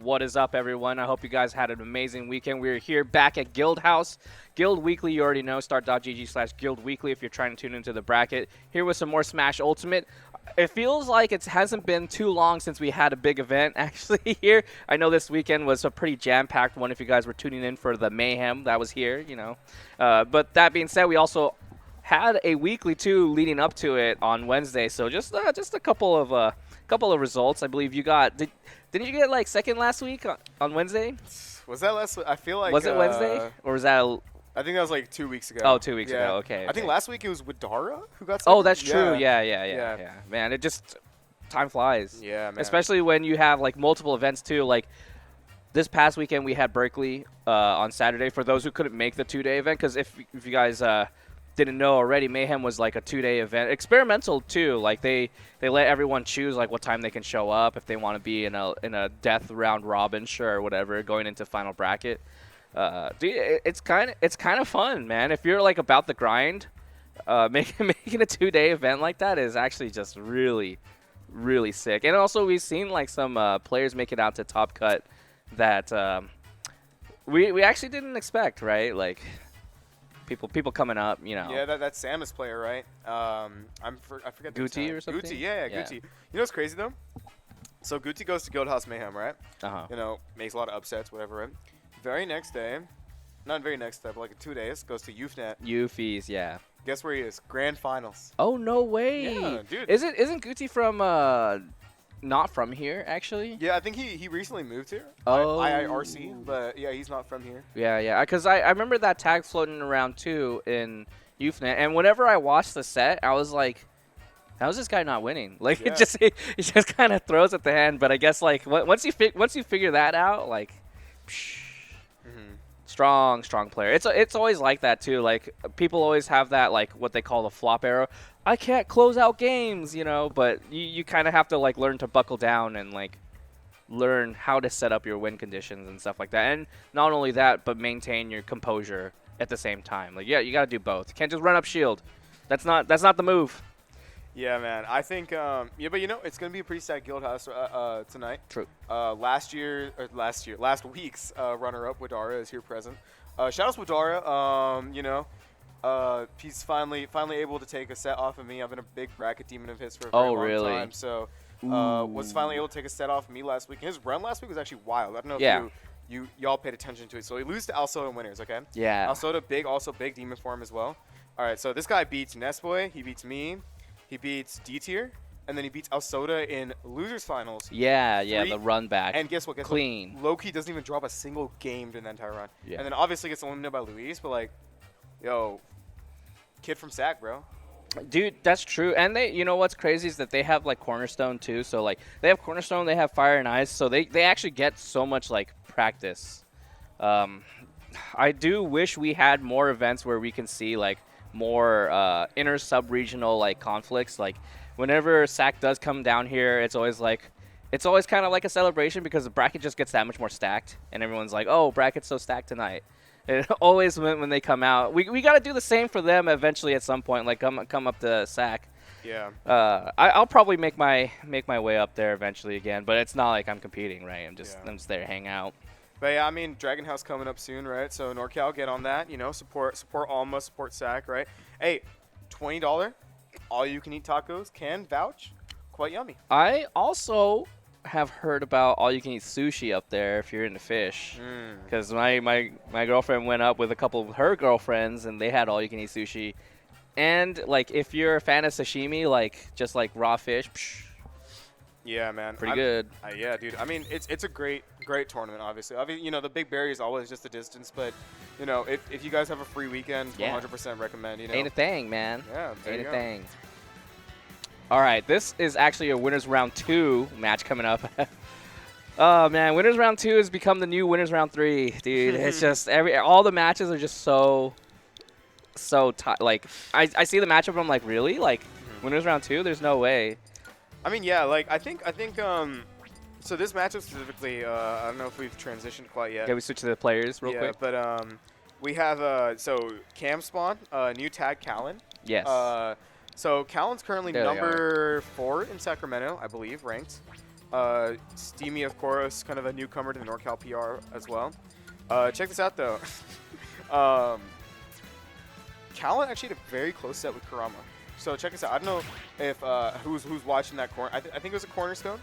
What is up, everyone? I hope you guys had an amazing weekend. We're here back at Guildhouse. Guild Weekly, you already know, start.gg/Guild Weekly if you're trying to tune into the bracket. Here with some more Smash Ultimate. It feels like it hasn't been too long since we had a big event actually here. I know this weekend was a pretty jam-packed one if you guys were tuning in for the mayhem that was here, you know. But that being said, we also had a weekly too leading up to it on Wednesday. So just a couple of results. I believe you got didn't you get like second last week on Wednesday? Was that last week? I feel like was it Wednesday or was that? I think that was like 2 weeks ago. Oh, 2 weeks ago. Okay. I think last week it was Widara who got second. Oh, that's true. Yeah. Man, it just time flies. Yeah, man. Especially when you have like multiple events too. Like this past weekend we had Berkeley on Saturday for those who couldn't make the 2-day event, because if you guys didn't know already, Mayhem was like a 2-day event, experimental too. Like they let everyone choose like what time they can show up if they want to be in a death round robin, sure, or whatever, going into final bracket. Dude, it's kind of fun, man. If you're like about the grind, making a 2-day event like that is actually just really, really sick. And also we've seen like some players make it out to Top Cut that we actually didn't expect, right? Like people coming up, you know. Yeah, that's Samus player, right? I forget the Guti name. or something? Guti, yeah, Guti. You know what's crazy though? So Guti goes to Guildhouse Mayhem, right? You know, makes a lot of upsets, whatever, right? Very next day, not very next day, but like 2 days, goes to UFNet. Euphies, yeah. Guess where he is? Grand Finals. Oh, no way. Yeah, dude. Isn't Guti from not from here actually? Yeah, I think he recently moved here. Oh. IIRC, but yeah, he's not from here. Yeah. Because I remember that tag floating around too in UFNet, and whenever I watched the set, I was like, how is this guy not winning? Like Yeah. it just kind of throws at the end. But I guess like once you figure that out, like, strong player. It's always like that too. Like people always have that like what they call the flop arrow. I can't close out games, you know. But you kind of have to like learn to buckle down and like learn how to set up your win conditions and stuff like that. And not only that, but maintain your composure at the same time. Like yeah, you got to do both. You can't just run up shield. That's not the move. Yeah, man. I think, yeah, but you know, it's going to be a pretty stacked Guildhouse tonight. True. Last week's runner-up, Widara, is here present. Shout out to Widara. You know, he's finally able to take a set off of me. I've been a big bracket demon of his for a very long time. So, was finally able to take a set off of me last week. His run last week was actually wild. I don't know if y'all paid attention to it. So he loses to Alsoda in winners, okay? Yeah. Alsoda, also big demon form as well. All right, so this guy beats Nesboy. He beats me. He beats Dtier, and then he beats Alsoda in losers finals. Yeah, the run back. And guess what? Clean. Loki doesn't even drop a single game during the entire run. Yeah. And then obviously gets eliminated by Luis, but like, yo, kid from SAC, bro. Dude, that's true. And they, you know what's crazy is that they have like Cornerstone too. So like they have Cornerstone, they have Fire and Ice, so they actually get so much like practice. I do wish we had more events where we can see like more inter sub-regional like conflicts. Like whenever SAC does come down here, it's always kind of like a celebration because the bracket just gets that much more stacked, and everyone's like, oh, bracket's so stacked tonight. And always when they come out, we got to do the same for them eventually at some point, like come up to SAC. Yeah. I'll probably make my way up there eventually again, but it's not like I'm competing, right? I'm just there to hang out. But yeah, I mean, Dragon House coming up soon, right? So NorCal, get on that. You know, support Alma, support SAC, right? Hey, $20, all-you-can-eat tacos, can vouch, quite yummy. I also have heard about all-you-can-eat sushi up there if you're into fish, because my girlfriend went up with a couple of her girlfriends, and they had all-you-can-eat sushi. And like, if you're a fan of sashimi, like just like raw fish. Yeah, man. Pretty good. Yeah, dude. I mean, it's a great tournament, obviously. You know, the big barrier is always just the distance, but, you know, if you guys have a free weekend, 100% recommend, you know. Ain't a thing, man. Yeah, ain't a thing. All right, this is actually a Winners Round 2 match coming up. Oh, man, Winners Round 2 has become the new Winners Round 3, dude. It's just all the matches are just so like, I see the matchup and I'm like, really? Like, Winners Round 2? There's no way. I mean, yeah, like, I think, so this matchup specifically, I don't know if we've transitioned quite yet. Yeah, we switch to the players real quick. Yeah, but we have, so Cam Spawn, new tag Callan. Yes. So Callan's currently number 4 in Sacramento, I believe, ranked. Steamy, of course, kind of a newcomer to the NorCal PR as well. Check this out, though. Callan actually had a very close set with Kurama. So check this out. I don't know if who's watching that corner. I think it was a cornerstone.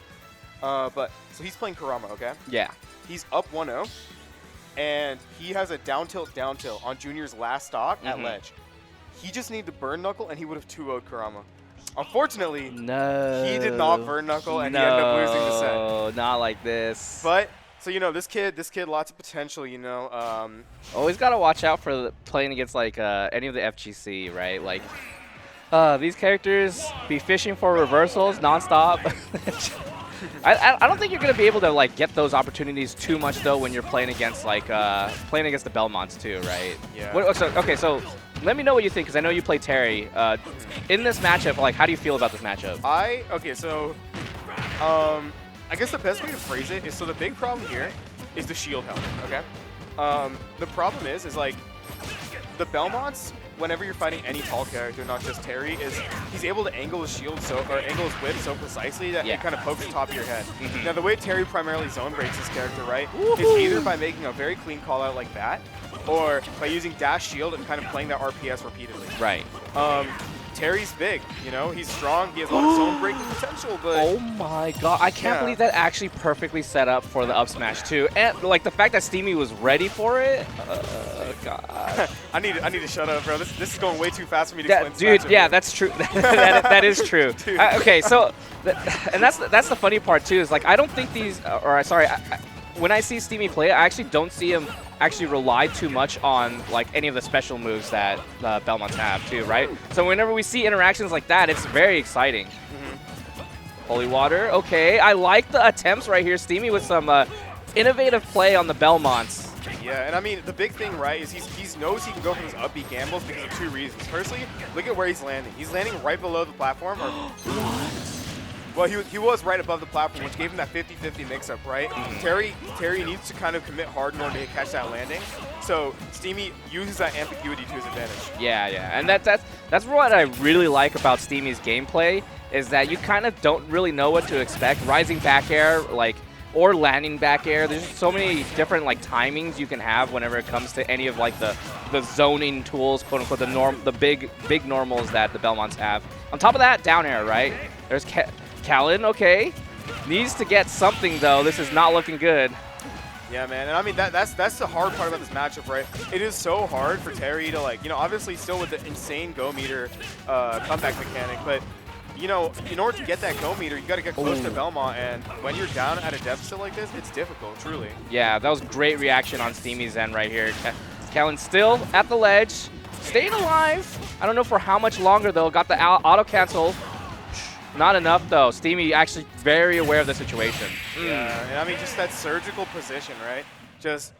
But so he's playing Kurama, okay? Yeah. He's up 1-0, and he has a down tilt on Junior's last stock at ledge. He just needed to burn knuckle, and he would have 2-0'd Kurama. Unfortunately, no, he did not burn knuckle, and he ended up losing the set. No, not like this. But so this kid, lots of potential. Always gotta watch out for playing against like any of the FGC, right? Like these characters be fishing for reversals nonstop. I don't think you're gonna be able to like get those opportunities too much though when you're playing against like the Belmonts too, right? Yeah. So let me know what you think because I know you play Terry. In this matchup, like how do you feel about this matchup? I guess the best way to phrase it is so the big problem here is the shield health. Okay. The problem is like the Belmonts. Whenever you're fighting any tall character, not just Terry, he's able to angle his shield angle his whip so precisely that it kind of pokes the top of your head. Now the way Terry primarily zone breaks his character, right, is either by making a very clean call out like that, or by using dash shield and kind of playing that RPS repeatedly. Right. Terry's big, he's strong, he has a lot of zone breaking potential, but... Oh my god, I can't believe that actually perfectly set up for the up smash too. And like the fact that Steamy was ready for it, god. I need to shut up, bro. This is going way too fast for me to explain this dude, matchup. yeah, that's true. that is true. Okay, so, and that's the funny part too, is like I don't think these, when I see Steamy play, I actually don't see him actually rely too much on like any of the special moves that Belmonts have too, right? So whenever we see interactions like that, it's very exciting. Holy water, okay. I like the attempts right here, Steamy with some innovative play on the Belmonts. Yeah, and I mean, the big thing, right, is he knows he can go for these up B gambles because of two reasons. Firstly, look at where he's landing. He's landing right below the platform. Well, he was right above the platform, which gave him that 50-50 mix-up, right? Terry needs to kind of commit hard in order to catch that landing. So Steamy uses that ambiguity to his advantage. Yeah, and that's what I really like about Steamy's gameplay, is that you kind of don't really know what to expect. Rising back air, like, or landing back air. There's so many different like timings you can have whenever it comes to any of like the zoning tools, quote unquote, the big normals that the Belmonts have. On top of that, down air, right? There's Callan, okay. Needs to get something though. This is not looking good. Yeah, man, and I mean that's the hard part about this matchup, right? It is so hard for Terry to like, obviously still with the insane go meter comeback mechanic, but in order to get that go meter, you got to get close to Belmont, and when you're down at a deficit like this, it's difficult, truly. Yeah, that was great reaction on Steamy's end right here. Callan still at the ledge, staying alive. I don't know for how much longer though. Got the auto cancel. Not enough though. Steamy actually very aware of the situation. Yeah, and I mean just that surgical position, right? Just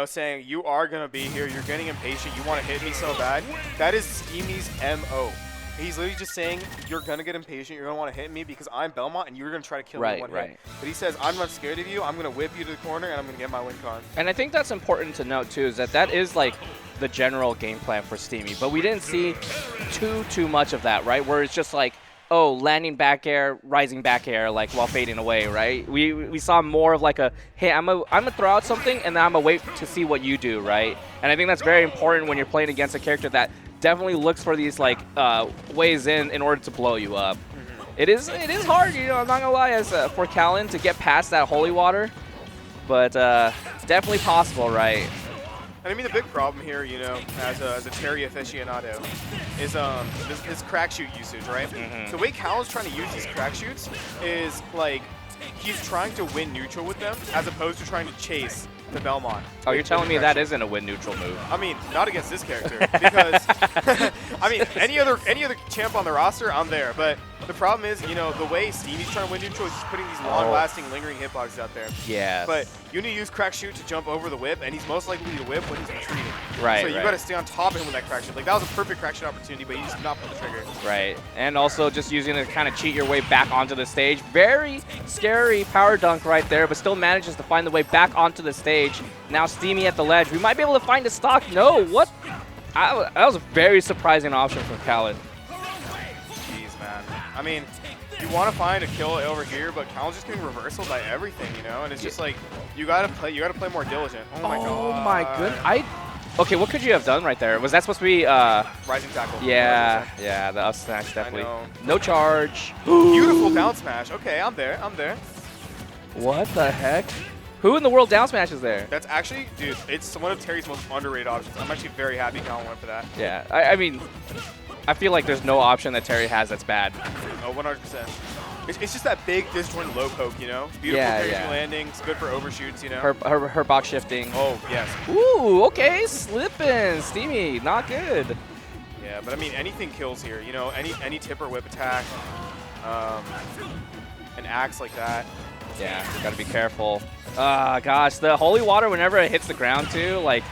saying you are gonna be here. You're getting impatient. You want to hit me so bad. That is Steamy's MO. He's literally just saying, you're going to get impatient, you're going to want to hit me because I'm Belmont and you're going to try to kill me in one hit. But he says, I'm not scared of you, I'm going to whip you to the corner and I'm going to get my win con. And I think that's important to note too, is that is like the general game plan for Steamy. But we didn't see too much of that, right? Where it's just like, oh, landing back air, rising back air, like while fading away, right? We saw more of like a, hey, I'm gonna throw out something and then I'm gonna wait to see what you do, right? And I think that's very important when you're playing against a character that definitely looks for these like ways in order to blow you up. It is hard, I'm not gonna lie, as for Callan to get past that holy water, but it's definitely possible, right? And I mean the big problem here, as a Terry aficionado, is this crack shoot usage, right? The way Callan's trying to use these crack shoots is like he's trying to win neutral with them as opposed to trying to chase the Belmont. Oh, you're telling me that isn't a win neutral move? I mean, not against this character because I mean, any other champ on the roster, I'm there. But the problem is, the way Steamy's trying to win neutral is just putting these long-lasting, lingering hitboxes out there. Yeah. But you need to use crack shoot to jump over the whip, and he's most likely to whip when he's retreating. Right. So you got to stay on top of him with that crack shoot. Like that was a perfect crack shoot opportunity, but you just did not pull the trigger. Right. And also just using it to kind of cheat your way back onto the stage. Very scary power dunk right there, but still manages to find the way back onto the stage. Now Steamy at the ledge. We might be able to find a stock. No, what? That was a very surprising option from Callan. Jeez, man. I mean, you want to find a kill over here, but Cal's just getting reversal by everything, you know, and it's just like you gotta play more diligent. Oh my god. Oh my goodness. Okay, what could you have done right there? Was that supposed to be rising tackle? Yeah, yeah, the up smash definitely. I know. No charge. Beautiful down smash. Okay, I'm there. What the heck? Who in the world down smash is there? That's actually, dude, it's one of Terry's most underrated options. I'm actually very happy Cal went for that. Yeah, I mean, I feel like there's no option that Terry has that's bad. Oh, 100%. It's just that big disjoint low poke, you know? Beautiful crazy landings, good for overshoots, you know? Her box shifting. Oh, yes. Ooh, okay, slipping. Steamy, not good. Yeah, but I mean, anything kills here, you know? Any tip or whip attack, an axe like that. Yeah, gotta be careful. Gosh, the holy water, whenever it hits the ground too, like,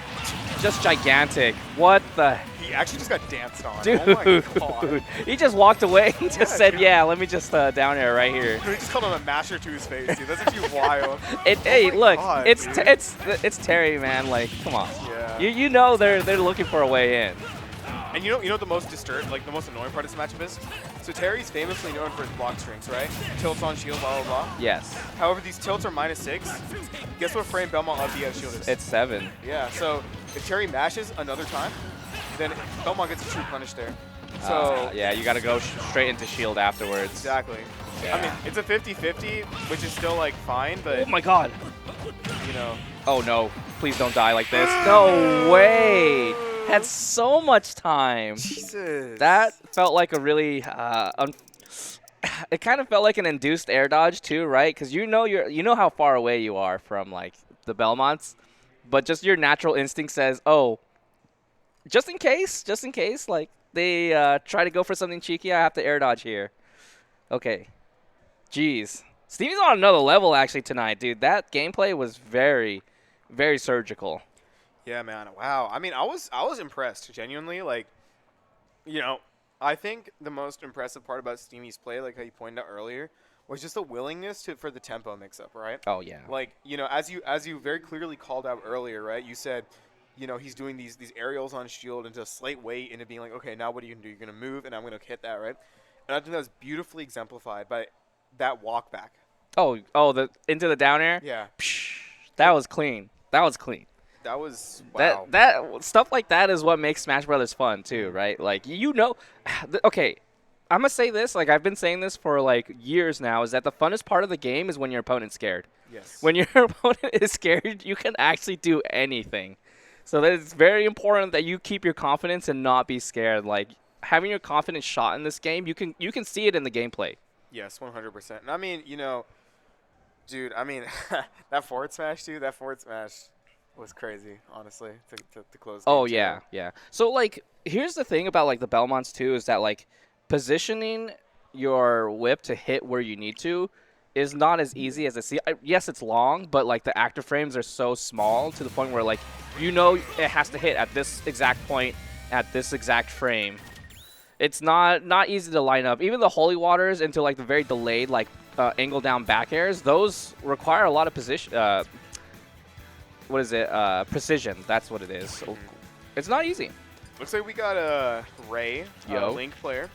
just gigantic. What the? He actually just got danced on. Dude, oh my god. He just walked away and just said, dude. yeah, let me just down air right here. He just called him a masher to his face, dude. That's actually wild. Hey, look, god, it's Terry, man. Like, come on. Yeah. You know they're looking for a way in. And you know the most the most annoying part of this matchup is? So Terry's famously known for his block strings, right? Tilts on shield, blah, blah, blah. Yes. However, these tilts are -6. Guess what frame Belmont up BF shield is? It's 7. Yeah, so if Terry mashes another time, then Belmont gets a true punish there. So yeah, you got to go straight into shield afterwards. Exactly. Yeah. I mean, it's a 50-50, which is still like fine, but Oh my god. you know. Oh no, please don't die like this. No way. Had so much time. Jesus. That felt like a really it kind of felt like an induced air dodge too, right? Because you know how far away you are from like the Belmonts, but just your natural instinct says, oh, just in case, like they try to go for something cheeky, I have to air dodge here. Okay. Jeez. Stevie's on another level actually tonight, dude. That gameplay was very, very surgical. Yeah, man. Wow. I mean, I was impressed, genuinely. Like, you know, I think the most impressive part about Steamy's play, like how you pointed out earlier, was just the willingness for the tempo mix-up, right? Oh yeah. Like, you know, as you very clearly called out earlier, right? You said, you know, he's doing these aerials on shield into a slight weight into being like, okay, now what are you gonna do? You're gonna move, and I'm gonna hit that, right? And I think that was beautifully exemplified by that walk back. Oh, the into the down air. Yeah. That was clean. That was wow. That stuff like that is what makes Smash Brothers fun too, right? Like okay, I'm gonna say this. Like I've been saying this for like years now. Is that the funnest part of the game is when your opponent's scared. Yes. When your opponent is scared, you can actually do anything. So that it's very important that you keep your confidence and not be scared. Like having your confidence shot in this game, you can see it in the gameplay. Yes, 100%. And I mean, you know, dude. I mean, that forward smash, dude. That forward smash was crazy, honestly, to close. Oh yeah, yeah. So like, here's the thing about like the Belmonts too is that like positioning your whip to hit where you need to is not as easy as it seems. Yes, it's long, but like the active frames are so small to the point where like you know it has to hit at this exact point at this exact frame. It's not easy to line up. Even the holy waters into like the very delayed like angle down back airs, those require a lot of position. What is it? Precision. That's what it is. So it's not easy. Looks like we got Ray, Link player,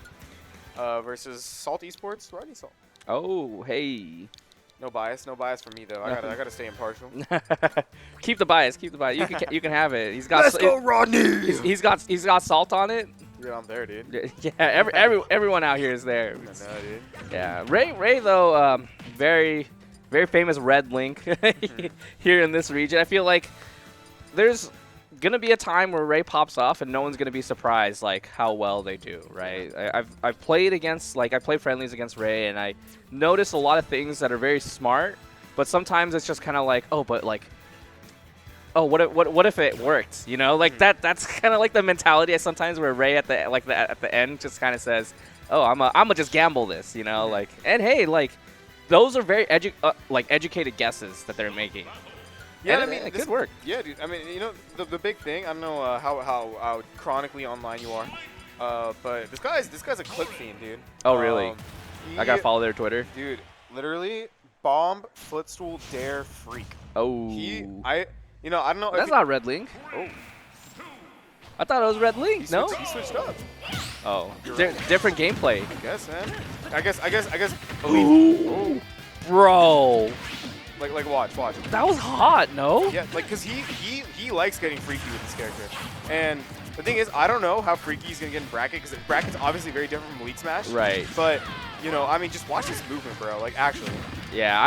versus Salt Esports. Riding Salt. Oh, hey. No bias for me though. I gotta stay impartial. Keep the bias. You can have it. He's got. Let's go, Rodney. He's got salt on it. Yeah, I'm there, dude. Yeah, everyone out here is there. I know, dude. Yeah, Ray though, very famous red Link here in this region. I feel like there's gonna be a time where Ray pops off and no one's gonna be surprised like how well they do, right? I've played against I played friendlies against Ray and I notice a lot of things that are very smart, but sometimes it's just kind of like, oh, but like, oh, what if it worked? You know, like that's kind of like the mentality sometimes where Ray at the end just kind of says, oh, I'm gonna just gamble this, you know, like, and hey, like those are very educated guesses that they're making. Yeah, and I mean, it could work. Yeah, dude. I mean, you know, the big thing. I don't know how chronically online you are, but this guy's a clip fiend, dude. Oh, really? I gotta follow their Twitter. Dude, literally, bomb footstool dare freak. Oh. I don't know. That's not Red Link. Oh. I thought it was Red Link. No. He switched up. Oh, Right. different gameplay. I guess, man. I guess. Ooh. Bro, Like watch. that was hot, no? Yeah, like cause he likes getting freaky with this character, and the thing is, I don't know how freaky he's gonna get in bracket, because bracket's obviously very different from Elite Smash. Right. But you know, I mean, just watch this movement, bro. Like actually. Yeah,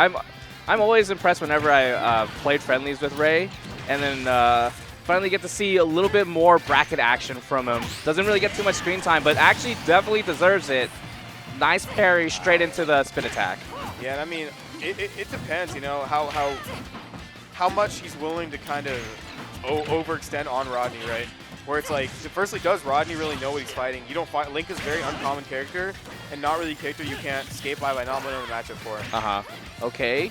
I'm always impressed whenever I played friendlies with Ray, and then finally get to see a little bit more bracket action from him. Doesn't really get too much screen time, but actually definitely deserves it. Nice parry straight into the spin attack. Yeah, and I mean, it depends, you know, how much he's willing to kind of overextend on Rodney, right? Where it's like, firstly, does Rodney really know what he's fighting? You don't fight. Link is a very uncommon character, and not really a character you can't skate by not winning the matchup for. Okay.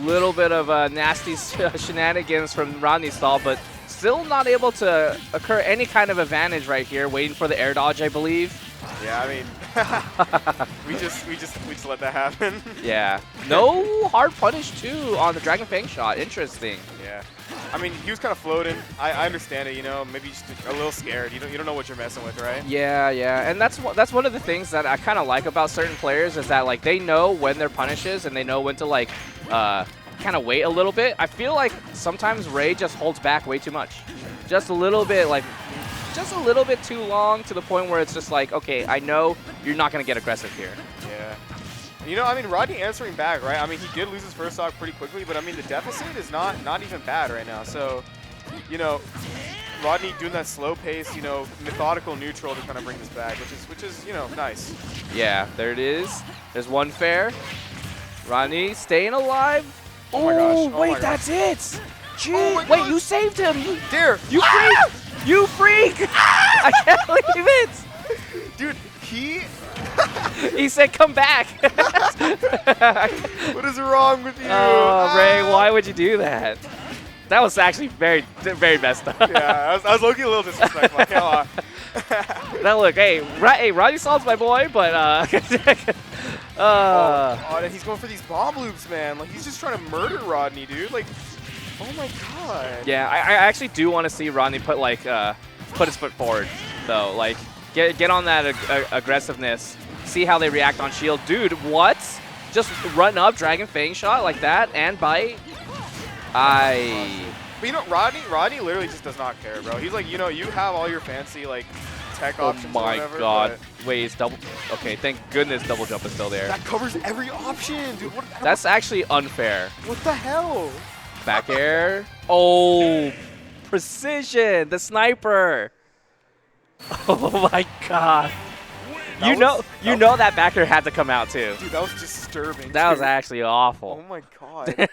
Little bit of nasty shenanigans from Rodney's stall, but still not able to occur any kind of advantage right here. Waiting for the air dodge, I believe. Yeah, I mean, we just let that happen. Yeah. No hard punish too on the Dragon Fang shot. Interesting. Yeah. I mean, he was kind of floating. I understand it, you know. Maybe just a little scared. You don't know what you're messing with, right? Yeah, and that's one of the things that I kind of like about certain players is that like they know when their punishes and they know when to like kind of wait a little bit. I feel like sometimes Ray just holds back way too much, just a little bit, like just a little bit too long, to the point where it's just like, okay, I know you're not gonna get aggressive here. Yeah. You know, I mean, Rodney answering back, right? I mean, he did lose his first stock pretty quickly, but I mean, the deficit is not even bad right now. So, you know, Rodney doing that slow pace, you know, methodical neutral to kind of bring this back, which is you know, nice. Yeah, there it is. There's one fair. Rodney staying alive. Oh my gosh. Oh wait, my that's it. Gee, Oh my wait, gosh. you saved him. You Dtier, freak. You freak. I can't believe it. dude, He said, "Come back." what is wrong with you? Oh, Ray, why would you do that? That was actually very, very messed up. Yeah, I was looking a little disrespectful. I can't lie. Now look, hey, Rodney Salt's my boy, but Oh, and he's going for these bomb loops, man. Like, he's just trying to murder Rodney, dude. Like, oh my god. yeah, I actually do want to see Rodney put his foot forward, though. Like, get on that aggressiveness. See how they react on shield. Dude, what? Just run up, Dragon Fang shot like that, and bite? But you know, Rodney literally just does not care, bro. He's like, you know, you have all your fancy, like, tech options or whatever. Oh my god. Wait, it's double. Okay, thank goodness double jump is still there. That covers every option, dude. That's actually unfair. What the hell? Back air. Oh, precision. The sniper. Oh my god. You know that back air had to come out too. Dude, that was disturbing. That was dude. actually awful. Oh my god.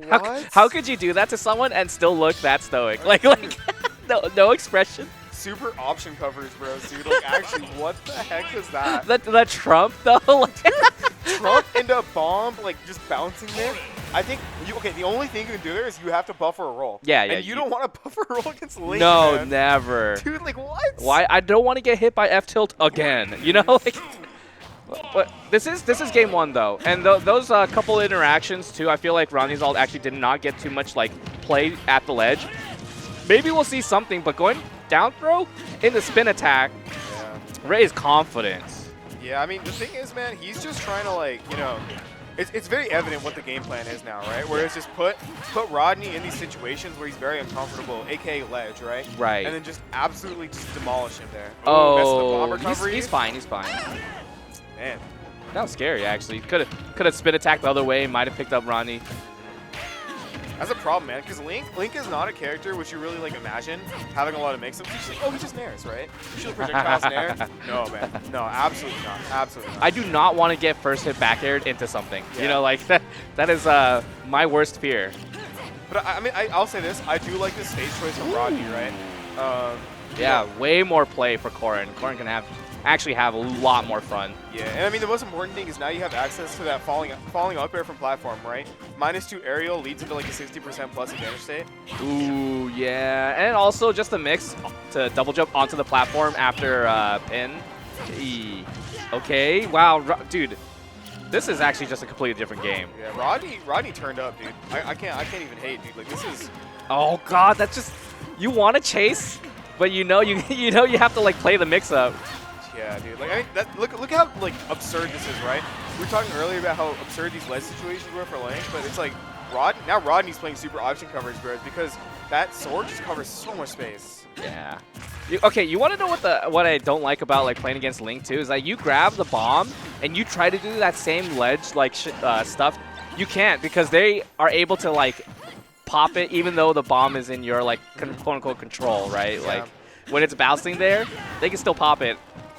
What? How could you do that to someone and still look that stoic? Like no expression. Super option covers, bro, dude. Like, actually, what the heck is that? The Trump though. Trump into a bomb, like, just bouncing there. I think, the only thing you can do there is you have to buffer a roll. Yeah. And you don't want to buffer a roll against Link, No, man. never. Dude, like, what? Why? I don't want to get hit by F tilt again. You know, like. But this is game one though, and those couple interactions too. I feel like Rodney's ult actually did not get too much like play at the ledge. Maybe we'll see something, but going down throw in the spin attack, Yeah. Ray's confidence. Yeah, I mean, the thing is, man, he's just trying to, like, you know, it's very evident what the game plan is now, right? Where it's just put Rodney in these situations where he's very uncomfortable, aka ledge, right? Right. And then just absolutely just demolish him there. messed Oh, with the bomb recovery. he's fine. He's fine. Man. That was scary actually. Could have spin attacked the other way. Might have picked up Rodney. That's a problem, man, because Link is not a character which you really, like, imagine having a lot of mix-ups. He's like, oh, he just nairs, right? Shield projectiles nair. No, man. No, absolutely not. Absolutely not. I do not want to get first hit back aired into something. Yeah. You know, like that is my worst fear. But, I mean, I'll say this. I do like this stage choice from Rodney, right? Yeah, way more play for Corrin. Corrin can actually have a lot more fun. Yeah, and I mean, the most important thing is now you have access to that falling up air from platform, right? -2 aerial leads into like a 60% plus advantage state. Ooh, yeah. And also just a mix to double jump onto the platform after pin. Okay, wow, dude. This is actually just a completely different game. Yeah, Rodney turned up, dude. I can't even hate, dude. Like, this is... Oh god, that's just, you want to chase, but you know you have to like play the mix up. Yeah, dude. Like, I mean, look how like absurd this is, right? We were talking earlier about how absurd these ledge situations were for Link, but it's like now Rodney's playing super option coverage, bro, because that sword just covers so much space. Yeah. Okay, you want to know what I don't like about like playing against Link too is like you grab the bomb and you try to do that same ledge like stuff. You can't because they are able to like pop it even though the bomb is in your like quote unquote control, right? Yeah. Like when it's bouncing there, they can still pop it.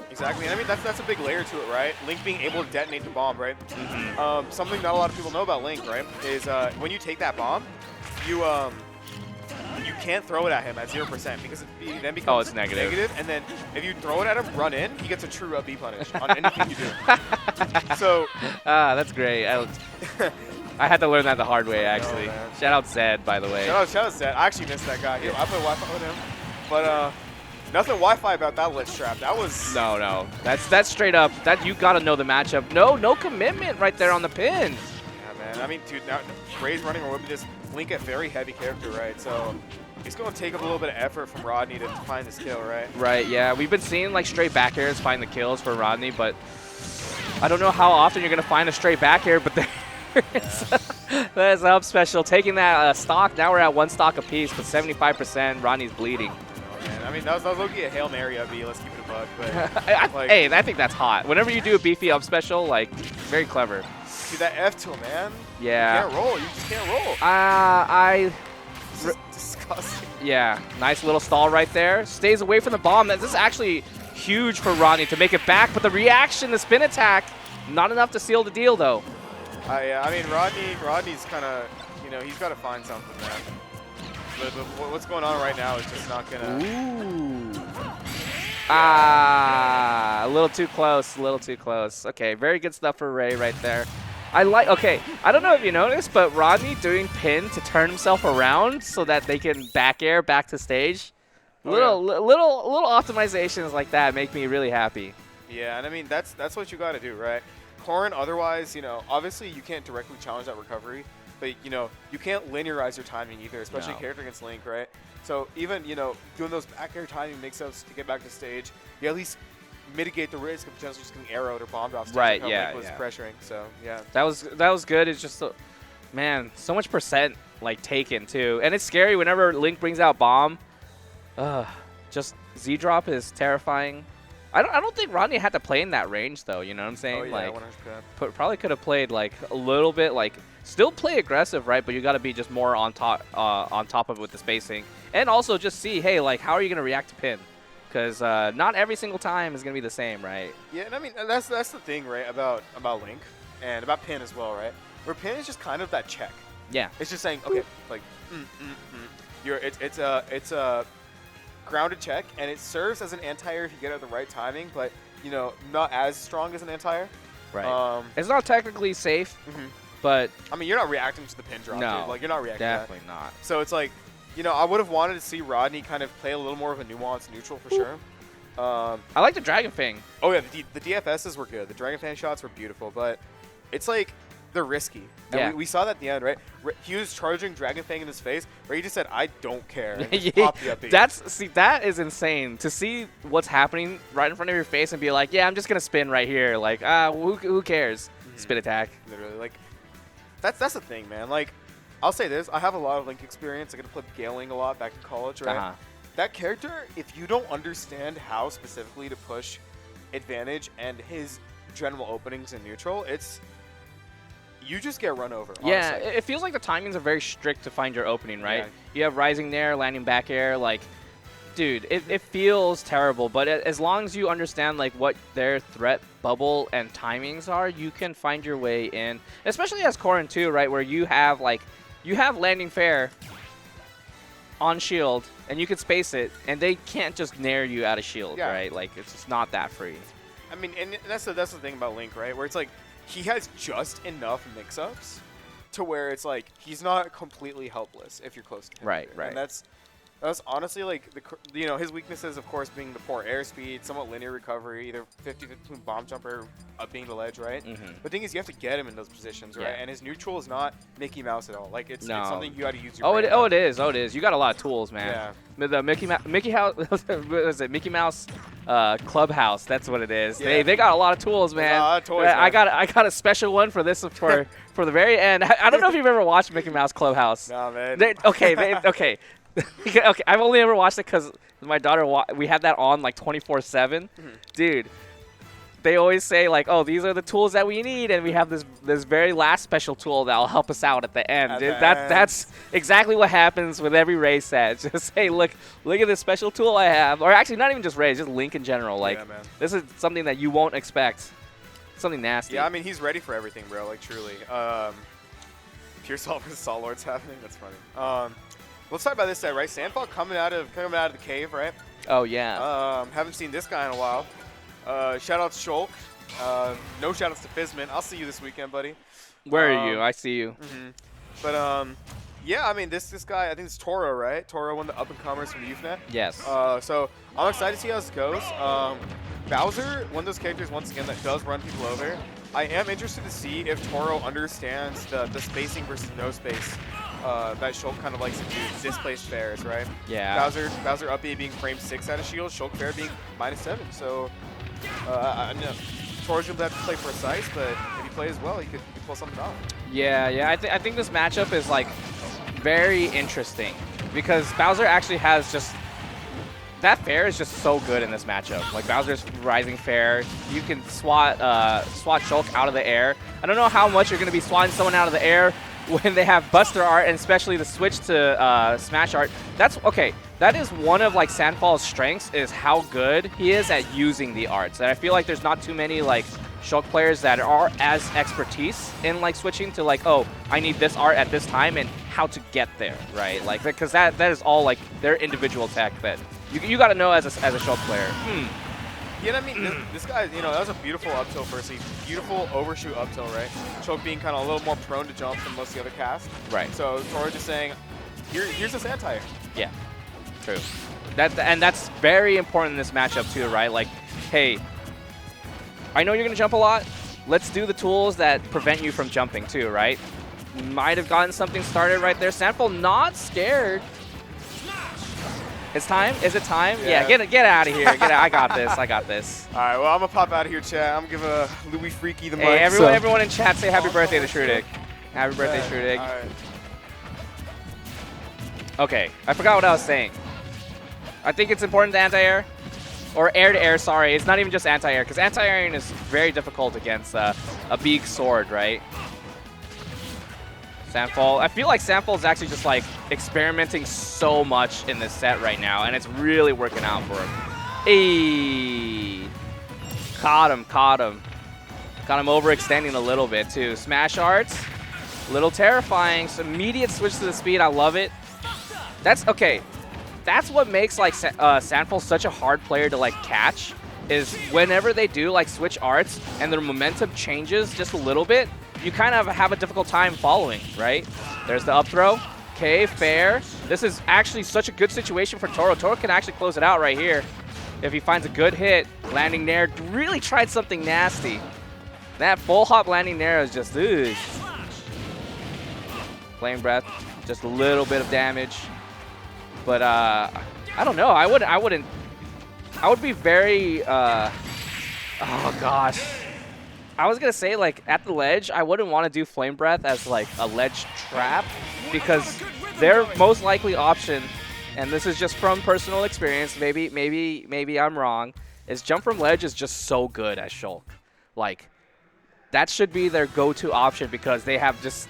Exactly. And I mean that's a big layer to it, right? Link being able to detonate the bomb, right? Something not a lot of people know about Link, right, is when you take that bomb, you can't throw it at him at 0% because it then becomes it's negative. And then if you throw it at him, run in, he gets a true up B punish on anything you do. So that's great. I had to learn that the hard way, actually. Shout out Zed, by the way. Shout out Zed. I actually missed that guy. I played Wi-Fi with him, but nothing Wi-Fi about that ledge trap. That was no. That's straight up. That you gotta know the matchup. No commitment right there on the pin. Yeah, man. I mean, dude, now Ray's running away with this Link, a very heavy character, right? So it's going to take up a little bit of effort from Rodney to find this kill, right? Right, yeah. We've been seeing like straight back airs find the kills for Rodney, but I don't know how often you're going to find a straight back air, but there's up special. Taking that stock, now we're at 1 stock apiece, but 75%, Rodney's bleeding. Oh, man. I mean, that was low-key a Hail Mary up B, let's keep it a buck. But, hey, I think that's hot. Whenever you do a beefy up special, like, very clever. See that F tilt, man? Yeah. You can't roll. You just can't roll. This is disgusting. Yeah, nice little stall right there. Stays away from the bomb. This is actually huge for Rodney to make it back, but the reaction, the spin attack, not enough to seal the deal, though. Yeah, I mean, Rodney's kind of, he's got to find something, man. But what's going on right now is just not going to... Ooh. A little too close. Okay, very good stuff for Ray right there. Okay, I don't know if you noticed, but Rodney doing pin to turn himself around so that they can back air back to stage. Little optimizations like that make me really happy. Yeah, and I mean, that's what you got to do, right? Corrin, otherwise, obviously you can't directly challenge that recovery, but, you can't linearize your timing either, especially character against Link, right? So even, doing those back air timing mix-ups to get back to stage, you at least mitigate the risk of potentially just getting arrowed or bombed off stage. Right, like yeah. Link was pressuring, so, yeah. That was good. It's just, man, so much percent, like, taken, too. And it's scary whenever Link brings out bomb. Just Z-drop is terrifying. I don't think Rodney had to play in that range, though, you know what I'm saying? Oh, yeah, like, 100%. Probably could have played, like, a little bit, like, still play aggressive, right? But you got to be just more on top of it with the spacing. And also just see, hey, like, how are you going to react to pin? Because not every single time is going to be the same, right? Yeah, and I mean, that's the thing, right, about Link and about pin as well, right? Where pin is just kind of that check. Yeah. It's just saying, okay, like, It's a grounded check, and it serves as an anti-air if you get it at the right timing, but, not as strong as an anti-air. Right. It's not technically safe, but... I mean, you're not reacting to the pin drop, no, dude. Like, you're not reacting definitely not. So it's like, I would have wanted to see Rodney kind of play a little more of a nuanced neutral for sure. I like the Dragon Fang. Oh, yeah, the DFSs were good. The Dragon Fang shots were beautiful, but it's like... they're risky. And yeah. we saw that at the end, right? He was charging Dragon Fang in his face, where he just said, I don't care. And just popped the up B. That is insane. To see what's happening right in front of your face and be like, yeah, I'm just going to spin right here. Like, who cares? Spin attack. Literally. Like, that's the thing, man. Like, I'll say this. I have a lot of Link experience. I got to play Galing a lot back in college, right? That character, if you don't understand how specifically to push advantage and his general openings in neutral, you just get run over. Yeah, honestly. It feels like the timings are very strict to find your opening, right? Yeah. You have rising there, landing back air, like, dude, it feels terrible. But as long as you understand like what their threat bubble and timings are, you can find your way in. Especially as Corrin too, right, where you have landing fair on shield and you can space it, and they can't just nair you out of shield, right? Like, it's just not that free. I mean, and that's the thing about Link, right? Where it's like, he has just enough mix-ups to where it's like he's not completely helpless if you're close to him. Right. And That's honestly like his weaknesses, of course, being the poor airspeed, somewhat linear recovery, either 50-50 between bomb jumper, being the ledge, right? Mm-hmm. But the thing is, you have to get him in those positions, right? Yeah. And his neutral is not Mickey Mouse at all. Like it's No. something you got to use your. Oh, brain it on. is. You got a lot of tools, man. Yeah. The Mickey House, what was it? Mickey Mouse Clubhouse. That's what it is. Yeah. They got a lot of tools, man. A lot of toys, I man. got a special one for this for the very end. I don't know if you've ever watched Mickey Mouse Clubhouse. Nah, man. Okay. Okay. I've only ever watched it because my daughter. We had that on like 24/7, dude. They always say like, "Oh, these are the tools that we need," and we have this very last special tool that will help us out at the end. That's exactly what happens with every race set. Just say, look at this special tool I have, or actually not even just race, just Link in general. Like, yeah, man. this is something that you won't expect. Something nasty. Yeah, I mean he's ready for everything, bro. Like truly. Puresalt versus Salt Lord's happening. That's funny. Let's talk about this set, right? Sandfall coming out of the cave, right? Oh yeah. Haven't seen this guy in a while. Shout out to Shulk. No shout outs to Fizman. I'll see you this weekend, buddy. Where are you? I see you. But yeah, I mean this guy, I think it's Toro, right? Toro, one of the up and comers from UFNet. Yes. So I'm excited to see how this goes. Bowser, one of those characters once again that does run people over. I am interested to see if Toro understands the spacing versus no space that Shulk kind of likes to do. Displaced fairs, right? Yeah. Bowser up B being frame 6 out of shield, Shulk fair being -7. So I know Toro's going to have to play precise, but if he plays well, he could pull something off. Yeah. I think this matchup is like very interesting because Bowser actually has just that fair is just so good in this matchup. Like Bowser's rising fair, you can swat Shulk out of the air. I don't know how much you're going to be swatting someone out of the air when they have Buster Art, and especially the switch to Smash Art. That's okay. That is one of like Sandfall's strengths, is how good he is at using the arts. And I feel like there's not too many like Shulk players that are as expertise in like switching to like, oh, I need this art at this time and how to get there, right? Like because that is all like their individual tech that you got to know as a Shulk player. Yeah, I mean, this guy, that was a beautiful up tilt firstly. Beautiful overshoot up tilt, right? Shulk being kind of a little more prone to jump than most of the other cast. Right. So Toro just saying, here's this anti-air. Yeah, true. And that's very important in this matchup too, right? Like, hey, I know you're going to jump a lot. Let's do the tools that prevent you from jumping too, right? Might have gotten something started right there. Sandfall not scared. It's time? Is it time? Yeah, get out of here. I got this. I got this. All right, well, I'm going to pop out of here, chat. I'm going to give Louis Freaky the mic. Hey, everyone in chat, say happy birthday to Shrudig. Happy birthday, Shrudig. All right. Okay, I forgot what I was saying. I think it's important to anti-air. Or air-to-air, sorry. It's not even just anti-air, because anti-airing is very difficult against a big sword, right? Sandfall. I feel like Sandfall is actually just like experimenting so much in this set right now, and it's really working out for him. Hey, caught him. Got him overextending a little bit too. Smash arts, little terrifying. Some immediate switch to the speed. I love it. That's okay. That's what makes like Sandfall such a hard player to like catch. Is whenever they do like switch arts and their momentum changes just a little bit, you kind of have a difficult time following, right? There's the up throw. Okay, fair. This is actually such a good situation for Toro. Toro can actually close it out right here if he finds a good hit. Landing Nair really tried something nasty. That full hop landing Nair is just, ugh. Flame Breath, just a little bit of damage. But I don't know. I would be very, oh gosh. I was going to say, like, at the ledge, I wouldn't want to do Flame Breath as, like, a ledge trap because their most likely option, and this is just from personal experience, maybe I'm wrong, is jump from ledge is just so good as Shulk. Like, that should be their go-to option because they have just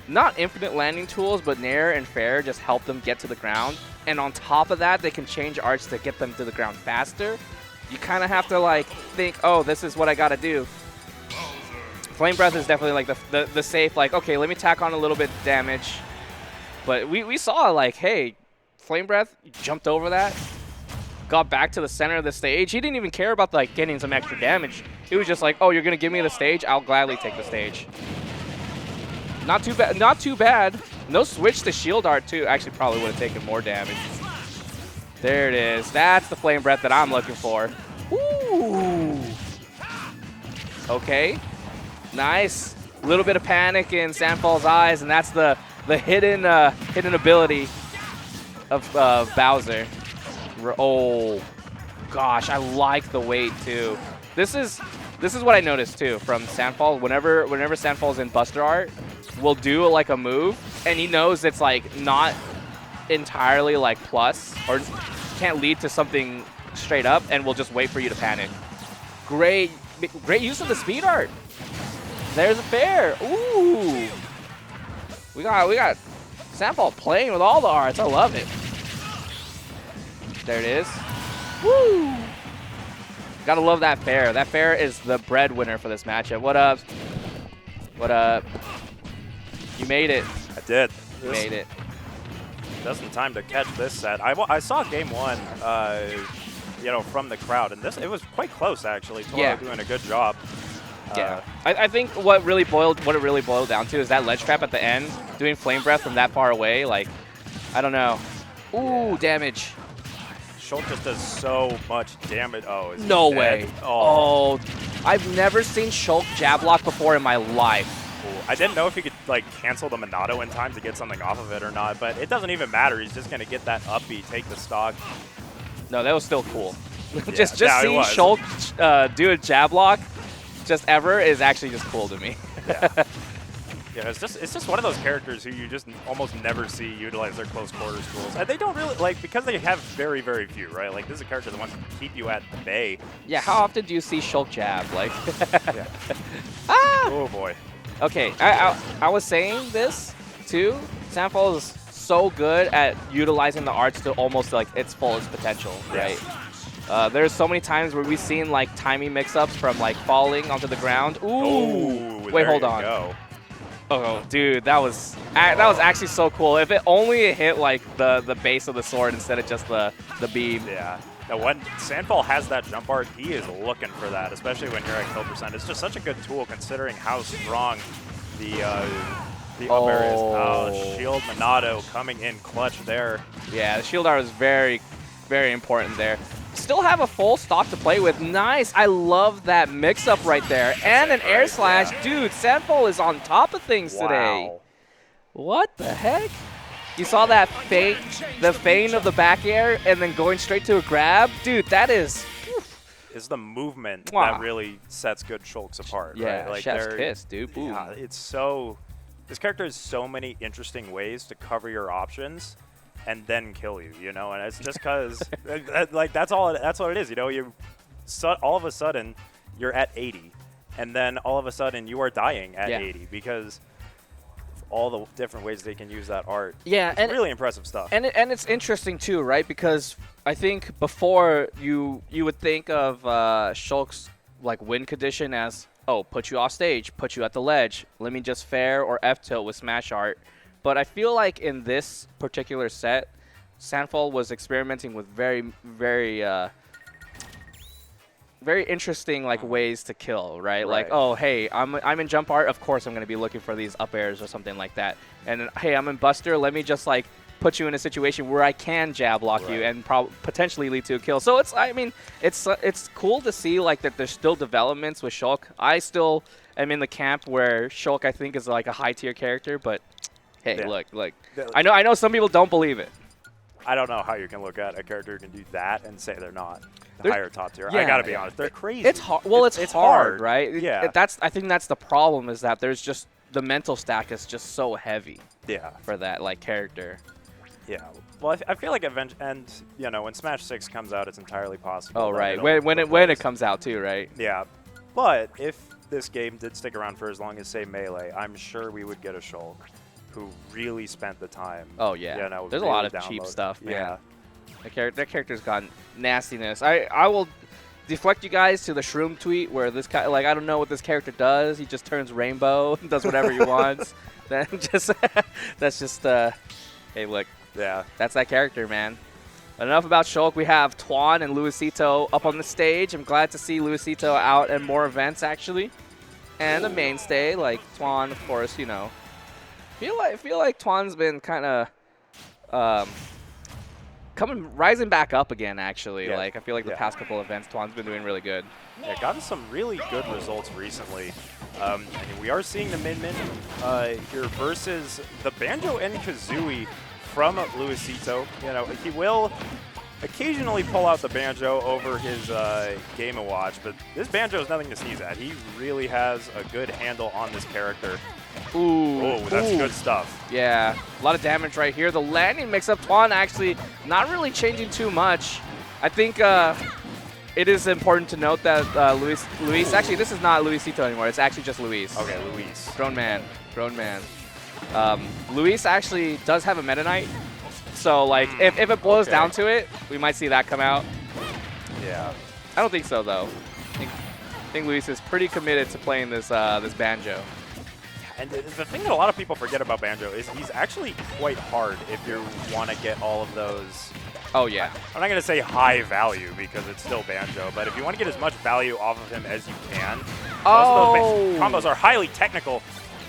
not infinite landing tools, but Nair and Fair just help them get to the ground. And on top of that, they can change arts to get them to the ground faster. You kind of have to like think, oh, this is what I got to do. Flame Breath is definitely like the safe, like, okay, let me tack on a little bit of damage. But we saw like, hey, Flame Breath jumped over that, got back to the center of the stage. He didn't even care about like getting some extra damage. He was just like, oh, you're going to give me the stage? I'll gladly take the stage. Not too bad. Not too bad. No switch to shield art, too. Actually, probably would have taken more damage. There it is. That's the flame breath that I'm looking for. Ooh. Okay. Nice. A little bit of panic in Sandfall's eyes, and that's the hidden ability of Bowser. Oh, gosh, I like the weight too. This is what I noticed too from Sandfall. Whenever Sandfall's in Buster Art, we'll do like a move, and he knows it's like not entirely like plus or can't lead to something straight up, and we'll just wait for you to panic. Great use of the speed art. There's a fair. Ooh. We got Sandfall playing with all the arts. I love it. There it is. Woo! Gotta love that fair. That fair is the breadwinner for this matchup. What up? What up? You made it. I did. You made it. Just in time to catch this set. I saw game one, you know, from the crowd, and it was quite close actually. Toro doing a good job. Yeah, I think what it really boiled down to is that ledge trap at the end, doing flame breath from that far away. Like, I don't know. Ooh, damage. Shulk just does so much damage. Oh, is he no dead? way. Oh. I've never seen Shulk jab block before in my life. Ooh. I didn't know if he could like cancel the Monado in time to get something off of it or not, but it doesn't even matter. He's just gonna get that up B, take the stock. No, that was still cool. Yeah, just seeing Shulk do a jab block just ever is actually just cool to me. Yeah. Yeah, it's just one of those characters who you just almost never see utilize their close quarters tools. And they don't really, like, because they have very, very few, right? Like, this is a character that wants to keep you at bay. Yeah, how often do you see Shulk jab? Like, yeah. Ah! Oh, boy. Okay, I was saying this, too. Sandfall is so good at utilizing the arts to almost, like, its fullest potential, right? Yes. There's so many times where we've seen, like, timing mix-ups from, like, falling onto the ground. Ooh! Wait, hold on. Go. Oh, dude, that was actually so cool. If it only hit like the base of the sword instead of just the beam. Yeah. Now, when Sandfall has that jump art, he is looking for that, especially when you're at kill percent. It's just such a good tool considering how strong the up air is. Oh, shield Monado coming in clutch there. Yeah, the shield art was very, very important there. Still have a full stock to play with. Nice. I love that mix-up right there. And an air slash. Yeah. Dude, Sandfall is on top of things today. What the heck? You saw that feint, the feint of the back air and then going straight to a grab? Dude, that is... Is the movement that really sets good Shulks apart. Yeah, right? Like chef's kiss, dude. Boom. Yeah, it's so... This character has so many interesting ways to cover your options and then kill you, you know, and it's just because, like, that's what it is, you know. All of a sudden, you're at 80, and then all of a sudden, you are dying at 80 because of all the different ways they can use that art. Yeah, it's really impressive stuff. And it's interesting too, right? Because I think before you would think of Shulk's like win condition as, oh, put you off stage, put you at the ledge, let me just fair or F tilt with smash art. But I feel like in this particular set, Sandfall was experimenting with very, very, very interesting like ways to kill, right? Like, oh, hey, I'm in jump art. Of course, I'm going to be looking for these up airs or something like that. And then, hey, I'm in Buster. Let me just like put you in a situation where I can jab block you and potentially lead to a kill. So it's, I mean, it's cool to see like that there's still developments with Shulk. I still am in the camp where Shulk I think is like a high tier character, but. Hey, look. I know some people don't believe it. I don't know how you can look at a character who can do that and say they're not the higher top tier. I gotta be honest, they're crazy. It's hard. Well, it's hard, right? Yeah. I think that's the problem is that there's just the mental stack is just so heavy. Yeah. For that like character. Yeah. Well, I feel like you know, when Smash 6 comes out, it's entirely possible. Oh right, when it comes out too, right? Yeah. But if this game did stick around for as long as say Melee, I'm sure we would get a Shulk who really spent the time. Oh yeah, you know, there's really a lot of cheap stuff, man. Yeah, that character's got nastiness. I will deflect you guys to the Shroom tweet where this guy, like, I don't know what this character does. He just turns rainbow, does whatever he wants. Then that's just hey look, that's that character, man. But enough about Shulk. We have Twan and Luisito up on the stage. I'm glad to see Luisito out at more events actually, and a mainstay like Twan, of course, you know. feel like Twan's been kind of rising back up again. Actually, Yeah. like I feel like the past couple events, Twan's been doing really good. Yeah, gotten some really good results recently. And we are seeing the Min here versus the Banjo and Kazooie from Luisito. You know, he will occasionally pull out the Banjo over his Game & Watch, but this Banjo is nothing to sneeze at. He really has a good handle on this character. Ooh. Oh, that's good stuff. Yeah, a lot of damage right here. The landing mix-up, Twan actually not really changing too much. I think it is important to note that Luis, actually this is not Luisito anymore. It's actually just Luis. Okay, Luis. Grown man. Luis actually does have a Meta Knight. So, like, if it boils down to it, we might see that come out. Yeah. I don't think so, though. I think Luis is pretty committed to playing this this Banjo. And the thing that a lot of people forget about Banjo is he's actually quite hard if you want to get all of those. Oh, yeah. I'm not going to say high value because it's still Banjo, but if you want to get as much value off of him as you can, most of those combos are highly technical,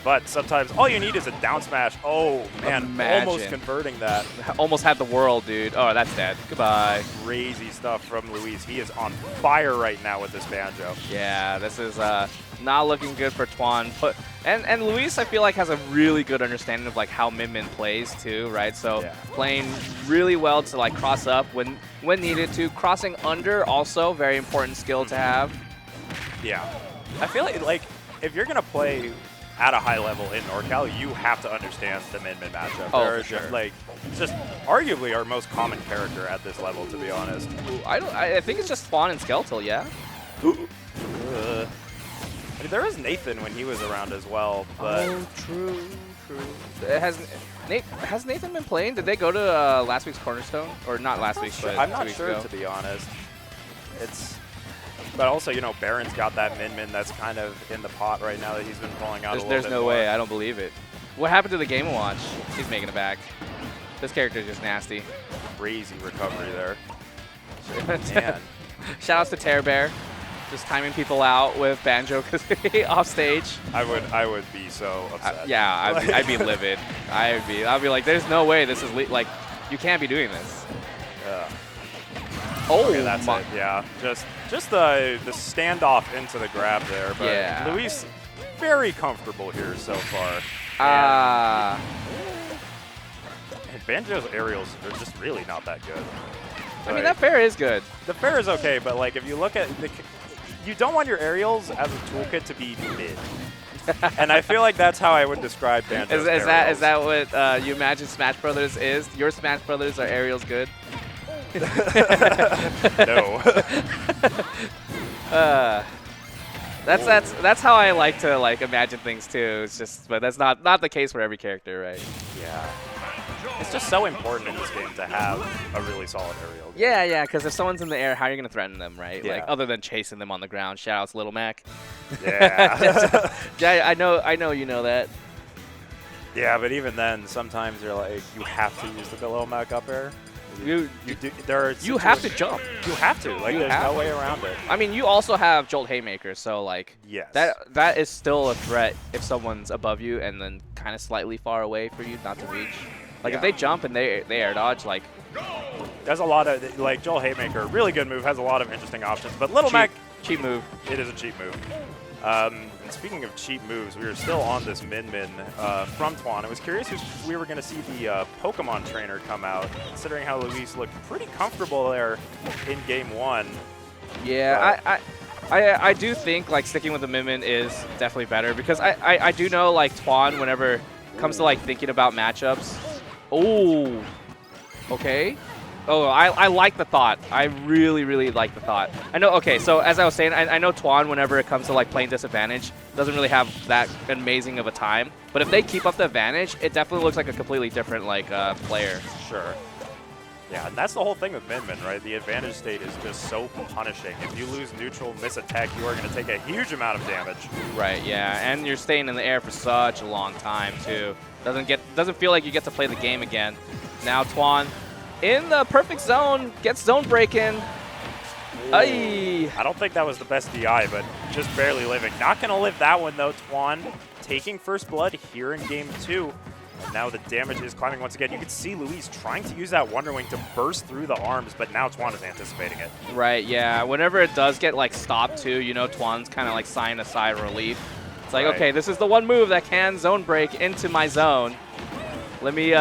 but sometimes all you need is a down smash. Oh, man, almost converting that. Almost had the world, dude. Oh, that's dead. Goodbye. Crazy stuff from Luis. He is on fire right now with this Banjo. Yeah, this is not looking good for Twan. And Luis, I feel like, has a really good understanding of like how Min plays too, right? So playing really well to like cross up when needed to. Crossing under also very important skill to have. Yeah, I feel like if you're gonna play at a high level in NorCal, you have to understand the Min matchup. Oh, for sure. Like, it's just arguably our most common character at this level, to be honest. Ooh, I think it's just Twan and Skeletal, yeah. I mean, there was Nathan when he was around as well, but true. Has Nathan been playing? Did they go to last week's Cornerstone, or not last week? But I'm 2 not weeks sure ago? to be honest. But also, you know, Baron's got that Min that's kind of in the pot right now that he's been pulling out. There's no way. I don't believe it. What happened to the Game & Watch? He's making it back. This character is just nasty. Crazy recovery there. Man. Shoutouts to Dtier Bear, just timing people out with Banjo off stage. I would be so upset. Yeah, I'd be livid. I'd be like, there's no way this is like, you can't be doing this. Yeah. Oh, okay, that's it. Yeah, just the standoff into the grab there. But yeah. Luis, very comfortable here so far. And Banjo's aerials are just really not that good. I mean, that fair is good. The fair is okay, but like if you look at you don't want your aerials as a toolkit to be mid. And I feel like that's how I would describe Banjo's Is that what you imagine Smash Brothers is? Your Smash Brothers are aerials good? No. That's how I like to imagine things too. It's just, but that's not the case for every character, right? Yeah. It's just so important in this game to have a really solid aerial. Yeah, because if someone's in the air, how are you going to threaten them, right? Yeah. Like, other than chasing them on the ground. Shoutouts, Little Mac. Yeah. Yeah, I know you know that. Yeah, but even then, sometimes you're like, you have to use the Little Mac up air. You have to jump. You have to. Like, there's no way around it. I mean, you also have Jolt Haymaker, so like, yes. that is still a threat if someone's above you and then kind of slightly far away for you not to reach. Like if they jump and they air dodge, like there's a lot of like Joel Haymaker, really good move, has a lot of interesting options. But Little Mac, cheap move. It is a cheap move. And speaking of cheap moves, we are still on this Min from Twan. I was curious if we were going to see the Pokemon trainer come out, considering how Luis looked pretty comfortable there in Game 1. Yeah, I do think like sticking with the Min is definitely better because I do know like Twan whenever it comes to like thinking about matchups. Oh, okay. Oh, I like the thought. I really, really like the thought. I know, okay, so as I was saying, I know Twan, whenever it comes to like playing disadvantage, doesn't really have that amazing of a time. But if they keep up the advantage, it definitely looks like a completely different like player. Sure. Yeah, and that's the whole thing with Min, right? The advantage state is just so punishing. If you lose neutral, miss attack, you are going to take a huge amount of damage. Right, yeah, and you're staying in the air for such a long time, too. Doesn't feel like you get to play the game again. Now Twan in the perfect zone, gets zone break in. Aye. I don't think that was the best DI, but just barely living. Not going to live that one, though, Twan. Taking first blood here in Game 2. Now the damage is climbing once again. You can see Luis trying to use that Wonder Wing to burst through the arms, but now Twan is anticipating it. Right, yeah. Whenever it does get like stopped too, you know, Twan's kind of like sighing a sigh of relief. It's like, okay, this is the one move that can zone break into my zone. Let me,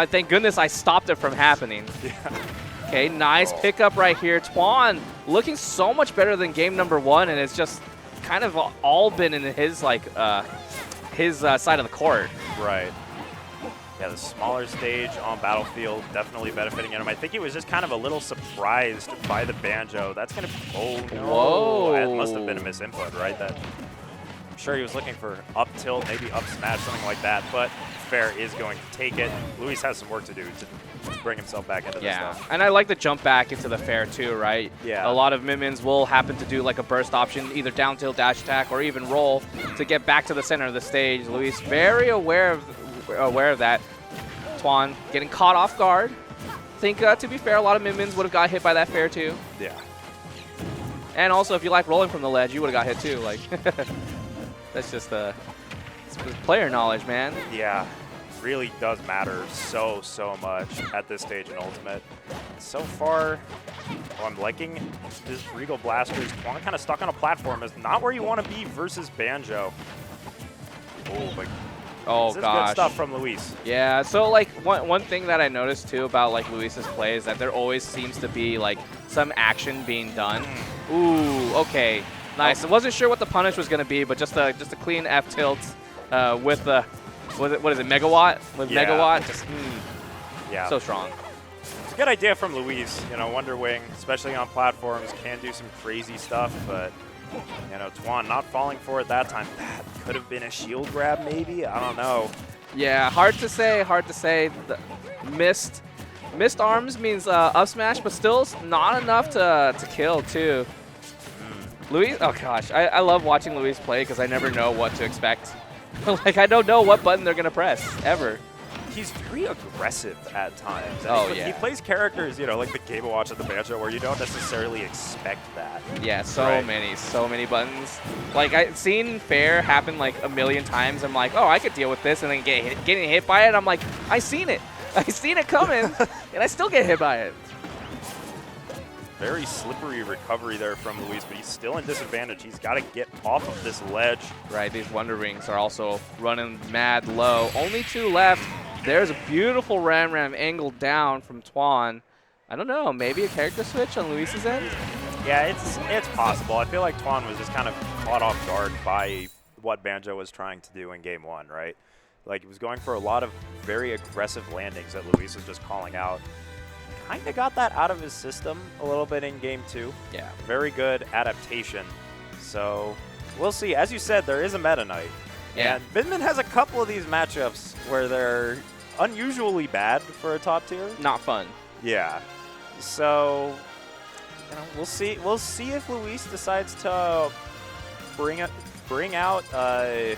thank goodness I stopped it from happening. Yeah. Okay, nice pickup right here. Twan looking so much better than game number 1, and it's just kind of all been in his like his side of the court. Right. Yeah, the smaller stage on Battlefield definitely benefiting him. I think he was just kind of a little surprised by the banjo. That's going to be, oh no. Whoa. That must have been a misinput, right? That, I'm sure he was looking for up tilt, maybe up smash, something like that, but Fair is going to take it. Luis has some work to do to bring himself back into this stuff. And I like the jump back into the Fair too, right? Yeah. A lot of minions will happen to do like a burst option, either down tilt, dash attack, or even roll to get back to the center of the stage. Luis very aware of that. Twan getting caught off guard. I think, to be fair, a lot of minions would have got hit by that Fair too. Yeah. And also, if you like rolling from the ledge, you would have got hit too. Like, that's just player knowledge, man. Yeah, really does matter so much at this stage in Ultimate. So far, I'm liking this Regal Blasters. Twan kind of stuck on a platform is not where you want to be versus Banjo. Oh, but Oh, this is gosh. good stuff from Luis. Yeah, so like one thing that I noticed too about like Luis's play is that there always seems to be like some action being done. Ooh, okay, nice. I wasn't sure what the punish was going to be, but just a clean F tilt with the what is it, Megawatt? With Megawatt, just yeah, so strong. It's a good idea from Luis. You know, Wonder Wing, especially on platforms, can do some crazy stuff, but you know, Twan not falling for it that time. That could have been a shield grab, maybe. I don't know. Yeah, hard to say. Hard to say. The missed arms means up smash, but still not enough to kill too. Luis, oh gosh, I love watching Luis play because I never know what to expect. Like I don't know what button they're gonna press ever. He's very aggressive at times. And he plays characters, you know, like the Game & Watch and the Banjo, where you don't necessarily expect that. Yeah, so many buttons. Like I've seen Fair happen like a million times. I'm like, oh, I could deal with this, and then getting hit by it. I'm like, I seen it coming, and I still get hit by it. Very slippery recovery there from Luis, but he's still in disadvantage. He's got to get off of this ledge. Right, these Wonder Rings are also running mad low. Only 2 left. There's a beautiful Ram angled down from Twan. I don't know, maybe a character switch on Luis's end? Yeah, it's possible. I feel like Twan was just kind of caught off guard by what Banjo was trying to do in Game 1, right? Like, he was going for a lot of very aggressive landings that Luis was just calling out. Kind of got that out of his system a little bit in Game 2. Yeah. Very good adaptation. So, we'll see. As you said, there is a Meta Knight. Yeah. And Vidman has a couple of these matchups where they're unusually bad for a top tier. Not fun. Yeah. So, you know, we'll see. We'll see if Luis decides to bring out the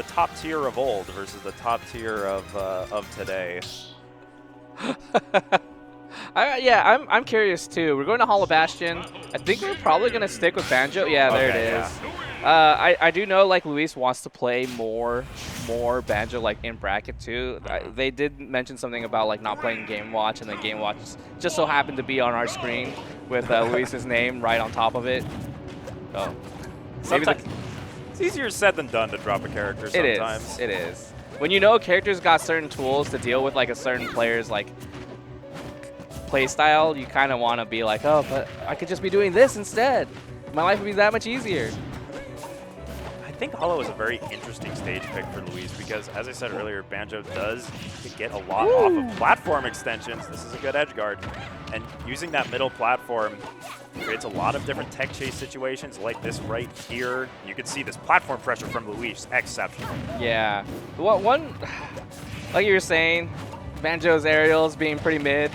top tier of old versus the top tier of today. I'm curious too. We're going to Hollow Bastion. I think we're probably going to stick with Banjo. Yeah, there it is. Yeah. I do know like Luis wants to play more Banjo like in bracket too. They did mention something about like not playing Game Watch, and then Game Watch just so happened to be on our screen with Luis's name right on top of it. So sometimes it's easier said than done to drop a character sometimes. It is. When you know a character's got certain tools to deal with like a certain player's like play style, you kind of want to be like, oh, but I could just be doing this instead. My life would be that much easier. I think Hollow is a very interesting stage pick for Luis because, as I said earlier, Banjo does get a lot off of platform extensions. This is a good edge guard. And using that middle platform creates a lot of different tech chase situations like this right here. You can see this platform pressure from Luis, exceptional. Yeah. One, like you were saying, Banjo's aerials being pretty mid.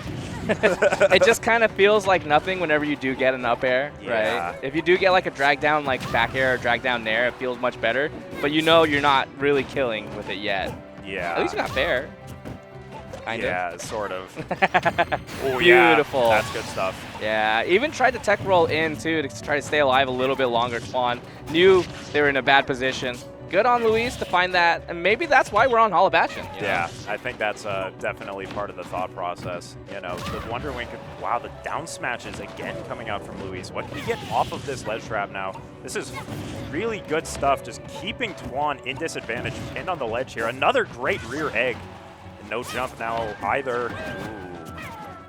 It just kind of feels like nothing whenever you do get an up air, right? If you do get like a drag down, like back air or drag down nair, it feels much better. But you know you're not really killing with it yet. Yeah. At least you got fair. Kinda. Yeah, sort of. Oh, beautiful. Yeah, that's good stuff. Yeah, even tried to tech roll in too to try to stay alive a little bit longer. Twan knew they were in a bad position. good on Luis to find that, and maybe that's why we're on Hall of Bastion. You know? Yeah, I think that's definitely part of the thought process. You know, the Wonder Wing could, wow, the down smashes again coming out from Luis. What can he get off of this ledge trap now? This is really good stuff, just keeping Twan in disadvantage, pinned on the ledge here. Another great rear egg. And no jump now either. Ooh.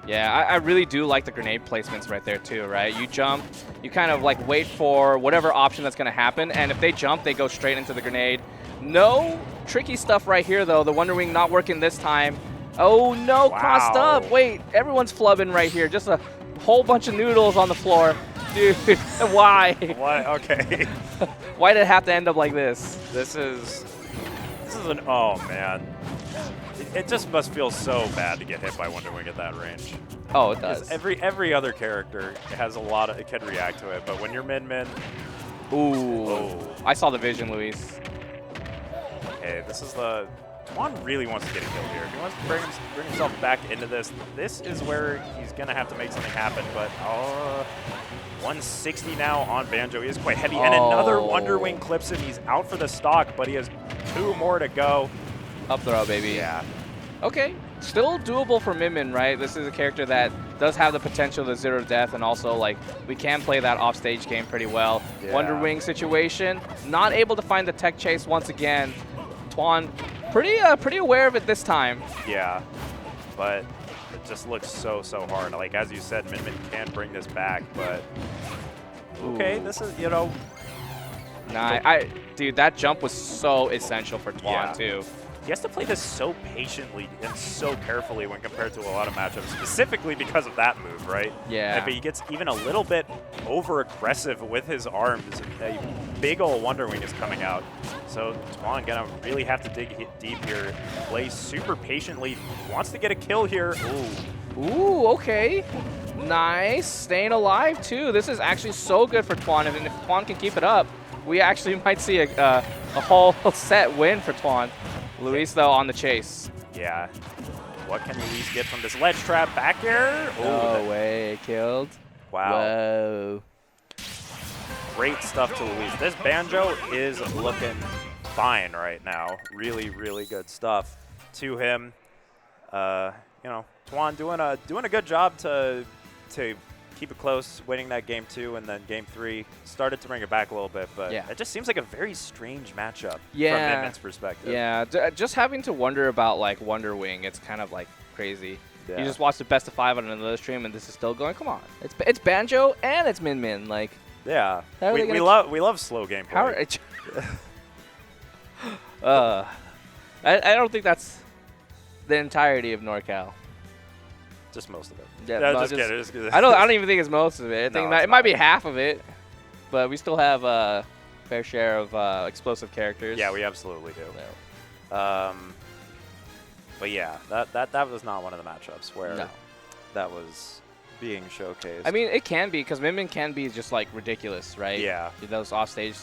Yeah, I really do like the grenade placements right there too, right? You jump, you kind of like wait for whatever option that's going to happen, and if they jump, they go straight into the grenade. No tricky stuff right here, though. The Wonder Wing not working this time. Oh, no, Wow. crossed up. Wait, everyone's flubbing right here. Just a whole bunch of noodles on the floor. Dude, why? What? Okay. Why did it have to end up like this? This is an, oh man. It just must feel so bad to get hit by Wonder Wing at that range. Oh, it 'Cause does. every other character has a lot of, it can react to it, but when you're Min, Ooh. oh. I saw the vision, Luis. Okay, this is the, Twan really wants to get a kill here. He wants to bring himself back into this. This is where he's gonna have to make something happen, but 160 now on Banjo. He is quite heavy, and another Wonder Wing clips him. He's out for the stock, but he has 2 more to go. Up throw, baby. Yeah. Okay, still doable for Min, right? This is a character that does have the potential to zero death, and also, like, we can play that offstage game pretty well. Yeah. Wonder Wing situation, not able to find the tech chase once again. Twan, pretty aware of it this time. Yeah, but it just looks so hard. Like, as you said, Min can bring this back, but okay, Ooh. this is, you know. Nah, dude, that jump was so essential for Twan, Yeah. too. He has to play this so patiently and so carefully when compared to a lot of matchups, specifically because of that move, right? Yeah. If he gets even a little bit over-aggressive with his arms, a big ol' Wonder Wing is coming out. So Twan gonna really have to dig deep here, play super patiently, wants to get a kill here. Ooh. Ooh, okay. Nice. Staying alive, too. This is actually so good for Twan, and if Twan can keep it up, we actually might see a whole set win for Twan. Luis, though, on the chase. Yeah. What can Luis get from this ledge trap? Back air? No way. Killed. Wow. Whoa. Great stuff to Luis. This Banjo is looking fine right now. Really, really good stuff to him. You know, Twan doing a good job to keep it close, winning that game 2, and then game 3 started to bring it back a little bit, but Yeah. it just seems like a very strange matchup from Yeah. Min's perspective. Yeah, just having to wonder about, like, Wonder Wing, it's kind of, like, crazy. Yeah. You just watched the best of 5 on another stream, and this is still going. Come on. It's Banjo, and it's Min. Like, Yeah. How are they We gonna love slow gameplay. how are I don't think that's the entirety of NorCal. Just most of it. Yeah, No, no, just kidding. Just kidding. I don't even think it's most of it. I think No, it might be not. half of it, but we still have a fair share of explosive characters. Yeah, we absolutely do. So, But yeah, that was not one of the matchups where no. that was being showcased. I mean, it can be, because Min can be just, like, ridiculous, right? Yeah. In those offstage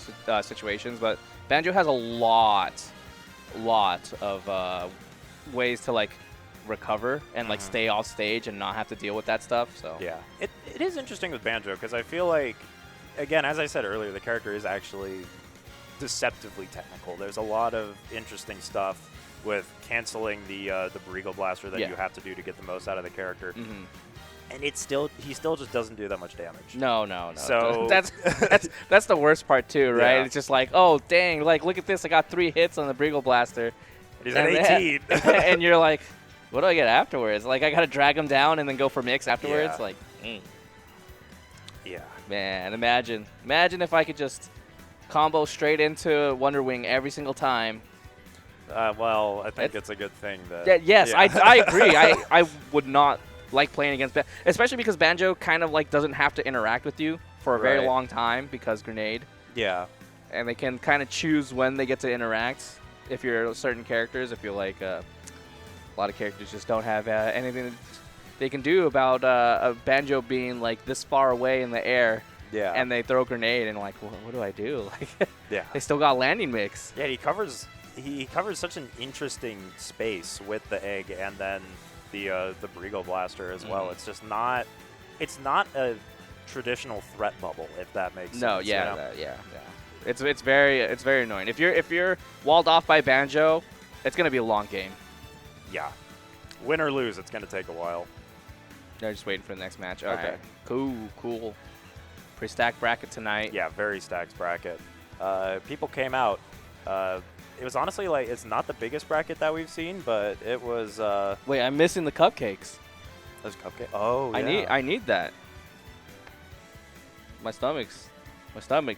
situations, but Banjo has a lot of ways to, like, recover and, like, stay off stage and not have to deal with that stuff, so. Yeah. It is interesting with Banjo because I feel like, again, as I said earlier, the character is actually deceptively technical. There's a lot of interesting stuff with canceling the Barrigo Blaster that Yeah. you have to do to get the most out of the character. Mhm. And he still just doesn't do that much damage. No. So- that's the worst part too, right? Yeah. It's just like, oh dang, like look at this, I got 3 hits on the Barrigo Blaster. He's at And 18. and you're like, what do I get afterwards? Like I gotta drag him down and then go for mix afterwards. Yeah. Like, Yeah. man, imagine if I could just combo straight into Wonder Wing every single time. Well, I think It's- it's a good thing that. Yeah, yes, yeah. I agree. I would not like playing against Banjo, especially because Banjo kind of like doesn't have to interact with you for a very Right. long time because Grenade, Yeah. and they can kind of choose when they get to interact. If you're certain characters, if you're like a lot of characters just don't have anything they can do about a Banjo being like this far away in the air, Yeah. and they throw a grenade and like, well, what do I do? Like, yeah. they still got landing mix. Yeah, he covers such an interesting space with the egg and then the Barrigo Blaster as well. Mhm. It's just not a traditional threat bubble, if that makes No, sense. yeah, you know? yeah. It's very annoying. If you're walled off by Banjo, it's gonna be a long game. Yeah. Win or lose, it's going to take a while. They're just waiting for the next match. Okay. Alright. Cool. Pretty stacked bracket tonight. Yeah, very stacked bracket. People came out. It was honestly like, it's not the biggest bracket that we've seen, but it was. Wait, I'm missing the cupcakes. Those cupcakes. Oh, yeah. I need that. My stomach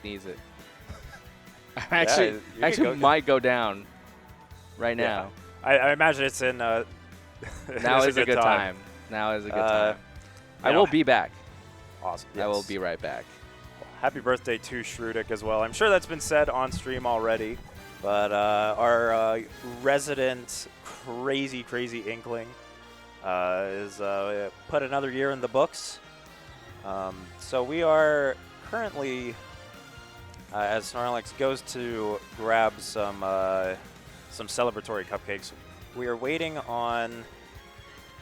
needs it. I actually might go down right now. I imagine it's in. Now is a good time. Now is a good time. I will be back. Awesome. I will be right back. Happy birthday to Shrudik as well. I'm sure that's been said on stream already, but our resident crazy inkling is put another year in the books. So we are currently, as Snorlax goes to grab some celebratory cupcakes, we are waiting on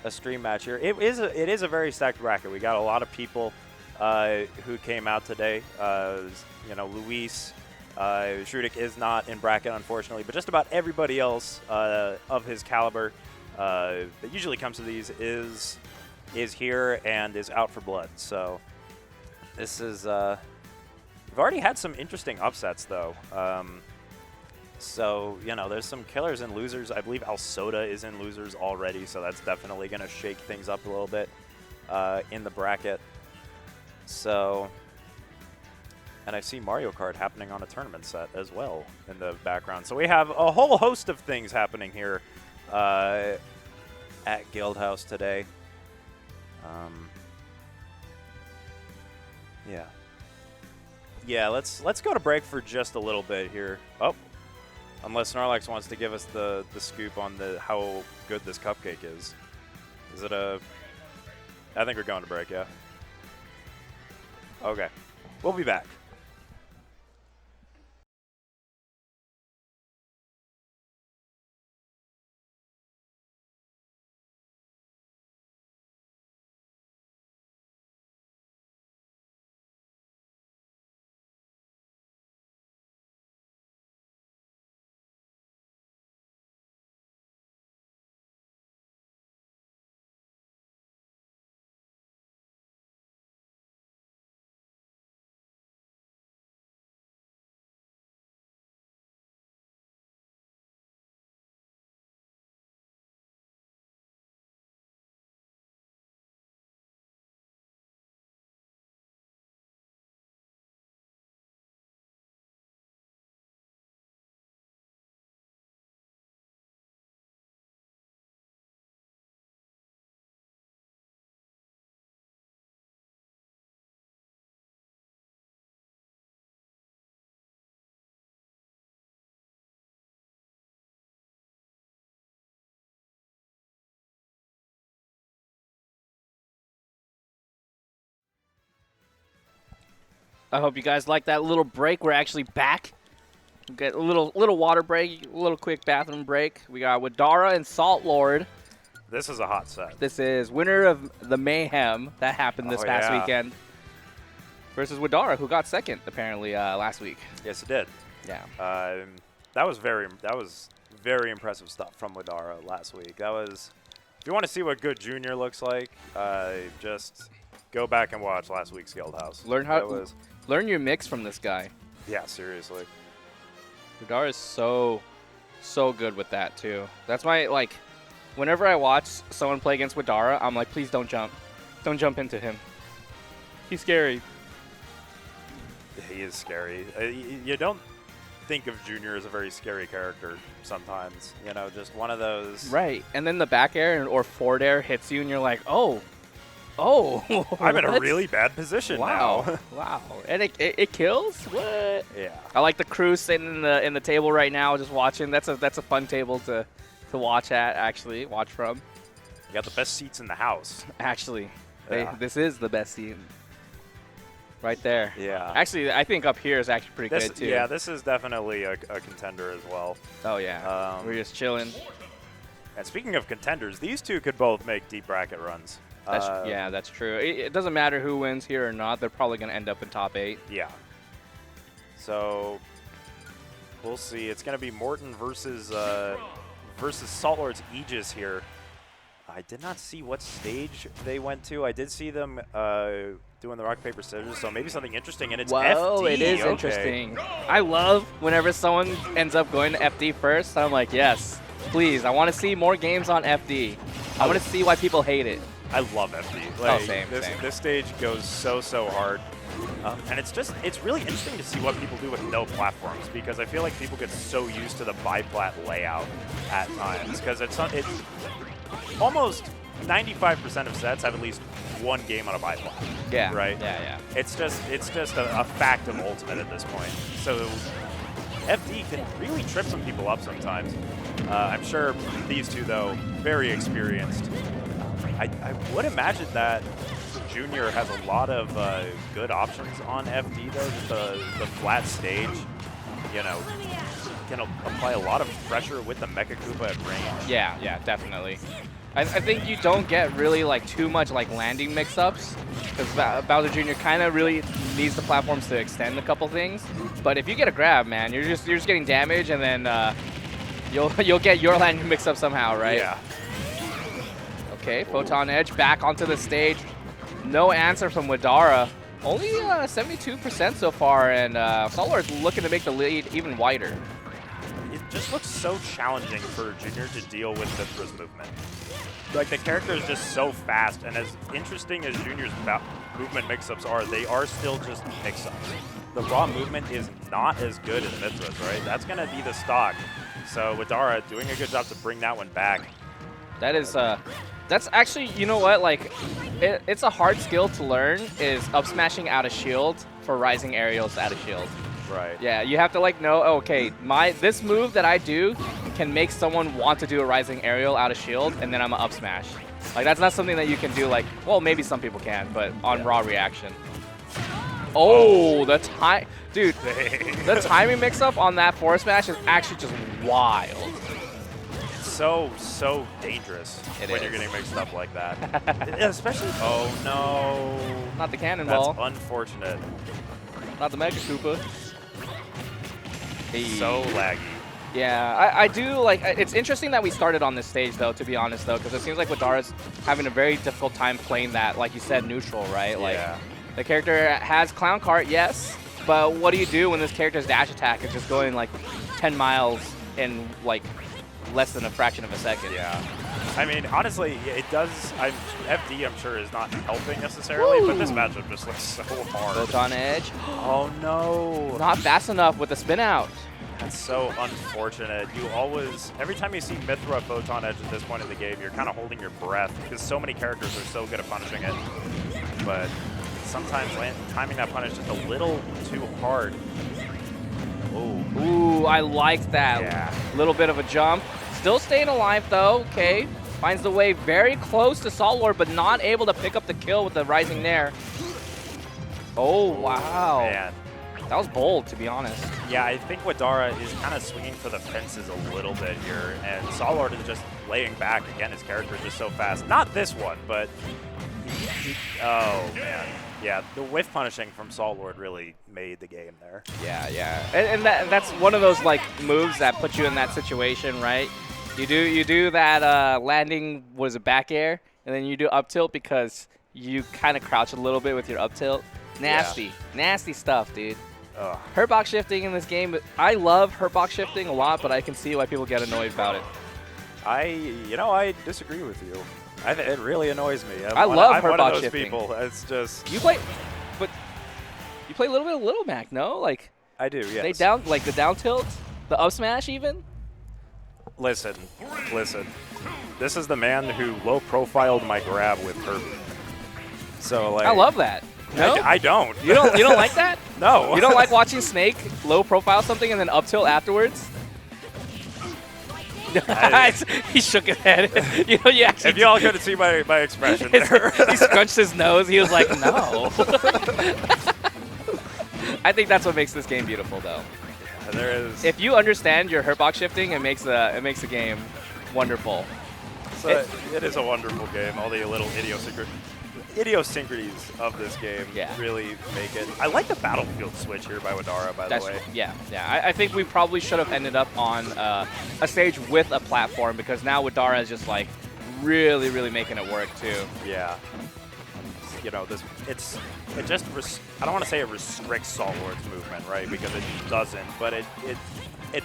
a stream match here. It is a very stacked bracket. We got a lot of people who came out today. Luis, Shrudik is not in bracket, unfortunately, but just about everybody else of his caliber that usually comes to these is here and is out for blood. So this is we've already had some interesting upsets though. So, there's some killers and losers. I believe Alsoda is in losers already, so that's definitely going to shake things up a little bit in the bracket. So, and I see Mario Kart happening on a tournament set as well in the background. So we have a whole host of things happening here at Guildhouse today. Yeah, let's go to break for just a little bit here. Oh. Unless Snorlax wants to give us the scoop on how good this cupcake is. Is it a... I think we're going to break, yeah. Okay. We'll be back. I hope you guys like that little break. We're actually back. We'll get a little water break, a little quick bathroom break. We got Widara and Salt Lord. This is a hot set. This is winner of the Mayhem that happened this past weekend versus Widara, who got second apparently last week. Yes, it did. Yeah. That was very impressive stuff from Widara last week. That was. If you want to see what good junior looks like, just go back and watch last week's Guildhouse. Learn your mix from this guy. Yeah, seriously. Widara is so good with that too. That's why, like, whenever I watch someone play against Widara, I'm like, please don't jump. Don't jump into him. He's scary. He is scary. You don't think of Junior as a very scary character sometimes. Just one of those. Right. And then the back air or forward air hits you, and you're like, oh. I'm in a really bad position now. Wow. And it kills? What? Yeah. I like the crew sitting in the table right now just watching. That's a fun table to watch at, actually. Watch from. You got the best seats in the house. Actually. Yeah. This is the best seat. Right there. Yeah. Actually, I think up here is actually pretty good, too. Yeah, this is definitely a contender as well. Oh, yeah. We're just chilling. And speaking of contenders, these two could both make deep bracket runs. Yeah, that's true. It doesn't matter who wins here or not. They're probably going to end up in top 8. Yeah. So We'll see. It's going to be Morton versus Salt Lord's Aegis here. I did not see what stage they went to. I did see them doing the rock, paper, scissors, so maybe something interesting, and it's Whoa, FD. it is Okay. interesting. I love whenever someone ends up going to FD first. I'm like, yes, please. I want to see more games on FD. I want to see why people hate it. I love FD. Like, same. This stage goes so hard. And it's really interesting to see what people do with no platforms, because I feel like people get so used to the biplat layout at times, because it's almost 95% of sets have at least one game on a biplat. Yeah. Right? Yeah. It's just a fact of Ultimate at this point. So FD can really trip some people up sometimes. I'm sure these two, though, very experienced. I would imagine that Junior has a lot of good options on FD, though. Just the flat stage, you know, can apply a lot of pressure with the Mecha Koopa at range. Yeah, definitely. I think you don't get really like too much like landing mix-ups, because Bowser Jr. kind of really needs the platforms to extend a couple things. But if you get a grab, man, you're just getting damage, and then you'll get your landing mix-up somehow, right? Yeah. Okay, Photon Edge back onto the stage. No answer from Widara. Only 72% so far, and Salt Lord's looking to make the lead even wider. It just looks so challenging for Junior to deal with Mithra's movement. Like, the character is just so fast, and as interesting as Junior's movement mix-ups are, they are still just mix-ups. The raw movement is not as good as Mithra's, right? That's going to be the stock. So Widara doing a good job to bring that one back. That is, that's actually, you know what, like, it's a hard skill to learn, is up smashing out of shield for rising aerials out of shield. Right. Yeah, you have to like know, oh, okay, this move that I do can make someone want to do a rising aerial out of shield, and then I'm gonna up smash. Like, that's not something that you can do, like, well, maybe some people can, but on raw reaction. Oh, the time, dude, the timing mix-up on that forward smash is actually just wild. So dangerous when you're getting mixed up like that. Especially, oh no. Not the cannonball. That's unfortunate. Not the Mega Koopa. Hey. So laggy. Yeah, I do like, it's interesting that we started on this stage though, to be honest though, because it seems like Widara's having a very difficult time playing that, like you said, neutral, right? Like, yeah. The character has Clown Cart, yes, but what do you do when this character's dash attack is just going like 10 miles in like less than a fraction of a second? Yeah. I mean, honestly, it does. FD, I'm sure, is not helping necessarily, Woo! but this matchup just looks so hard. Photon Edge. Oh no. Not fast enough with the spin out. That's so unfortunate. You always, every time you see Mithra Photon Edge at this point in the game, you're kind of holding your breath because so many characters are so good at punishing it. But sometimes timing that punish just a little too hard. Oh. Ooh, I like that. Yeah. Little bit of a jump. Still staying alive though, okay. Finds the way very close to Salt Lord, but not able to pick up the kill with the rising Nair. Oh, wow. Man. That was bold, to be honest. Yeah, I think Widara is kind of swinging for the fences a little bit here, and Salt Lord is just laying back. Again, his character is just so fast. Not this one, but oh, man. Yeah, the whiff punishing from Salt Lord really made the game there. Yeah. And that's one of those like moves that put you in that situation, right? You do that landing, what is it, back air, and then you do up tilt because you kind of crouch a little bit with your up tilt. Nasty stuff, dude. Ugh. Hurtbox shifting in this game, I love hurtbox shifting a lot, but I can see why people get annoyed about it. I disagree with you. It really annoys me. I love I'm one hurtbox of those shifting. people. It's just You play a little bit of Little Mac, no? Like I do. Yes. they down like the down tilt, the up smash even. Listen. This is the man who low profiled my grab with Kirby. So like I love that. No? I don't. You don't like that? No. You don't like watching Snake low profile something and then up tilt afterwards? He shook his head. You actually If y'all could see my expression there. he scrunched his nose. He was like, no. I think that's what makes this game beautiful, though. There is. If you understand your hurtbox shifting, it makes the game wonderful. So it is a wonderful game. All the little idiosyncrasies of this game really make it. I like the battlefield switch here by Widara, by the way. Yeah. I think we probably should have ended up on a stage with a platform because now Widara is just like really making it work too. Yeah. You know, I don't want to say it restricts Salt Lord's movement, right? Because it doesn't, but it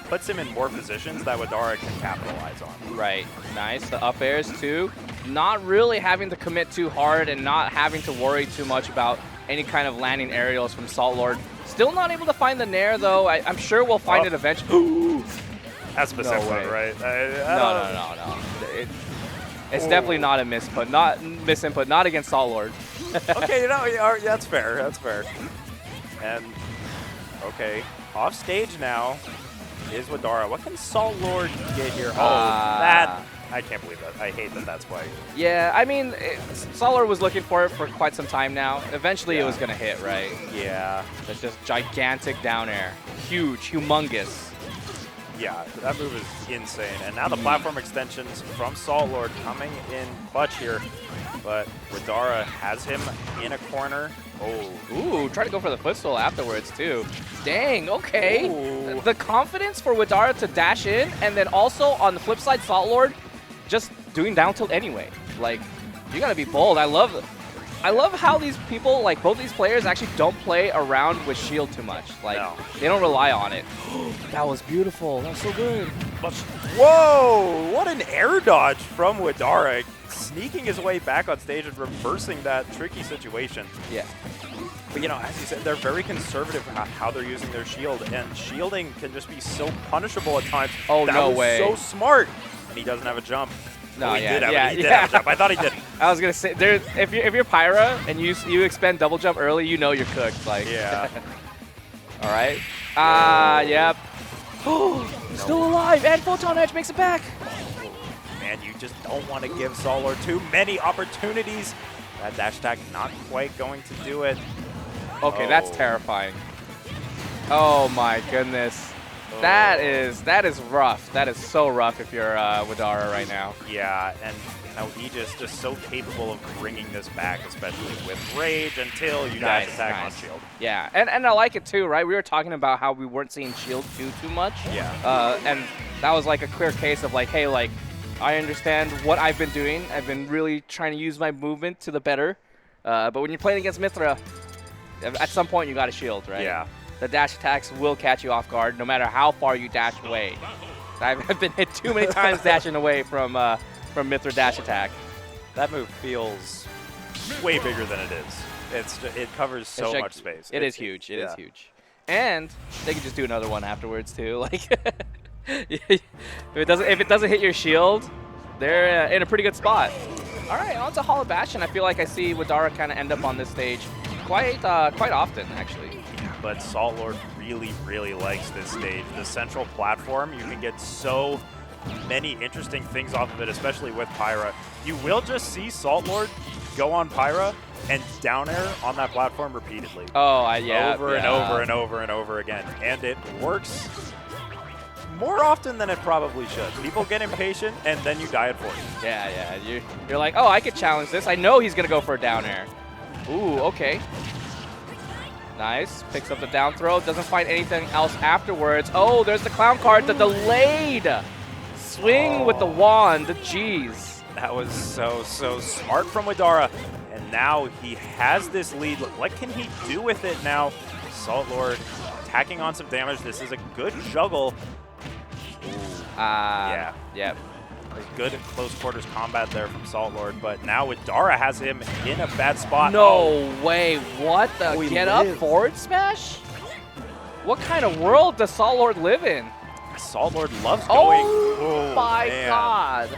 puts him in more positions that Widara can capitalize on. Right. Nice. The up airs too. Not really having to commit too hard and not having to worry too much about any kind of landing aerials from Salt Lord. Still not able to find the Nair though. I'm sure we'll find it eventually. That's specific, right? No. It's definitely not a misinput. Not against Salt Lord. Okay, that's fair. That's fair. And okay, off stage now is Widara. What can Salt Lord get here? I can't believe that. I hate that that's why. Yeah, I mean, Salt Lord was looking for it for quite some time now. Eventually, it was going to hit, right? Yeah. It's just gigantic down air. Huge, humongous. Yeah, that move is insane. And now the platform extensions from Salt Lord coming in clutch here. But Widara has him in a corner. Oh. Ooh, try to go for the footstool afterwards, too. Dang, okay. Ooh. The confidence for Widara to dash in, and then also on the flip side, Salt Lord just doing down tilt anyway. Like, you gotta be bold. I love how these people, like both these players, actually don't play around with shield too much. Like, they don't rely on it. That was beautiful. That was so good. Whoa! What an air dodge from Widara, sneaking his way back on stage and reversing that tricky situation. Yeah. But, you know, as you said, they're very conservative about how they're using their shield, and shielding can just be so punishable at times. Oh, no way. That was so smart. And he doesn't have a jump. No, he did have a jump. I thought he didn't. I was gonna say, if you're Pyra and you expend double jump early, you know you're cooked. Like, yeah. All right. Yep. Still alive, and Photon Edge makes it back. Man, you just don't want to give Salt Lord too many opportunities. That dash attack not quite going to do it. Okay, that's terrifying. Oh my goodness. That is rough. That is so rough if you're Widara right now. Yeah, and you know, Aegis just so capable of bringing this back, especially with Rage until you dash attack on shield. Yeah, and I like it too, right? We were talking about how we weren't seeing shield do too much. Yeah. And that was like a clear case of like, hey, like, I understand what I've been doing. I've been really trying to use my movement to the better. But when you're playing against Mythra, at some point you got a shield, right? Yeah. The dash attacks will catch you off guard no matter how far you dash away. I've been hit too many times dashing away from Mythra dash attack. That move feels way bigger than it is. It covers so much space. It is huge. It is huge. And they can just do another one afterwards too. Like if it doesn't hit your shield, they're in a pretty good spot. All right, on to Hollow Bastion. I feel like I see Widara kind of end up on this stage quite often actually. But Salt Lord really likes this stage. The central platform, you can get so many interesting things off of it, especially with Pyra. You will just see Salt Lord go on Pyra and down air on that platform repeatedly. Oh, yeah. Over and over and over and over again. And it works more often than it probably should. People get impatient, and then you die at 40. Yeah. You're like, oh, I could challenge this. I know he's going to go for a down air. Ooh, okay. Nice. Picks up the down throw. Doesn't find anything else afterwards. Oh, there's the clown card. The delayed swing with the wand. Jeez. That was so smart from Widara. And now he has this lead. What can he do with it now? Salt Lord tacking on some damage. This is a good juggle. Yeah. Yep. Good close quarters combat there from Salt Lord, but now Widara has him in a bad spot. No way. What the get up forward smash? What kind of world does Salt Lord live in? Salt Lord loves going. Oh my God.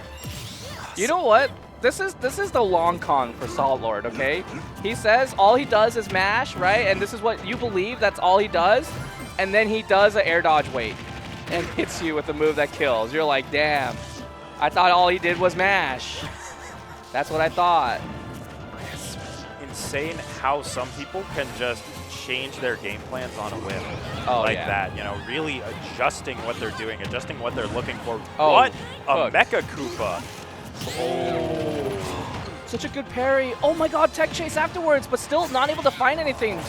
You know what? This is the long con for Salt Lord, okay? He says all he does is mash, right? And this is what you believe, that's all he does. And then he does an air dodge wait and hits you with a move that kills. You're like, damn. I thought all he did was mash. That's what I thought. It's insane how some people can just change their game plans on a whim. Like that, you know, really adjusting what they're doing, adjusting what they're looking for. Oh, what a Mecha Koopa. Such a good parry. Oh my god, tech chase afterwards, but still not able to find anything.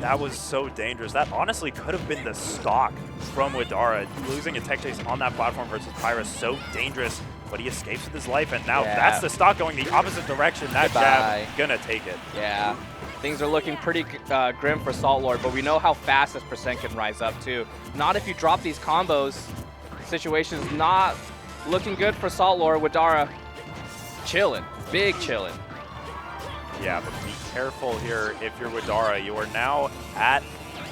That was so dangerous. That honestly could have been the stock from Widara. Losing a tech chase on that platform versus Pyra, so dangerous, but he escapes with his life, and now that's the stock going the opposite direction. That jab, gonna take it. Yeah, things are looking pretty grim for Salt Lord, but we know how fast this percent can rise up too. Not if you drop these combos. Situation's not looking good for Salt Lord. Widara chilling, big chilling. Yeah, but be careful here if you're Widara. You are now at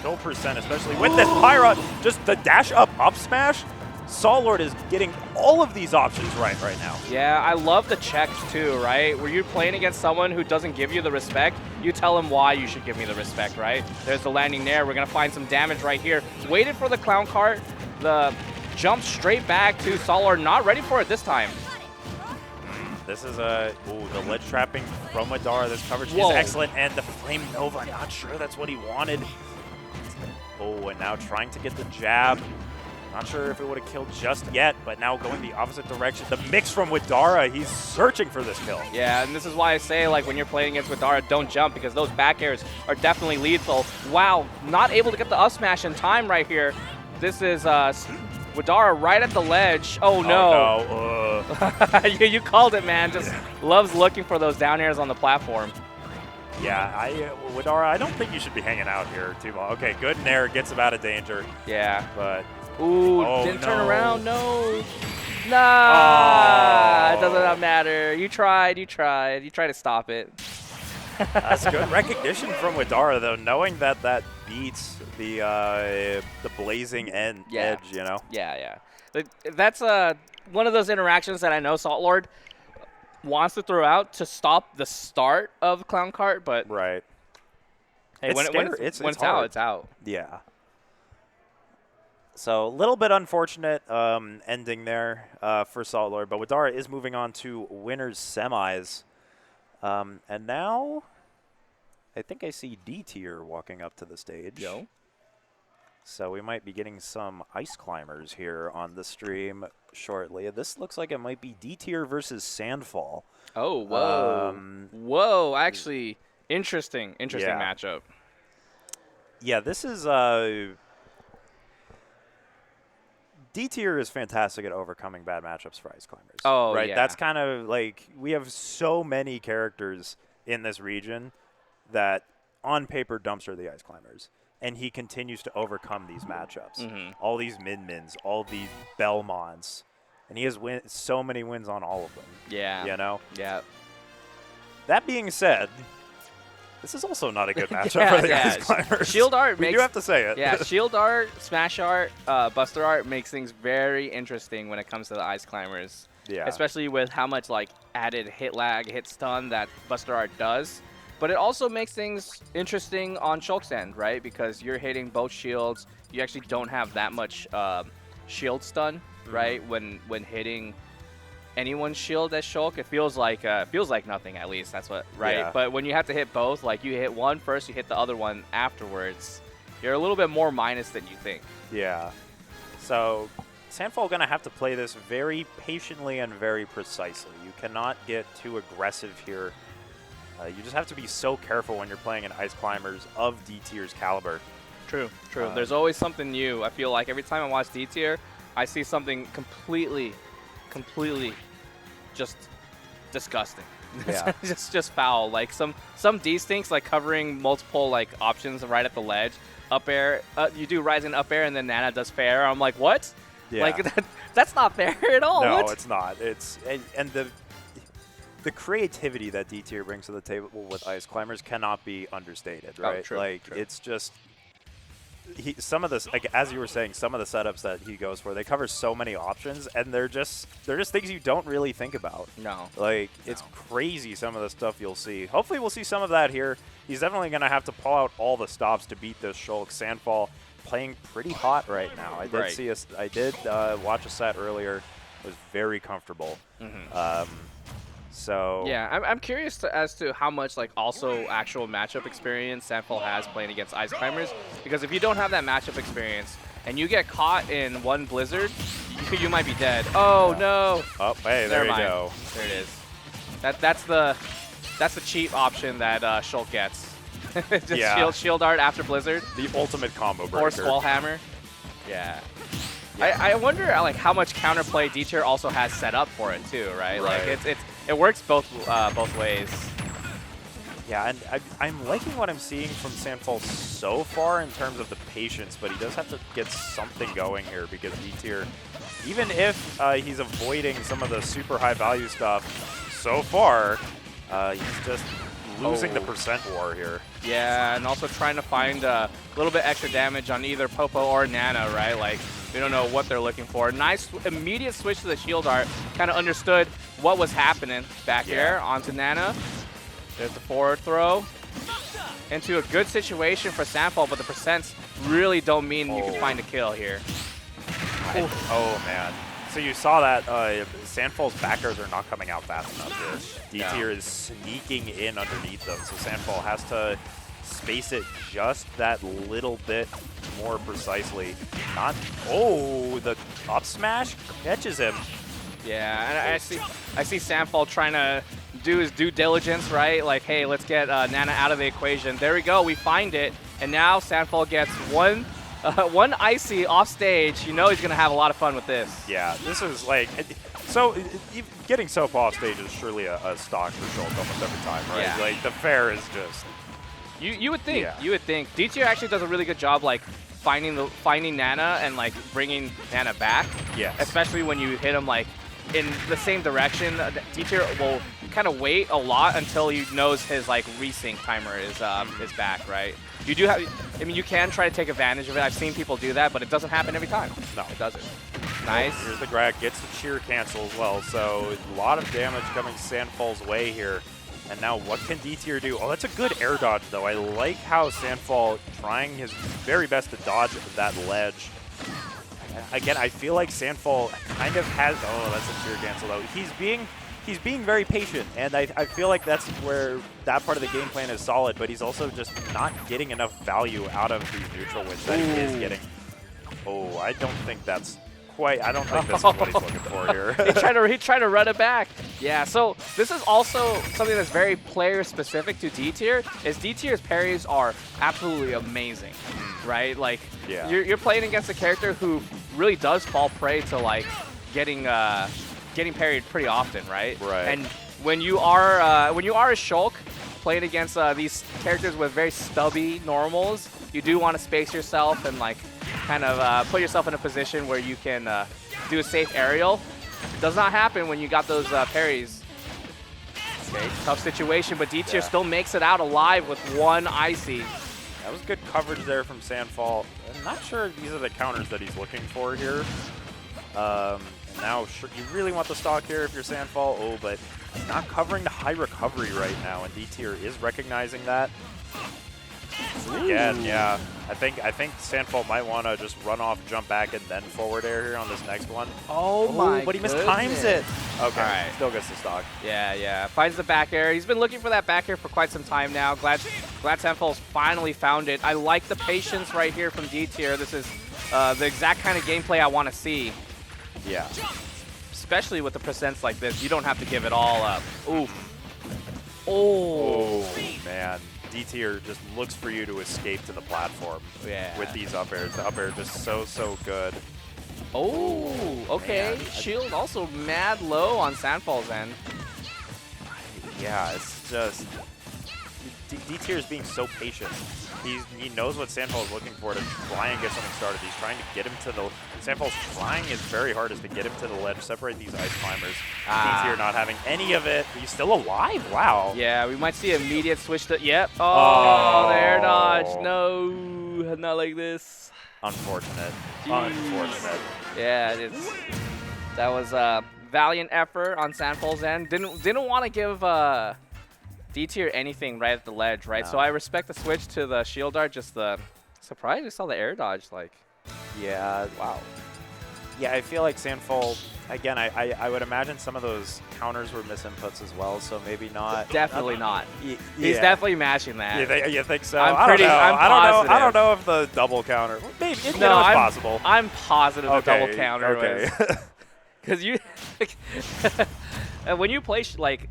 kill percent, especially with this Pyra. Just the dash up smash. Salt Lord is getting all of these options right now. Yeah, I love the checks too, right? Where you're playing against someone who doesn't give you the respect, you tell them why you should give me the respect, right? There's the landing there. We're going to find some damage right here. Waited for the clown cart. The jump straight back to Salt Lord. Not ready for it this time. This is the ledge trapping from Widara. This coverage is excellent, and the Flame Nova, not sure that's what he wanted. Oh, and now trying to get the jab. Not sure if it would have killed just yet, but now going the opposite direction. The mix from Widara, he's searching for this kill. Yeah, and this is why I say, like, when you're playing against Widara, don't jump, because those back airs are definitely lethal. Wow, not able to get the up smash in time right here. This is Widara right at the ledge. Oh, no. Oh, no. You called it, man. Just loves looking for those down airs on the platform. Yeah, Widara, I don't think you should be hanging out here too long. Okay, good nair, gets him out of danger. Yeah. But... Ooh, didn't turn around, no. Nah, it doesn't matter. You tried to stop it. That's good recognition from Widara, though, knowing that beats the blazing edge, you know? Yeah. That's one of those interactions that I know Salt Lord wants to throw out to stop the start of Clown Cart, but right. Hey, when it's out, it's out. Yeah. So a little bit unfortunate ending there for Salt Lord, but Widara is moving on to winners semis. And now I think I see Dtier walking up to the stage. Yo. So we might be getting some ice climbers here on the stream shortly. This looks like it might be Dtier versus Sandfall. Oh, whoa. Whoa, actually, interesting matchup. Yeah, this is... Dtier is fantastic at overcoming bad matchups for ice climbers. Oh, right. Yeah. That's kind of like we have so many characters in this region that on paper dumpster the ice climbers, and he continues to overcome these matchups. All these mins, all these Belmonts, and he has so many wins on all of them. Yeah. You know. Yeah. That being said, this is also not a good matchup for the ice climbers. Shield art we do have to say it. Yeah, shield art, smash art, buster art makes things very interesting when it comes to the ice climbers. Yeah. Especially with how much like added hit lag, hit stun that buster art does. But it also makes things interesting on Shulk's end, right? Because you're hitting both shields. You actually don't have that much shield stun, right? When hitting anyone's shield as Shulk, it feels like nothing, at least. That's what, right? Yeah. But when you have to hit both, like you hit one first, you hit the other one afterwards, you're a little bit more minus than you think. Yeah. So Sandfall going to have to play this very patiently and very precisely. You cannot get too aggressive here. You just have to be so careful when you're playing in ice climbers of D-tier's caliber. True. There's always something new. I feel like every time I watch D-tier, I see something completely just disgusting. Yeah. just foul. Like some D-stinks, like covering multiple like options right at the ledge. Up air, you do rising up air, and then Nana does fair. I'm like, what? Yeah. Like that's not fair at all. No, what? it's not. And the creativity that D-tier brings to the table with ice climbers cannot be understated, right? Oh, true, like true. it's just some of this, like as you were saying, some of the setups that he goes for, they cover so many options, and they're just things you don't really think about. No. Like it's crazy some of the stuff you'll see. Hopefully we'll see some of that here. He's definitely going to have to pull out all the stops to beat this Shulk. Sandfall playing pretty hot right now. I did watch a set earlier. It was very comfortable. So yeah, I'm curious as to how much like also actual matchup experience Sandfall has playing against ice climbers, because if you don't have that matchup experience and you get caught in one blizzard, you might be dead. Oh, Yeah. no. Oh, hey, there Never you mind. go. There it is. That's the cheap option that Shulk gets. Just Yeah. shield art after Blizzard The ultimate combo breaker. or Squall Hammer. Yeah. I wonder like how much counterplay Dtier also has set up for it too, right? Like it works both ways. Yeah, and I'm liking what I'm seeing from Sandfall so far in terms of the patience, but he does have to get something going here because Dtier, even if he's avoiding some of the super high value stuff so far, he's just losing the percent war here. Yeah, and also trying to find a little bit extra damage on either Popo or Nana, right? Like, we don't know what they're looking for. Nice immediate switch to the shield art. Kind of understood what was happening back there onto Nana. There's the forward throw. Into a good situation for Sandfall, but the percents really don't mean you can find a kill here. Oh, man. So you saw that Sandfall's backers are not coming out fast enough here. Dtier is sneaking in underneath them, so Sandfall has to space it just that little bit more precisely. The up smash catches him. Yeah, and I see Sandfall trying to do his due diligence, right? Like, hey, let's get Nana out of the equation. There we go, we find it, and now Sandfall gets one icy off stage. You know he's gonna have a lot of fun with this. Yeah, this is like getting soap off stage is surely a stock for Shulk almost every time, right? Yeah. Like the fair is just. You would think. You would think. Dtier actually does a really good job, like finding Nana and like bringing Nana back. Yes. Especially when you hit him like in the same direction. Dtier will kind of wait a lot until he knows his like resync timer is back, right? You do have. I mean, you can try to take advantage of it. I've seen people do that, but it doesn't happen every time. No, it doesn't. Nice. Oh, here's the grab, gets the cheer cancel as well. So a lot of damage coming Sandfall's way here. And now what can Dtier do? Oh, that's a good air dodge, though. I like how Sandfall trying his very best to dodge that ledge. Again, I feel like Sandfall kind of has... Oh, that's a cheer cancel, though. He's being very patient, and I feel like that's where that part of the game plan is solid, but he's also just not getting enough value out of these neutral wins that he is getting. Oh, I don't think that's... I don't think this is what he's looking for here. he tried to run it back. Yeah, so this is also something that's very player specific to Dtier, is Dtier's parries are absolutely amazing, right? Like, you're playing against a character who really does fall prey to like getting parried pretty often, right? Right. And when you are a Shulk playing against these characters with very stubby normals, you do want to space yourself and like kind of put yourself in a position where you can do a safe aerial. Does not happen when you got those parries. Okay, tough situation, but Dtier still makes it out alive with one icy. That was good coverage there from Sandfall. I'm not sure if these are the counters that he's looking for here. Now, you really want the stock here if you're Sandfall. Oh, but he's not covering the high recovery right now, and Dtier is recognizing that. Again, yeah. I think Sandfall might want to just run off, jump back, and then forward air here on this next one. Oh my! But he mistimes it. Okay, right. Still gets the stock. Yeah. Finds the back air. He's been looking for that back air for quite some time now. Glad Sandfall's finally found it. I like the patience right here from Dtier. This is the exact kind of gameplay I want to see. Yeah. Especially with the percents like this, you don't have to give it all up. Oof. Oh man. Dtier just looks for you to escape to the platform with these up airs. The up air just so good. Oh, okay. Man. Shield also mad low on Sandfall's end. Yeah, it's just... Dtier is being so patient. He knows what Sandfall is looking for to try and get something started. He's trying to get him to the... Sandfall's trying his very hardest to get him to the ledge, separate these ice climbers. Dtier not having any of it. He's still alive. Wow. Yeah, we might see immediate switch to... Yep. Oh, there dodge. No, not like this. Unfortunate. Jeez. Unfortunate. Yeah, that was a valiant effort on Sandfall's end. Didn't want to give... Dtier anything right at the ledge, right? No. So I respect the switch to the shield dart. Just the surprise, I saw the air dodge. Like, yeah, wow. Yeah, I feel like Sandfall, again, I would imagine some of those counters were misinputs as well, so maybe not. Definitely not. Yeah. He's definitely matching that. You think so? I'm I don't know. positive. I don't know if the double counter. Maybe it's No, possible. I'm positive the double counter Okay. was. Because you, when you play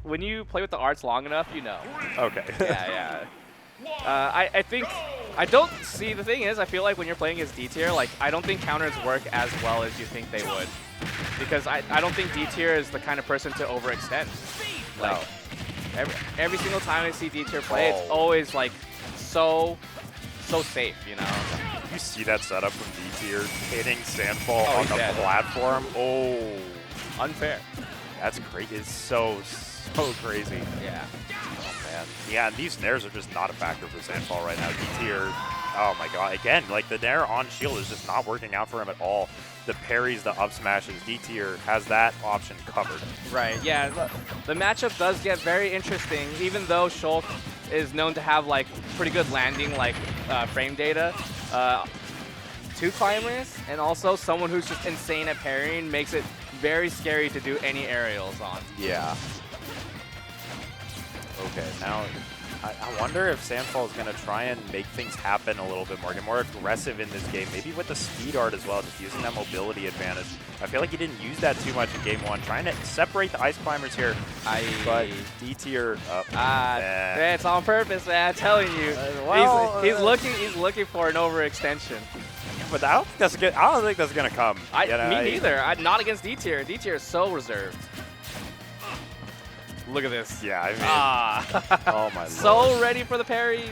when you play with the arts long enough, you know. Okay. Yeah. I think I don't see the thing is I feel like when you're playing as D-tier, like I don't think counters work as well as you think they would, because I don't think D-tier is the kind of person to overextend. Like every single time I see D-tier play, it's always like so safe, you know. You see that setup from D-tier hitting Sandfall on the dead. platform? Oh, Unfair. that's great. It's so crazy. Yeah. Oh, man. Yeah, and these nairs are just not a factor for Sandfall right now. D-tier, oh my god. Again, like the nair on shield is just not working out for him at all. The parries, the up smashes, D-tier has that option covered. Right, yeah. The matchup does get very interesting, even though Shulk is known to have like pretty good landing frame data. Two climbers and also someone who's just insane at parrying makes it very scary to do any aerials on. Yeah. Okay, now I wonder if Sandfall is going to try and make things happen a little bit more, get more aggressive in this game, maybe with the speed art as well, just using that mobility advantage. I feel like he didn't use that too much in game one, trying to separate the ice climbers here, but D-tier up. It's on purpose, man, I'm telling you. He's looking for an overextension. But I don't think that's going to come. Me neither. Not against D-tier. D-tier is so reserved. Look at this. Yeah, I mean, oh my lord. So ready for the parries.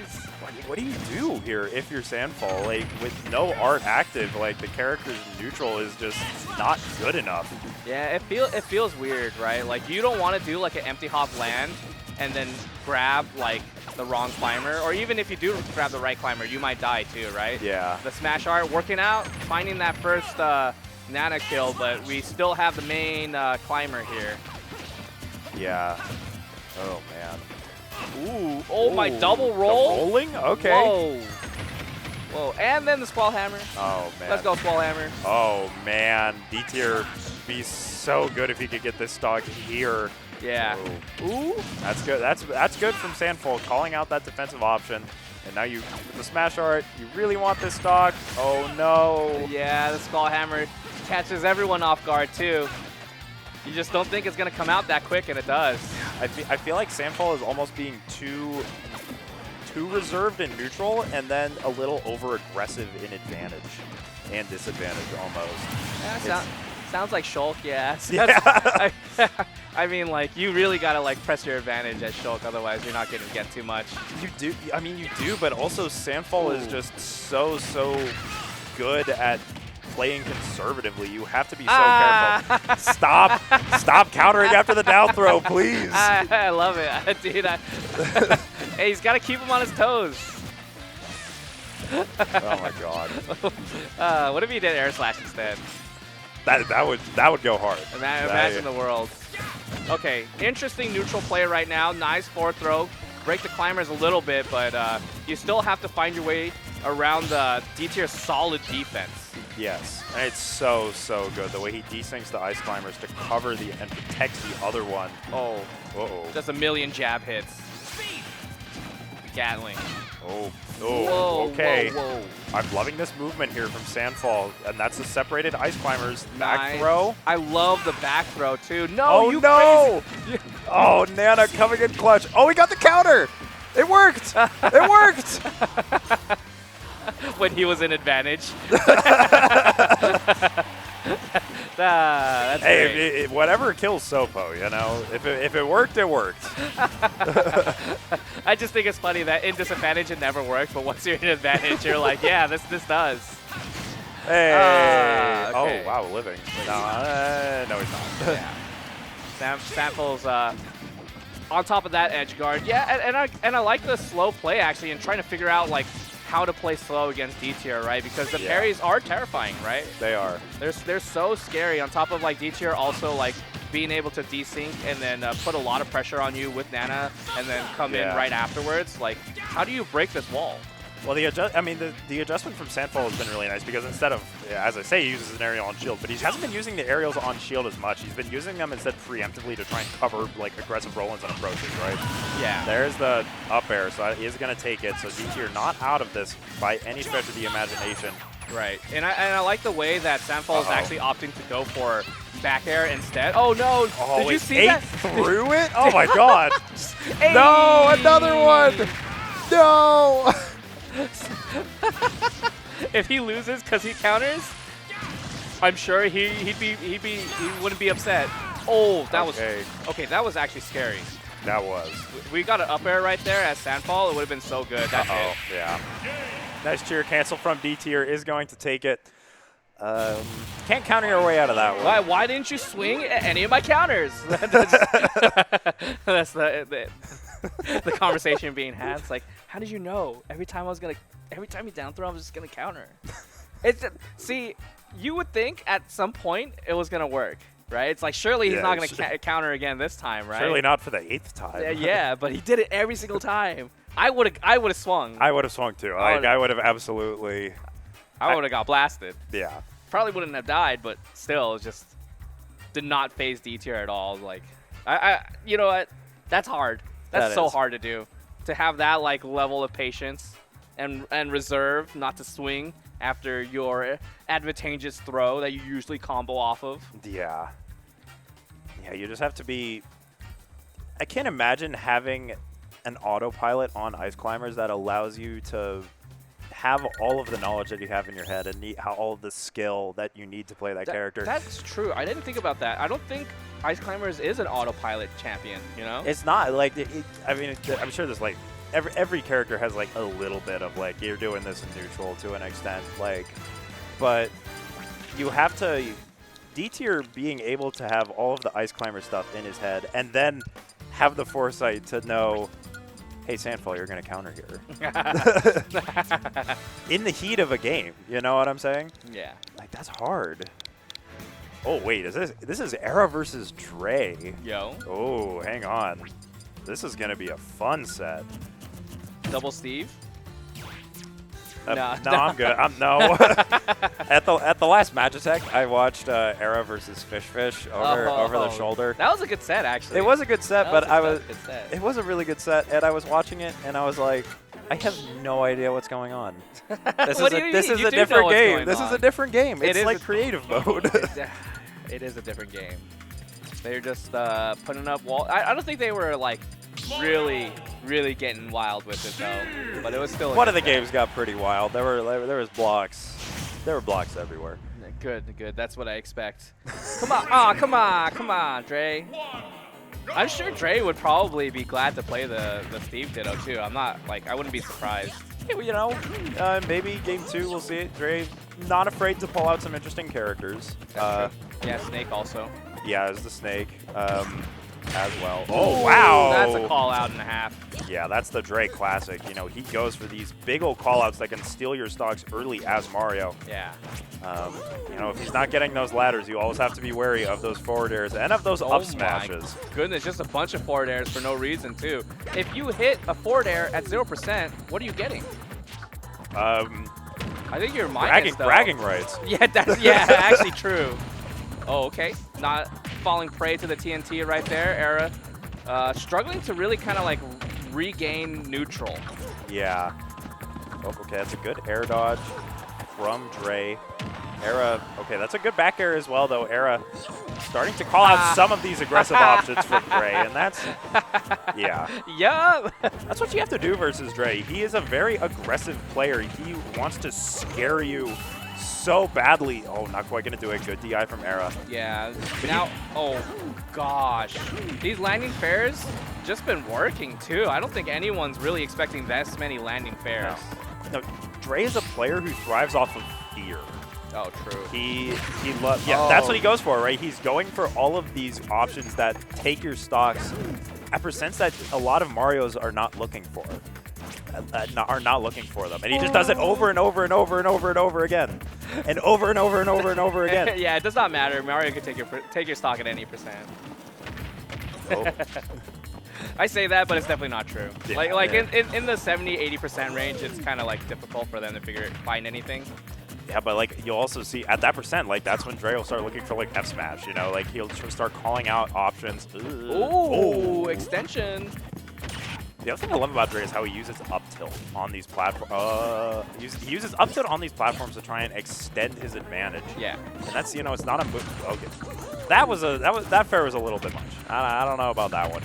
What do you do here if you're Sandfall? Like, with no art active, like, the character's neutral is just not good enough. Yeah, it feels weird, right? Like, you don't want to do, like, an empty hop land and then grab, like, the wrong climber. Or even if you do grab the right climber, you might die too, right? Yeah. The smash art working out, finding that first Nana kill, but we still have the main climber here. Yeah. Oh, man. Ooh. Oh, my double roll. Rolling? Okay. Whoa. Whoa. And then the Squall Hammer. Oh, man. Let's go, Squall Hammer. Oh, man. D-tier be so good if he could get this stock here. Yeah. Ooh. That's good. That's good from Sandfall, calling out that defensive option. And now you, with the smash art, you really want this stock. Oh, no. Yeah, the Squall Hammer catches everyone off guard, too. You just don't think it's going to come out that quick, and it does. I feel like Sandfall is almost being too reserved and neutral, and then a little over-aggressive in advantage and disadvantage almost. Yeah, sounds like Shulk, yeah. Yeah. I mean, like, you really got to, like, press your advantage as Shulk, otherwise you're not going to get too much. You do. I mean, you do, but also Sandfall is just so good at playing conservatively. You have to be so careful. Stop countering after the down throw, please. I love it, dude. Hey, he's got to keep him on his toes. Oh my god. What if he did air slash instead? That would go hard. Imagine the world. Okay, interesting neutral play right now. Nice forward throw. Break the climbers a little bit, but you still have to find your way around the D-tier solid defense. Yes, and it's so good the way he desyncs the ice climbers to cover and protects the other one. Oh, just a million jab hits. Gatling. Oh, whoa, okay. Whoa. I'm loving this movement here from Sandfall, and that's the separated ice climbers. Back throw. I love the back throw too. No, oh, you no! crazy. Oh, Nana coming in clutch. Oh, he got the counter. It worked. It worked. When he was in advantage. That's hey, whatever kills Sopo, you know. If it worked, it worked. I just think it's funny that in disadvantage it never worked, but once you're in advantage, you're like, yeah, this does. Hey. Okay. Oh wow, living. No, he's not. Yeah. Samples on top of that edge guard. Yeah, and I like the slow play actually, and trying to figure out like how to play slow against D-tier, right? Because the parries are terrifying, right? They are. They're so scary. On top of like D-tier also like being able to desync and then put a lot of pressure on you with Nana and then come in right afterwards. Like, how do you break this wall? Well, the adjustment from Sandfall has been really nice because instead of, as I say, he uses an aerial on shield, but he hasn't been using the aerials on shield as much. He's been using them instead preemptively to try and cover like aggressive roll-ins and approaches, right? Yeah. There's the up air, so he is going to take it. So Dtier not out of this by any stretch of the imagination. Right. And I like the way that Sandfall is actually opting to go for back air instead. Oh, no. Oh, Did you see that? Through it? Oh, my God. Hey! No, another one. No. If he loses because he counters, I'm sure he wouldn't be upset. Oh, that was okay. That was actually scary. That was. We got an up air right there as Sandfall. It would have been so good. That's it. Yeah. Nice cheer cancel from Dtier is going to take it. Can't counter your way out of that one. Why didn't you swing at any of my counters? That's the conversation being had. It's like, how did you know? Every time you down throw, I was just gonna counter. See, you would think at some point it was gonna work, right? It's like surely he's not gonna counter again this time, right? Surely not for the 8th time. Yeah, but he did it every single time. I would have swung. I would have swung too. I would have absolutely. I would have got blasted. Yeah. Probably wouldn't have died, but still, it just did not phase Dtier at all. Like, you know what? That's hard. That's so hard to do. To have that like level of patience and reserve not to swing after your advantageous throw that you usually combo off of. Yeah. Yeah, you just have to be. I can't imagine having an autopilot on Ice Climbers that allows you to have all of the knowledge that you have in your head and all of the skill that you need to play that character. That's true. I didn't think about that. I don't think Ice Climbers is an autopilot champion, you know? It's not. Like, I mean, I'm sure there's, like, every character has, like, a little bit of, like, you're doing this in neutral to an extent. Like, but you have to... Dtier being able to have all of the Ice Climber stuff in his head and then have the foresight to know... Hey, Sandfall, you're going to counter here. In the heat of a game, you know what I'm saying? Yeah. Like, that's hard. Oh, wait, this is Era versus Dre. Yo. Oh, hang on. This is going to be a fun set. Double Steve? No, I'm good. No. At the last Match Attack, I watched Era versus Fish over the shoulder. That was a good set, actually. It was a good set, but it was a really good set, and I was watching it, and I was like, I have no idea what's going on. This is a different game. This is a different game. It's like creative mode. It is a different game. They're just putting up wall. I don't think they were like really getting wild with it though. But it was still. One of the games got pretty wild. There was blocks. There were blocks everywhere. Good. That's what I expect. Come on, come on, Dre. I'm sure Dre would probably be glad to play the Steve Ditto too. I'm not like I wouldn't be surprised. You know, maybe game 2 we'll see it. Dre not afraid to pull out some interesting characters. Yeah, Snake also. Yeah, as the Snake as well. Oh, wow. That's a call out and a half. Yeah, that's the Dre classic. You know, he goes for these big old call outs that can steal your stocks early as Mario. Yeah. You know, if he's not getting those ladders, you always have to be wary of those forward airs and of those up smashes. My goodness, just a bunch of forward airs for no reason, too. If you hit a forward air at 0%, what are you getting? I think you're minus, bragging rights. Yeah, that's actually true. Oh, okay. Not falling prey to the TNT right there, Era. Struggling to really kind of like regain neutral. Yeah. Oh, okay, that's a good air dodge from Dre. Era, okay, that's a good back air as well, though. Era starting to call out some of these aggressive options from Dre, and that's, yeah. Yeah. That's what you have to do versus Dre. He is a very aggressive player. He wants to scare you so badly. Oh, not quite going to do it. Good DI from Era. Yeah. Now, oh, gosh. These landing fairs just been working, too. I don't think anyone's really expecting this many landing fairs. No, Dre is a player who thrives off of fear. Oh, true. He loves, yeah, that's what he goes for, right? He's going for all of these options that take your stocks at percents that a lot of Marios are not looking for. Are not looking for them. And he just does it over and over and over and over and over again. And over and over and over and over again. Yeah, it does not matter. Mario can take your stock at any percent. Oh. I say that, but it's definitely not true. Yeah, like yeah. in the 70-80% range, it's kind of like difficult for them to find anything. Yeah, but like you'll also see at that percent, like that's when Dre will start looking for like F smash. You know, like he'll start calling out options. Ooh, extension. The other thing I love about Dre is how he uses up tilt on these platforms. He uses up tilt on these platforms to try and extend his advantage. Yeah. And that's, you know, it's not a move. Okay. That fair was a little bit much. I don't know about that one.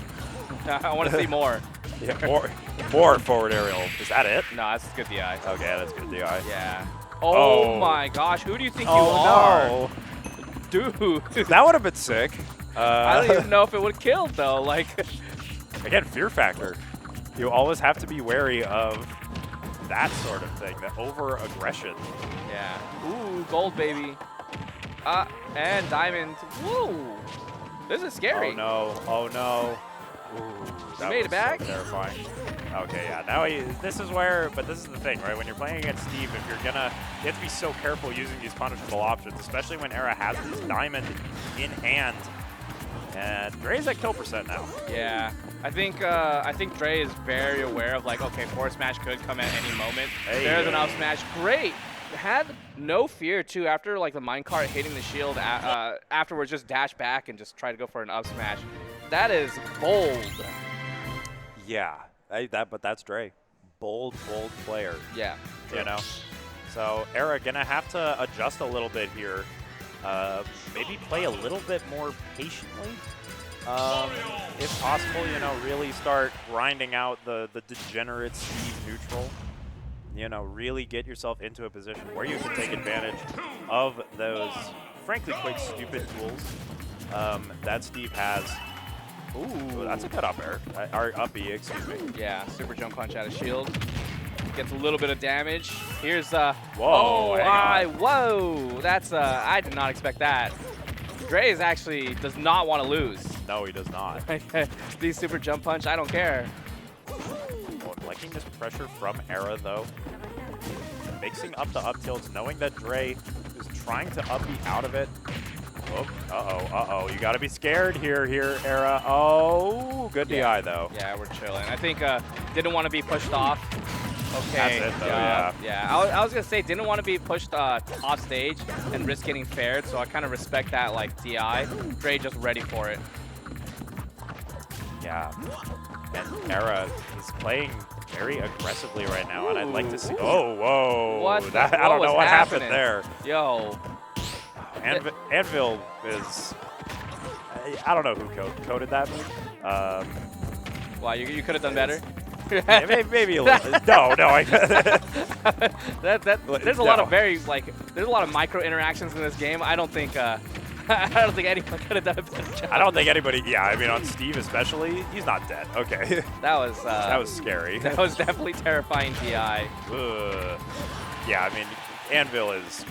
I want to see more. Yeah, more forward aerial. Is that it? No, that's good DI. Okay, that's good DI. Yeah. Oh my gosh, who do you think you Oh are? no. Dude. That would have been sick. I don't even know if it would have killed though. Like, again, fear factor. You always have to be wary of that sort of thing, the over-aggression. yeah. Ooh, gold baby. And diamond. Woo. This is scary. Oh no! Oh no! Ooh, that made was it back? So terrifying. Okay, yeah. Now this is the thing, right? When you're playing against Steve, you have to be so careful using these punishable options, especially when Era has this diamond in hand. And Dre's at kill percent now. Yeah. I think Dre is very aware of like, okay, forward smash could come at any moment. Hey, There's an up smash. Great. Had no fear too after like the minecart hitting the shield. Afterwards, just dash back and just try to go for an up smash. That is bold. Yeah, but that's Dre. Bold player. Yeah. You know. So Era gonna have to adjust a little bit here. Maybe play a little bit more patiently. If possible, you know, really start grinding out the degenerate Steve neutral. You know, really get yourself into a position where you can take advantage of those, frankly, quite stupid tools that Steve has. Ooh, that's a good up air. Or up B, excuse me. Yeah, super jump punch out of shield. Gets a little bit of damage. Here's whoa, whoa. That's I did not expect that. Dre actually does not want to lose. No, he does not. These super jump punch, I don't care. Oh, I'm liking this pressure from Era though. Mixing up the up tilts, knowing that Dre is trying to up B out of it. Oh, uh-oh. You gotta be scared here, Era. Oh, good DI though. Yeah, we're chilling. I think didn't want to be pushed off. Okay. That's it though, yeah. Yeah, I was gonna say didn't want to be pushed off stage and risk getting fared, so I kind of respect that like DI. Dre just ready for it. Yeah. And Era is playing very aggressively right now, and I'd like to see. Oh, whoa! What? I don't know what happened there. Yo. Anvil is. I don't know who coded that move. Wow, you could have done better. Yeah, maybe a little. No. There's a lot of there's a lot of micro interactions in this game. I don't think anyone could have done a better job. I don't think anybody. Yeah, I mean on Steve especially, he's not dead. Okay. That was scary. That was definitely terrifying DI. Yeah, I mean Anvil is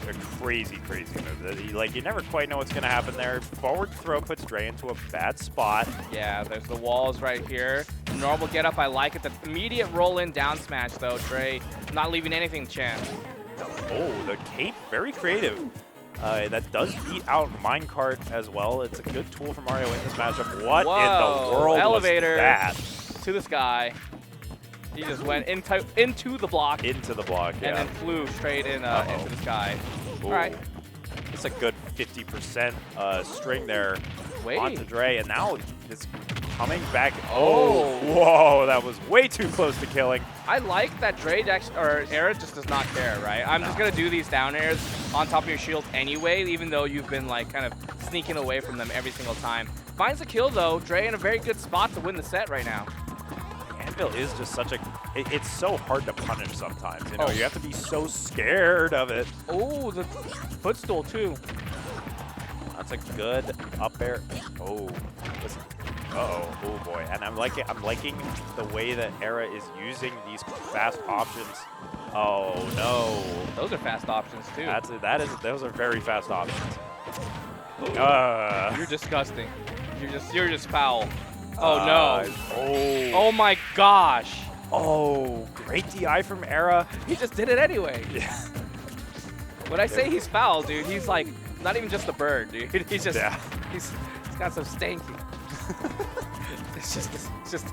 a crazy move. You never quite know what's gonna happen there. Forward throw puts Dre into a bad spot. Yeah, there's the walls right here. Normal get up, I like it. The immediate roll in down smash though. Dre not leaving anything to chance. Oh, the cape, very creative. That does beat out minecart as well. It's a good tool for Mario in this matchup. What Whoa, in the world elevator was that? To the sky. He just went into the block. Into the block, yeah. And then flew straight in into the sky. Ooh. All right. It's a good 50% string there Wait. onto Dre, and now it's coming back. Oh, whoa, that was way too close to killing. I like that Dre Era just does not care, right? I'm just gonna do these down airs on top of your shield anyway, even though you've been like kind of sneaking away from them every single time. Finds the kill though. Dre in a very good spot to win the set right now. Anvil is just such a. It's so hard to punish sometimes. You know, you have to be so scared of it. Oh, the footstool too. That's a good up air. Oh, listen. Oh boy. And I'm liking the way that Era is using these fast options. Oh no. Those are fast options too. Those are very fast options. You're disgusting. You're just foul. Oh no. Oh my gosh. Oh, great DI from Era. He just did it anyway. Yeah. When I say he's foul, dude, he's like not even just a bird, dude. He's just he's got some stanky. It's just.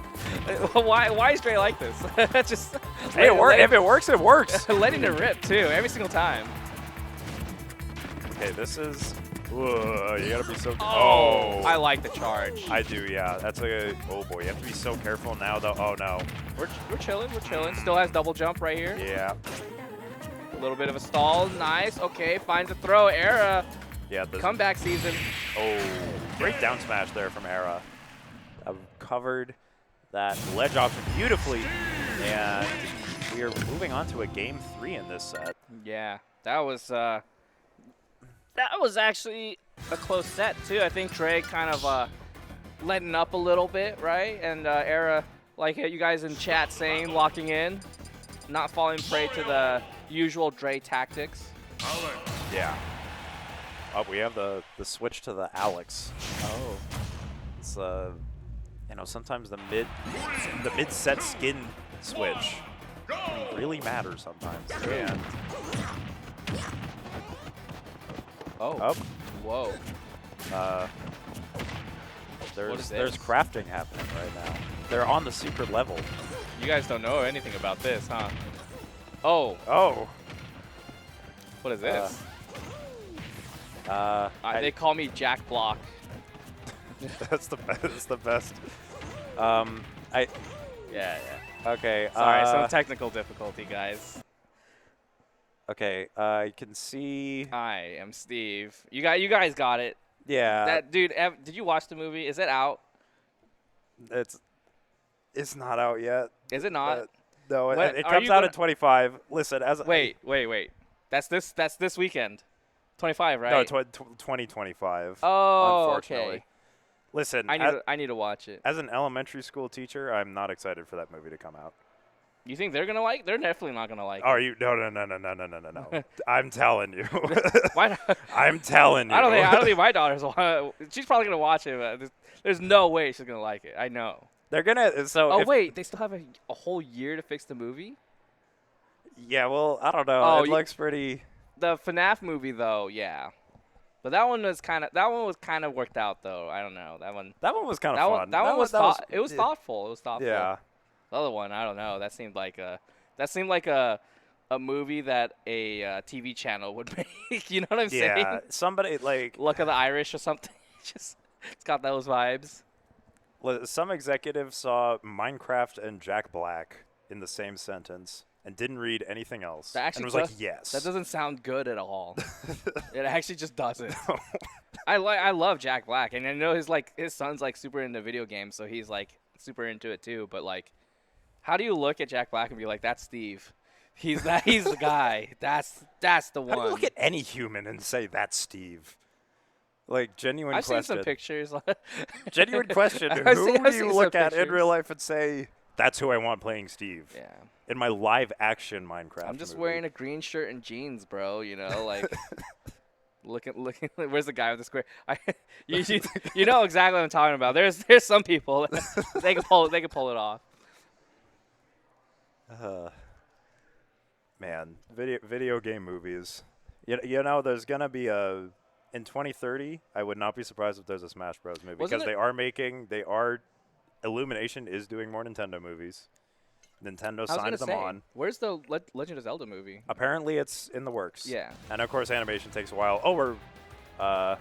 Why is Dre like this? It's just. Hey, if it works, it works. Letting it rip too every single time. Okay, this is. Whoa, you gotta be so. I like the charge. I do, yeah. That's a. Oh boy, you have to be so careful now, though. Oh no. We're chilling. We're chilling. Still has double jump right here. Yeah. A little bit of a stall. Nice. Okay, finds a throw. Era. Yeah. Comeback season. Oh, great down smash there from Era. I've covered that ledge option beautifully, and we are moving on to a game 3 in this set. Yeah, that was actually a close set too. I think Dre kind of letting up a little bit, right? And Era, like you guys in chat saying, locking in, not falling prey to the usual Dre tactics. Yeah. Oh, we have the switch to the Alex. Oh. It's you know, sometimes the mid set skin switch can really matter sometimes. And oh. Whoa. There's crafting happening right now. They're on the secret level. You guys don't know anything about this, huh? Oh. Oh. What is this? They they call me Jack Block. That's the best. That's the best. Yeah. Okay. Sorry, some technical difficulty, guys. Okay. I can see. I am Steve. You guys got it. Yeah. That dude. Did you watch the movie? Is it out? It's not out yet. Is it not? No, When- it are comes you out gonna- at 25. Listen, as Wait. That's this weekend. 25, right? No, 2025. Oh, unfortunately. okay. Listen, I need to watch it. as an elementary school teacher, I'm not excited for that movie to come out. You think they're gonna like? They're definitely not gonna like. Oh, you no. I'm telling you. it. Why not? I'm telling you. I don't think my daughter's. She's probably gonna watch it, but there's no way she's gonna like it. I know. They're gonna. So. Oh wait, they still have a whole year to fix the movie. Yeah. Well, I don't know. Oh, It looks pretty. The FNAF movie, though, yeah. But that one was kind of worked out, though. I don't know. That one was kind of fun. That one was thoughtful. It was thoughtful. Yeah. The other one, I don't know. That seemed like a movie that a TV channel would make. You know what I'm saying? Yeah. Somebody like. Luck of the Irish or something. It's got those vibes. Some executive saw Minecraft and Jack Black in the same sentence and didn't read anything else. That actually and was like, yes. That doesn't sound good at all. It actually just doesn't. I love Jack Black, and I know his son's like super into video games, so he's like super into it too. But like, how do you look at Jack Black and be like, "That's Steve. He's the guy. That's the one." How do you look at any human and say that's Steve? Like, genuine I've question. seen some pictures. Genuine question. I've Who seen do you some look at in pictures. real life and say, that's who I want playing Steve? Yeah. In my live action Minecraft I'm just movie. wearing a green shirt and jeans, bro. You know, like looking. Where's the guy with the square? You know exactly what I'm talking about. There's some people they can pull it off. Man, video game movies. You know, there's gonna be in 2030. I would not be surprised if there's a Smash Bros. Movie because Illumination is doing more Nintendo movies. Nintendo signed them on. Where's the Legend of Zelda movie? Apparently, it's in the works. Yeah. And of course, animation takes a while. Oh, we're.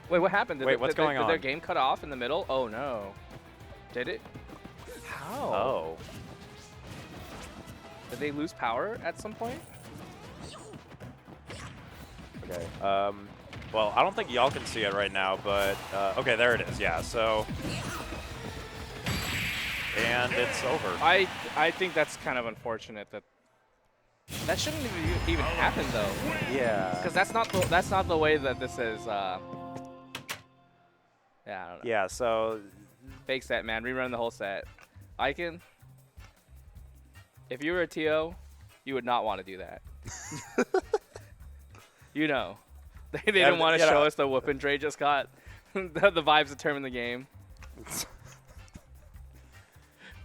Wait, what happened? What's going on? Did their game cut off in the middle? Oh no. Did it? How? Oh. Did they lose power at some point? Okay. Well, I don't think y'all can see it right now, but okay, there it is. Yeah. So. And it's over. I think that's kind of unfortunate that shouldn't even happen though. Yeah. Because that's not the way that this is. Yeah, I don't know. Yeah. So. Fake set, man. Rerun the whole set. Icon. If you were a TO, you would not want to do that. You know, they didn't want to show us the whooping Dre just got. The vibes determine the game.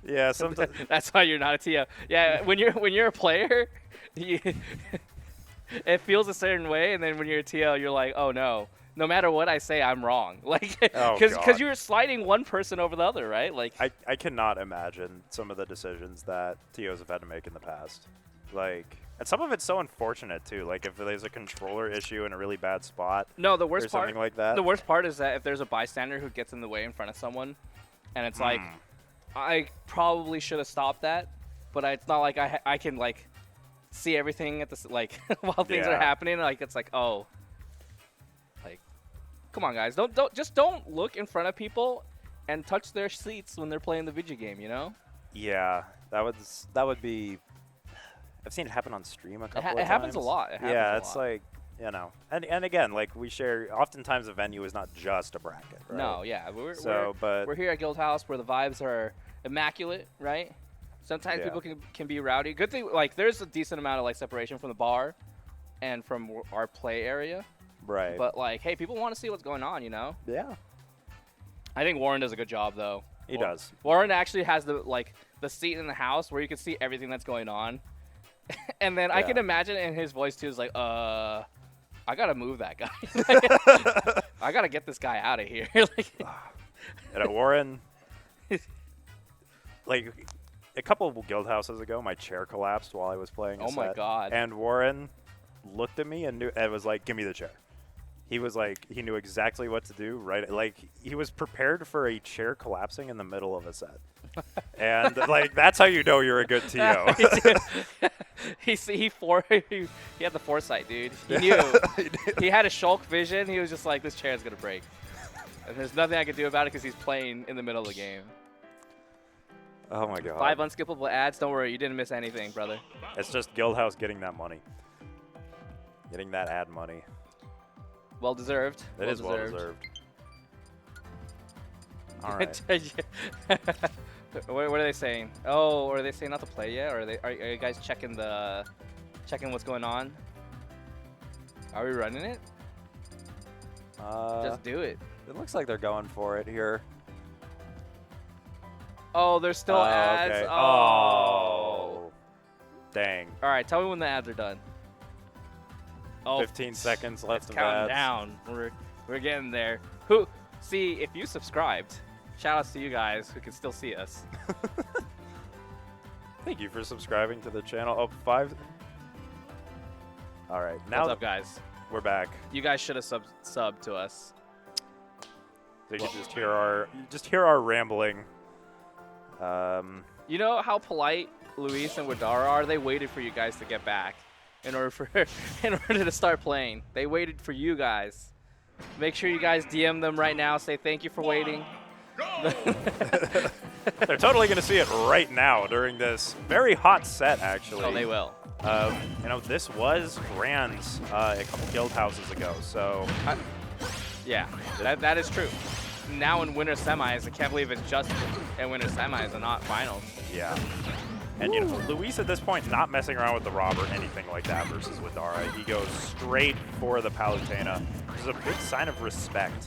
Yeah, sometimes. That's why you're not a TO. Yeah, when you're a player, it feels a certain way, and then when you're a TO, you're like, oh no, no matter what I say, I'm wrong. Like, Oh, because God. you're sliding one person over the other, right? Like, I cannot imagine some of the decisions that TOs have had to make in the past. Like, and some of it's so unfortunate too. Like if there's a controller issue in a really bad spot, no, the or worst part. something like that. The worst part is that if there's a bystander who gets in the way in front of someone, and it's like, I probably should have stopped that, but it's not like I can like see everything at this like while things are Yeah. happening. Like it's like, oh, like, come on, guys, don't look in front of people and touch their seats when they're playing the video game. You know, Yeah, that would be. I've seen it happen on stream a couple of times. it happens a lot. It happens Yeah, a it's lot. like, you know, and again, like we share. Oftentimes, a venue is not just a bracket, right? No, yeah, but we're here at Guildhouse where the vibes are immaculate, right? Sometimes Yeah. people can be rowdy. Good thing, like, there's a decent amount of like separation from the bar and from our play area. right. But like, hey, people want to see what's going on, you know. yeah, I think Warren does a good job though. he does. Warren actually has the seat in the house where you can see everything that's going on. And then I can Yeah. imagine in his voice too is like, I gotta move that guy. I gotta get this guy out of here. Like, And at Warren, like a couple of Guildhouses ago, my chair collapsed while I was playing. Oh my God. And Warren looked at me and was like, "Give me the chair." He was like, he knew exactly what to do, right? Like he was prepared for a chair collapsing in the middle of a set, and like that's how you know you're a good TO. he had the foresight, dude. He knew. He had a shulk vision. He was just like, this chair is gonna break, and there's nothing I can do about it because he's playing in the middle of the game. Oh my God. 5 unskippable ads. Don't worry, you didn't miss anything, brother. It's just Guildhouse getting that money, getting that ad money. Well deserved. It is well deserved. All right. What are they saying? Oh, are they saying not to play yet? Or are you guys checking what's going on? Are we running it? Just do it. It looks like they're going for it here. Oh, there's still ads. Okay. Oh. Dang. All right, tell me when the ads are done. Oh, 15 seconds left it's of counting ads. down. We're getting there. See, if you subscribed, shout outs to you guys who can still see us. Thank you for subscribing to the channel. Oh, 5. All right. Now What's up, guys? we're back. You guys should have subbed to us. So you can just hear our rambling. You know how polite Luis and Widara are? They waited for you guys to get back in order to start playing. They waited for you guys. Make sure you guys DM them right now. Say thank you for waiting. They're totally going to see it right now during this very hot set, actually. Oh, they will. You know, this was Grand's a couple guild houses ago, so Yeah, that is true. Now in winter semis, I can't believe it's just in winter semis and not finals. yeah. And, you know, Luis at this point not messing around with the Rob or anything like that versus Widara. He goes straight for the Palutena, which is a big sign of respect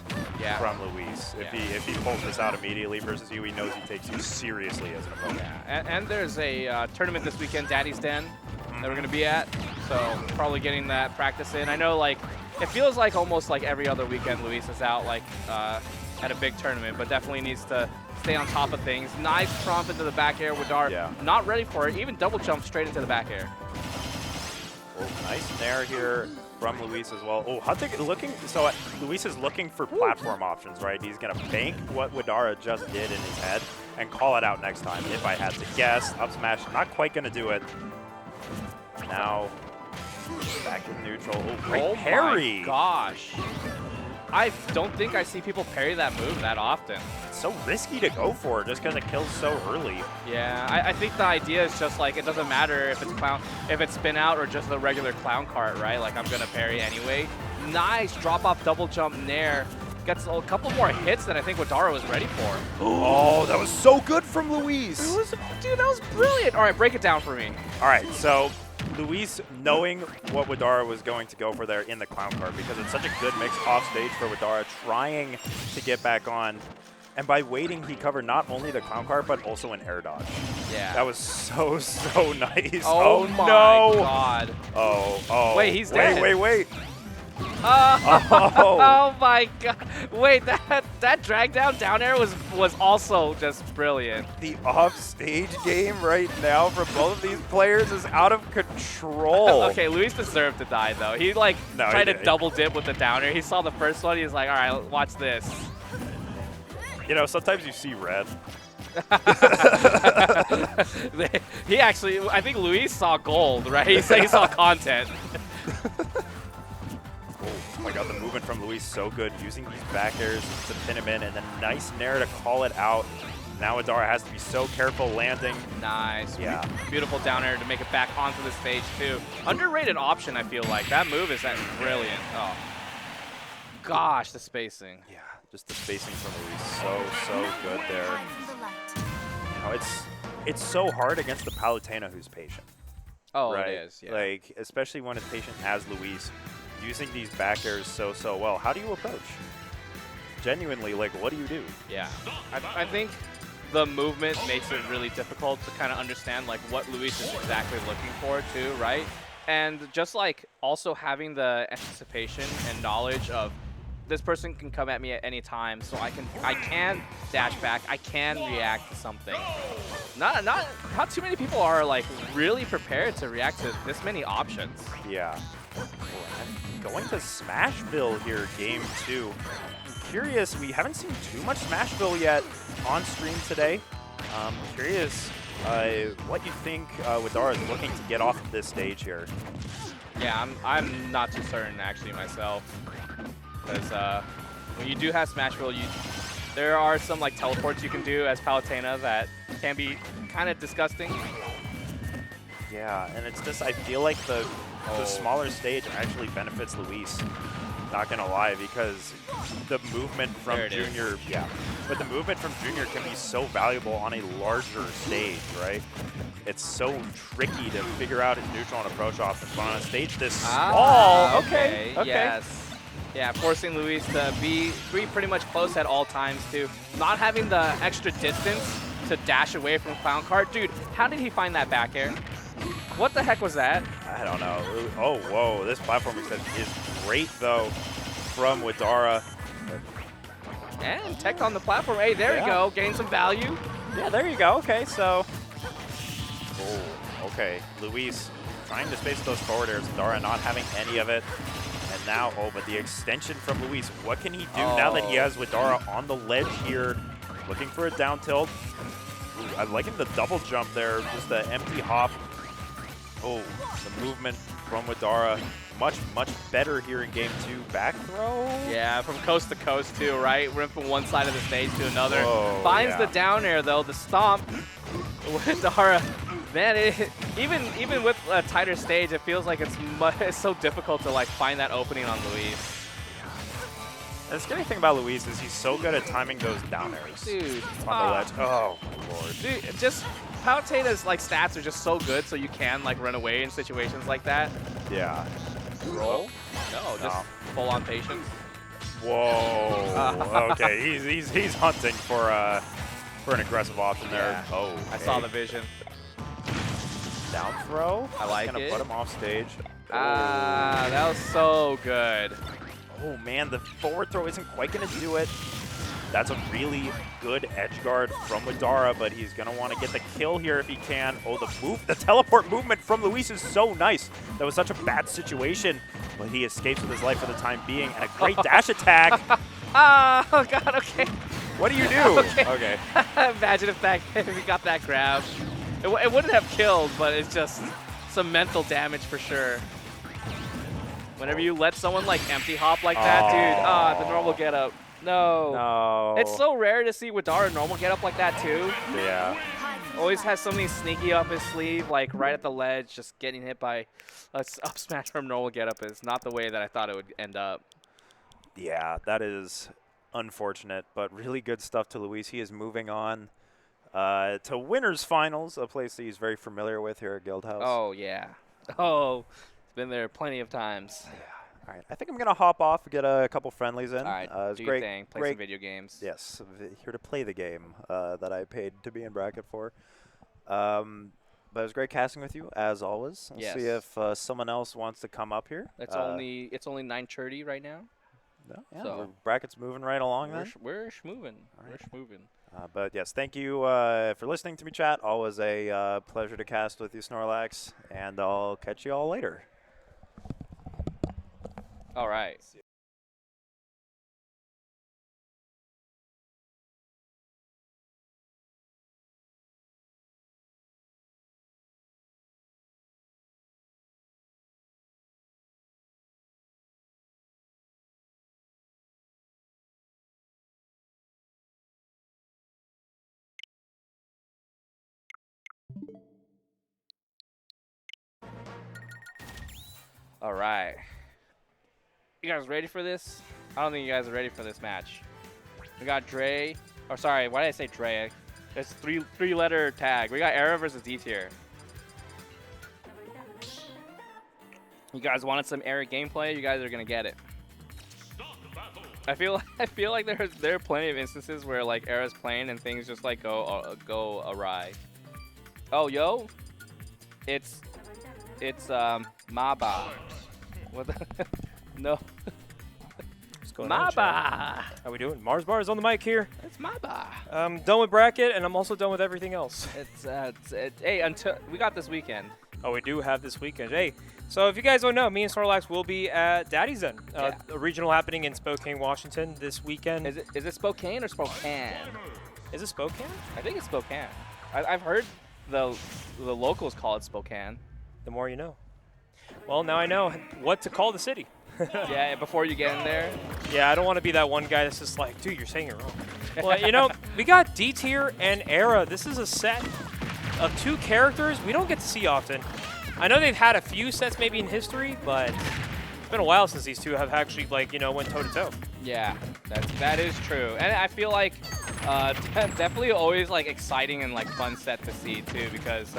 from Luis. If he pulls this out immediately versus you, he knows he takes you seriously as an opponent. Yeah, and there's a tournament this weekend, Daddy's Den, that we're going to be at, so probably getting that practice in. I know, like, it feels like almost like every other weekend Luis is out, like, at a big tournament, but definitely needs to stay on top of things. Nice tromp into the back air. Widara not ready for it. Even double jump straight into the back air. Well, nice nair here from Luis as well. Oh, Hunting looking. So Luis is looking for platform options, right? He's going to bank what Widara just did in his head and call it out next time. If I had to guess, up smash, not quite going to do it. Now, back in neutral. Oh, great parry. My gosh. I don't think I see people parry that move that often. It's so risky to go for just because it kills so early. Yeah, I think the idea is just like it doesn't matter if it's spin out or just the regular clown cart, right? Like I'm gonna parry anyway. Nice drop off double jump nair. Gets a couple more hits than I think Widara was ready for. Oh, that was so good from Luis. Dude, that was brilliant. All right, break it down for me. All right, so Luis knowing what Widara was going to go for there in the clown cart because it's such a good mix off stage for Widara, trying to get back on. And by waiting, he covered not only the clown cart, but also an air dodge. Yeah. That was so nice. Oh my no. God. Oh. Wait, he's dead. Wait. Oh my god. Wait, that drag down air was also just brilliant. The off-stage game right now for both of these players is out of control. Okay, Luis deserved to die though. He like tried to double dip with the down air. He saw the first one. He was like, all right, watch this. You know, sometimes you see red. He actually, I think Luis saw gold, right? He said he saw content. Oh my god, the movement from Luis so good, using these back airs to pin him in, and then nice nair to call it out. Now Widara has to be so careful landing. Nice. Yeah. Beautiful down air to make it back onto the stage too. Underrated option, I feel like. That move is brilliant. Oh. Gosh, the spacing. Yeah, just the spacing from Luis, so good there. You know, it's so hard against the Palutena who's patient. Oh, right? it is, yeah. Like, especially when it's patient as Luis, using these back airs so well. How do you approach? Genuinely, like, what do you do? Yeah. I think the movement makes it really difficult to kind of understand, like, what Luis is exactly looking for, too, right? And just, like, also having the anticipation and knowledge of this person can come at me at any time, so I can dash back, I can react to something. Not too many people are like really prepared to react to this many options. Yeah. Going to Smashville here, game 2. I'm curious, we haven't seen too much Smashville yet on stream today. Curious what you think Widara is looking to get off of this stage here. Yeah, I'm not too certain actually myself. Because when you do have Smashville, there are some like teleports you can do as Palutena that can be kind of disgusting. Yeah, and it's just, I feel like the smaller stage actually benefits Luis. Not gonna lie, because the movement from Junior, but the movement from Junior can be so valuable on a larger stage, right? It's so tricky to figure out his neutral and approach off and on a stage this small. Okay. Yes. Yeah, forcing Luis to be pretty much close at all times too. Not having the extra distance to dash away from Clown Cart. Dude, how did he find that back air? What the heck was that? I don't know. Oh, whoa. This platform extension is great, though, from Widara. And tech on the platform. Hey, there you go. Getting some value. Yeah, there you go. Okay, so. Oh, okay. Luis trying to space those forward airs. Widara not having any of it. And now, but the extension from Luis. What can he do now that he has Widara on the ledge here? Looking for a down tilt. Ooh, I'm liking the double jump there. Just the empty hop. Oh, the movement from Widara. Much better here in game 2. Back throw? Yeah, from coast to coast too, right? Went from one side of the stage to another. Whoa, Finds the down air though, the stomp. Widara, man, even with a tighter stage, it feels like it's so difficult to like find that opening on Luis. And the scary thing about Luis is he's so good at timing those down airs. Dude, on the ledge. Oh, Lord. Dude, just Palutena's like stats are just so good, so you can like run away in situations like that. Yeah. Roll? No, just full on patience. Whoa. Okay, he's hunting for an aggressive option there. Yeah. Oh, okay. I saw the vision. Down throw. I like gonna it. Put him off stage. That was so good. Oh man, the forward throw isn't quite gonna do it. That's a really good edge guard from Widara, but he's gonna want to get the kill here if he can. Oh, the teleport movement from Luis is so nice. That was such a bad situation, but he escapes with his life for the time being, and a great dash attack. Oh god, okay. What do you do? Okay. Imagine if he got that grab. It wouldn't have killed, but it's just some mental damage for sure. Whenever you let someone like empty hop like that, dude, the normal get up. No. It's so rare to see Widara normal get up like that too. Yeah. Always has something sneaky up his sleeve, like right at the ledge, just getting hit by a up smash from normal get up is not the way that I thought it would end up. Yeah, that is unfortunate, but really good stuff to Luis. He is moving on to winners finals, a place that he's very familiar with here at Guildhouse. Oh yeah. Oh, it's been there plenty of times. Yeah. All right, I think I'm gonna hop off and get a couple friendlies in. All right, do great, your thing. Play some video games. Yes, here to play the game that I paid to be in bracket for. But it was great casting with you, as always. We'll see Yes. if someone else wants to come up here. It's only 9:30 right now. No, yeah, so- the bracket's moving right along then. We're schmoving. All We're right. schmoving. But yes, thank you for listening to me, chat. Always a pleasure to cast with you, Snorlax. And I'll catch you all later. All right. All right. You guys ready for this? I don't think you guys are ready for this match. We got Dre. Oh, sorry. Why did I say Dre? It's three-letter tag. We got Era versus Dtier. You guys wanted some Era gameplay? You guys are gonna get it. I feel like there are plenty of instances where like Era's playing and things just like go awry. Oh, yo, it's Maba. What the? No. What's going on, chat? Maba. How we doing? Mars Bar is on the mic here. It's Maba. I'm done with bracket, and I'm also done with everything else. Hey, until we got this weekend. Oh, we do have this weekend. Hey, so if you guys don't know, me and Snorlax will be at Daddy's Den, Yeah. a regional happening in Spokane, Washington this weekend. Is it Spokane or Spokane? Is it Spokane? I think it's Spokane. I've heard the locals call it Spokane. The more you know. Well, now I know what to call the city. Yeah, before you get in there. Yeah, I don't want to be that one guy that's just like, dude, you're saying it wrong. Well, you know, we got Dtier and Era. This is a set of two characters we don't get to see often. I know they've had a few sets maybe in history, but it's been a while since these two have actually, like, you know, went toe-to-toe. Yeah, that is true, and I feel like definitely always like exciting and like fun set to see too, because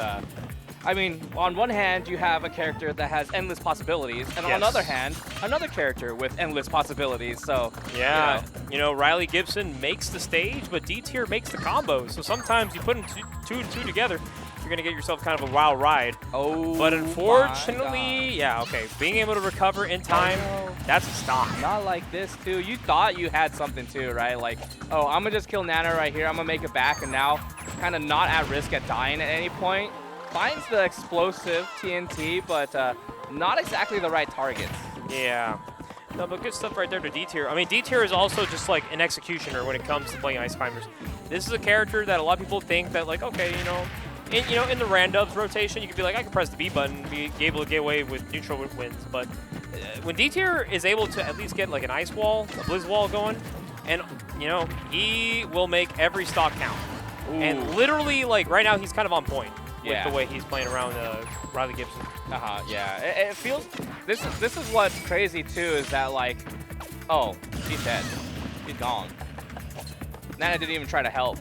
I mean, on one hand you have a character that has endless possibilities, and on the other hand, another character with endless possibilities. So yeah, you know, Riley Gibson makes the stage, but Dtier makes the combos. So sometimes you put them two and two together, you're gonna get yourself kind of a wild ride. Oh, But my unfortunately, yeah, okay, being able to recover in time, that's a stock. God. Not like this too. You thought you had something too, right? Like, oh, I'm gonna just kill Nana right here. I'm gonna make it back, and now kind of not at risk at dying at any point. Finds the explosive TNT, but not exactly the right targets. Yeah. No, but good stuff right there to Dtier. I mean, Dtier is also just like an executioner when it comes to playing Ice Climbers. This is a character that a lot of people think that, like, okay, you know, in the Randubs rotation, you could be like, I can press the B button and be able to get away with neutral wins. But when Dtier is able to at least get like an Ice Wall, a Blizz Wall going, and, you know, he will make every stock count. Ooh. And literally, like, right now, he's kind of on point with Yeah. the way he's playing around Riley Gibson. Yeah. It feels. This is what's crazy too, is that like, oh, she's dead. She's gone. Nana didn't even try to help.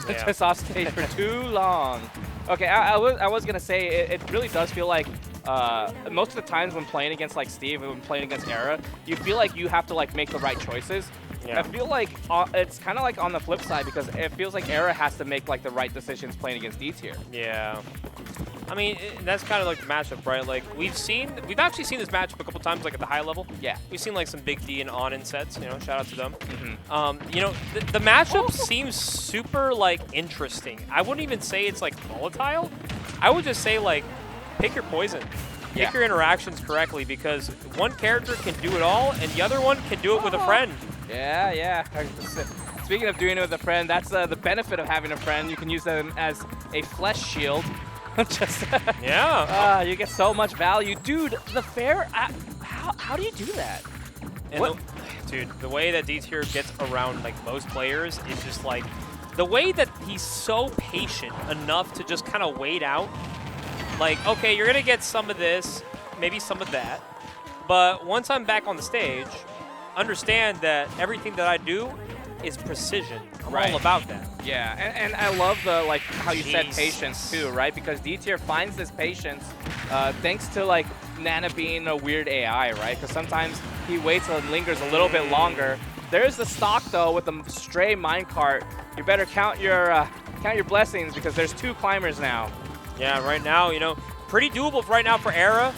Yeah. Just off stage for too long. Okay, I was gonna say it really does feel like most of the times when playing against like Steve and when playing against Era, you feel like you have to like make the right choices. Yeah. I feel like it's kind of like on the flip side, because it feels like Era has to make like the right decisions playing against Dtier. Yeah. I mean, that's kind of like the matchup, right? Like, we've actually seen this matchup a couple times, like at the high level. Yeah. We've seen like some Big D and On in sets, you know, shout out to them. Mm-hmm. You know, the matchup seems super, like, interesting. I wouldn't even say it's, like, volatile. I would just say, like, pick your poison. Pick Yeah. your interactions correctly, because one character can do it all, and the other one can do it with a friend. Yeah. Speaking of doing it with a friend, that's the benefit of having a friend. You can use them as a flesh shield. Just Yeah. you get so much value, dude. The fair. How do you do that? And dude, the way that Dtier gets around like most players is just like the way that he's so patient enough to just kind of wait out. Like, okay, you're gonna get some of this, maybe some of that, but once I'm back on the stage, understand that everything that I do is precision. I'm Right. all about that. Yeah, and I love the like how you said Jesus. patience too, right? Because Dtier finds this patience thanks to like Nana being a weird AI, right? Because sometimes he waits and lingers a little bit longer. There's the stock though with the stray minecart. You better count your blessings, because there's two climbers now. Yeah, right now, you know, pretty doable right now for Era.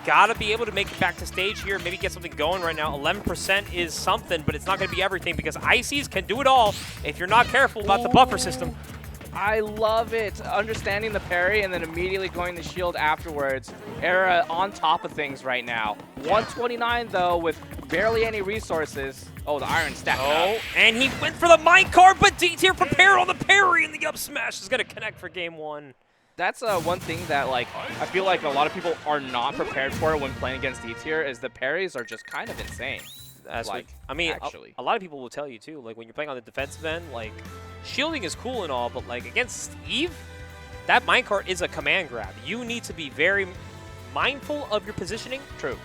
Gotta be able to make it back to stage here, maybe get something going right now. 11% is something, but it's not gonna be everything because Ices can do it all if you're not careful about the buffer system. I love it. Understanding the parry and then immediately going the shield afterwards. Era on top of things right now. 129 though with barely any resources. Oh, the iron stacked up. And he went for the minecart, but Dtier prepared on the parry, and the up smash is gonna connect for game 1. That's one thing that like I feel like a lot of people are not prepared for when playing against Dtier is the parries are just kind of insane. That's like, I mean, actually. a lot of people will tell you too, like when you're playing on the defensive end, like shielding is cool and all, but like against Steve, that minecart is a command grab. You need to be very mindful of your positioning. True.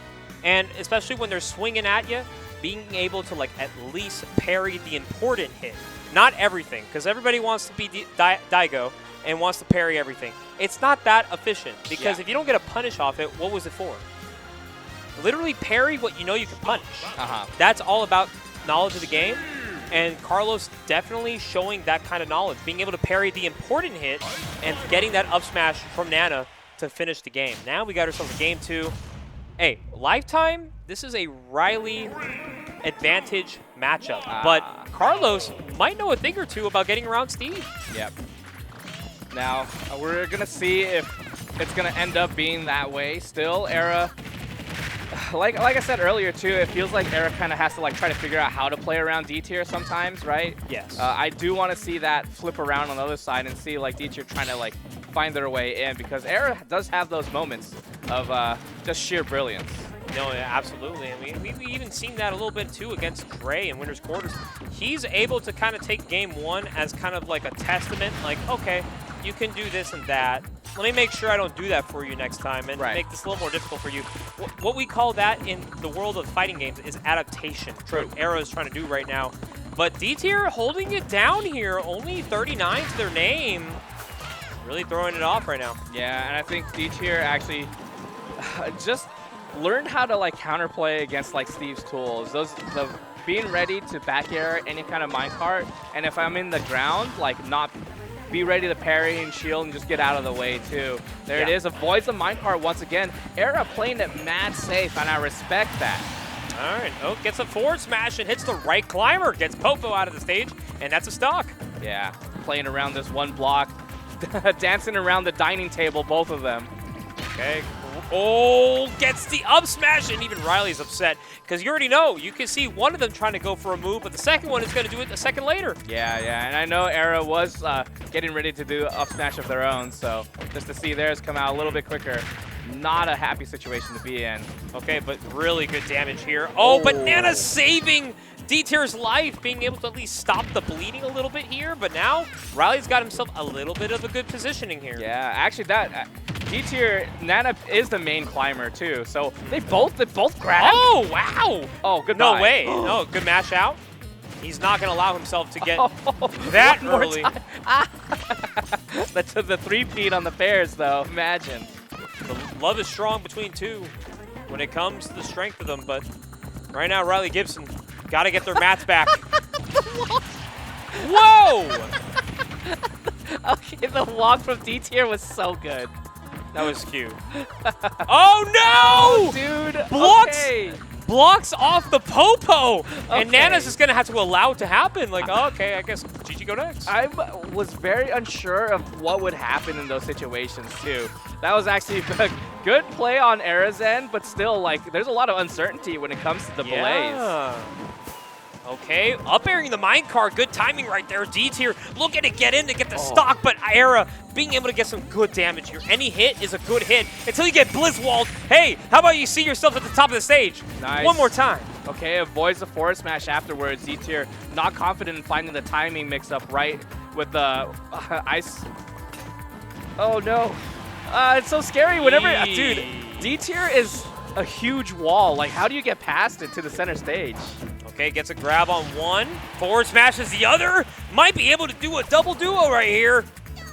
And especially when they're swinging at you, being able to like at least parry the important hit. Not everything, because everybody wants to be Daigo and wants to parry everything. It's not that efficient, because if you don't get a punish off it, what was it for? Literally parry what you know you can punish. That's all about knowledge of the game, and Carlos definitely showing that kind of knowledge, being able to parry the important hit and getting that up smash from Nana to finish the game. Now we got ourselves a game 2. Hey, Lifetime, this is a Riley advantage matchup, but Carlos might know a thing or two about getting around Steve. Yep. Now, we're going to see if it's going to end up being that way. Still, Era, like I said earlier, too, it feels like Era kind of has to like try to figure out how to play around Dtier sometimes, right? Yes. I do want to see that flip around on the other side and see like Dtier trying to like find their way in, because Era does have those moments of just sheer brilliance. No, yeah, absolutely. I mean, we've even seen that a little bit, too, against Gray in Winner's Quarters. He's able to kind of take game 1 as kind of like a testament, like, okay, you can do this and that. Let me make sure I don't do that for you next time and make this a little more difficult for you. What we call that in the world of fighting games is adaptation. True. What Arrow is trying to do right now. But Dtier holding it down here, only 39 to their name. Really throwing it off right now. Yeah, and I think Dtier actually just learned how to like counterplay against like Steve's tools. The being ready to back air any kind of minecart, and if I'm in the ground, like not be ready to parry and shield and just get out of the way too. There it is, avoids the minecart once again. Era playing it mad safe, and I respect that. All right, oh, gets a forward smash and hits the right climber, gets Popo out of the stage, and that's a stock. Yeah, playing around this one block, dancing around the dining table, both of them. Okay. Oh, gets the up smash, and even Riley's upset because you already know. You can see one of them trying to go for a move, but the second one is going to do it a second later. Yeah, and I know Era was getting ready to do up smash of their own, so just to see theirs come out a little bit quicker, not a happy situation to be in. Okay, but really good damage here. Oh, but Nana's saving Dtier's life, being able to at least stop the bleeding a little bit here, but now Riley's got himself a little bit of a good positioning here. Yeah, actually that Dtier, Nana is the main climber too, so they both grabbed. Oh, wow. Oh, goodbye. No way. No, good mash out. He's not going to allow himself to get that early. The three-peat on the pairs, though. Imagine. The love is strong between two when it comes to the strength of them, but right now, Riley Gibson got to get their mats back. Whoa! Okay, the walk from Dtier was so good. That was cute. Oh, no! Dude, blocks, okay. blocks off the Popo. Okay. And Nana's just going to have to allow it to happen. Like, oh, okay, I guess GG go next. I was very unsure of what would happen in those situations, too. That was actually a good play on Era's end, but still, like, there's a lot of uncertainty when it comes to the Blaze. Okay, up airing the minecart. Good timing right there. Dtier looking to get in to get the stock, but Era being able to get some good damage here. Any hit is a good hit until you get blizzwalled. Hey, how about you see yourself at the top of the stage? Nice. One more time. Okay, avoids the forward smash afterwards. Dtier not confident in finding the timing mix-up right with the ice. Oh, no. It's so scary whenever... Dude, Dtier is a huge wall. Like, how do you get past it to the center stage? Okay, gets a grab on one. Forward smashes the other. Might be able to do a double duo right here.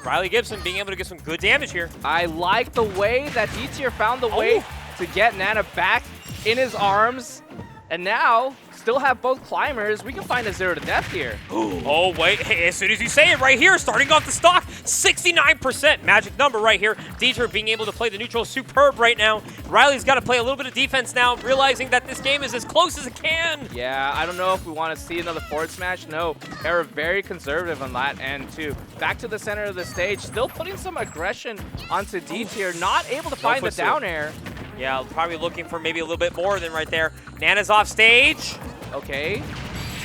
Riley Gibson being able to get some good damage here. I like the way that Dtier found the way to get Nana back in his arms. And now, still have both climbers. We can find a 0 to death here. Oh, wait. Hey, as soon as you say it right here, starting off the stock, 69%. Magic number right here. Dtier being able to play the neutral superb right now. Riley's got to play a little bit of defense now, realizing that this game is as close as it can. Yeah, I don't know if we want to see another forward smash. No, Era very conservative on that end too. Back to the center of the stage, still putting some aggression onto Dtier, not able to find the down air. Yeah, probably looking for maybe a little bit more than right there. Nana's off stage. Okay.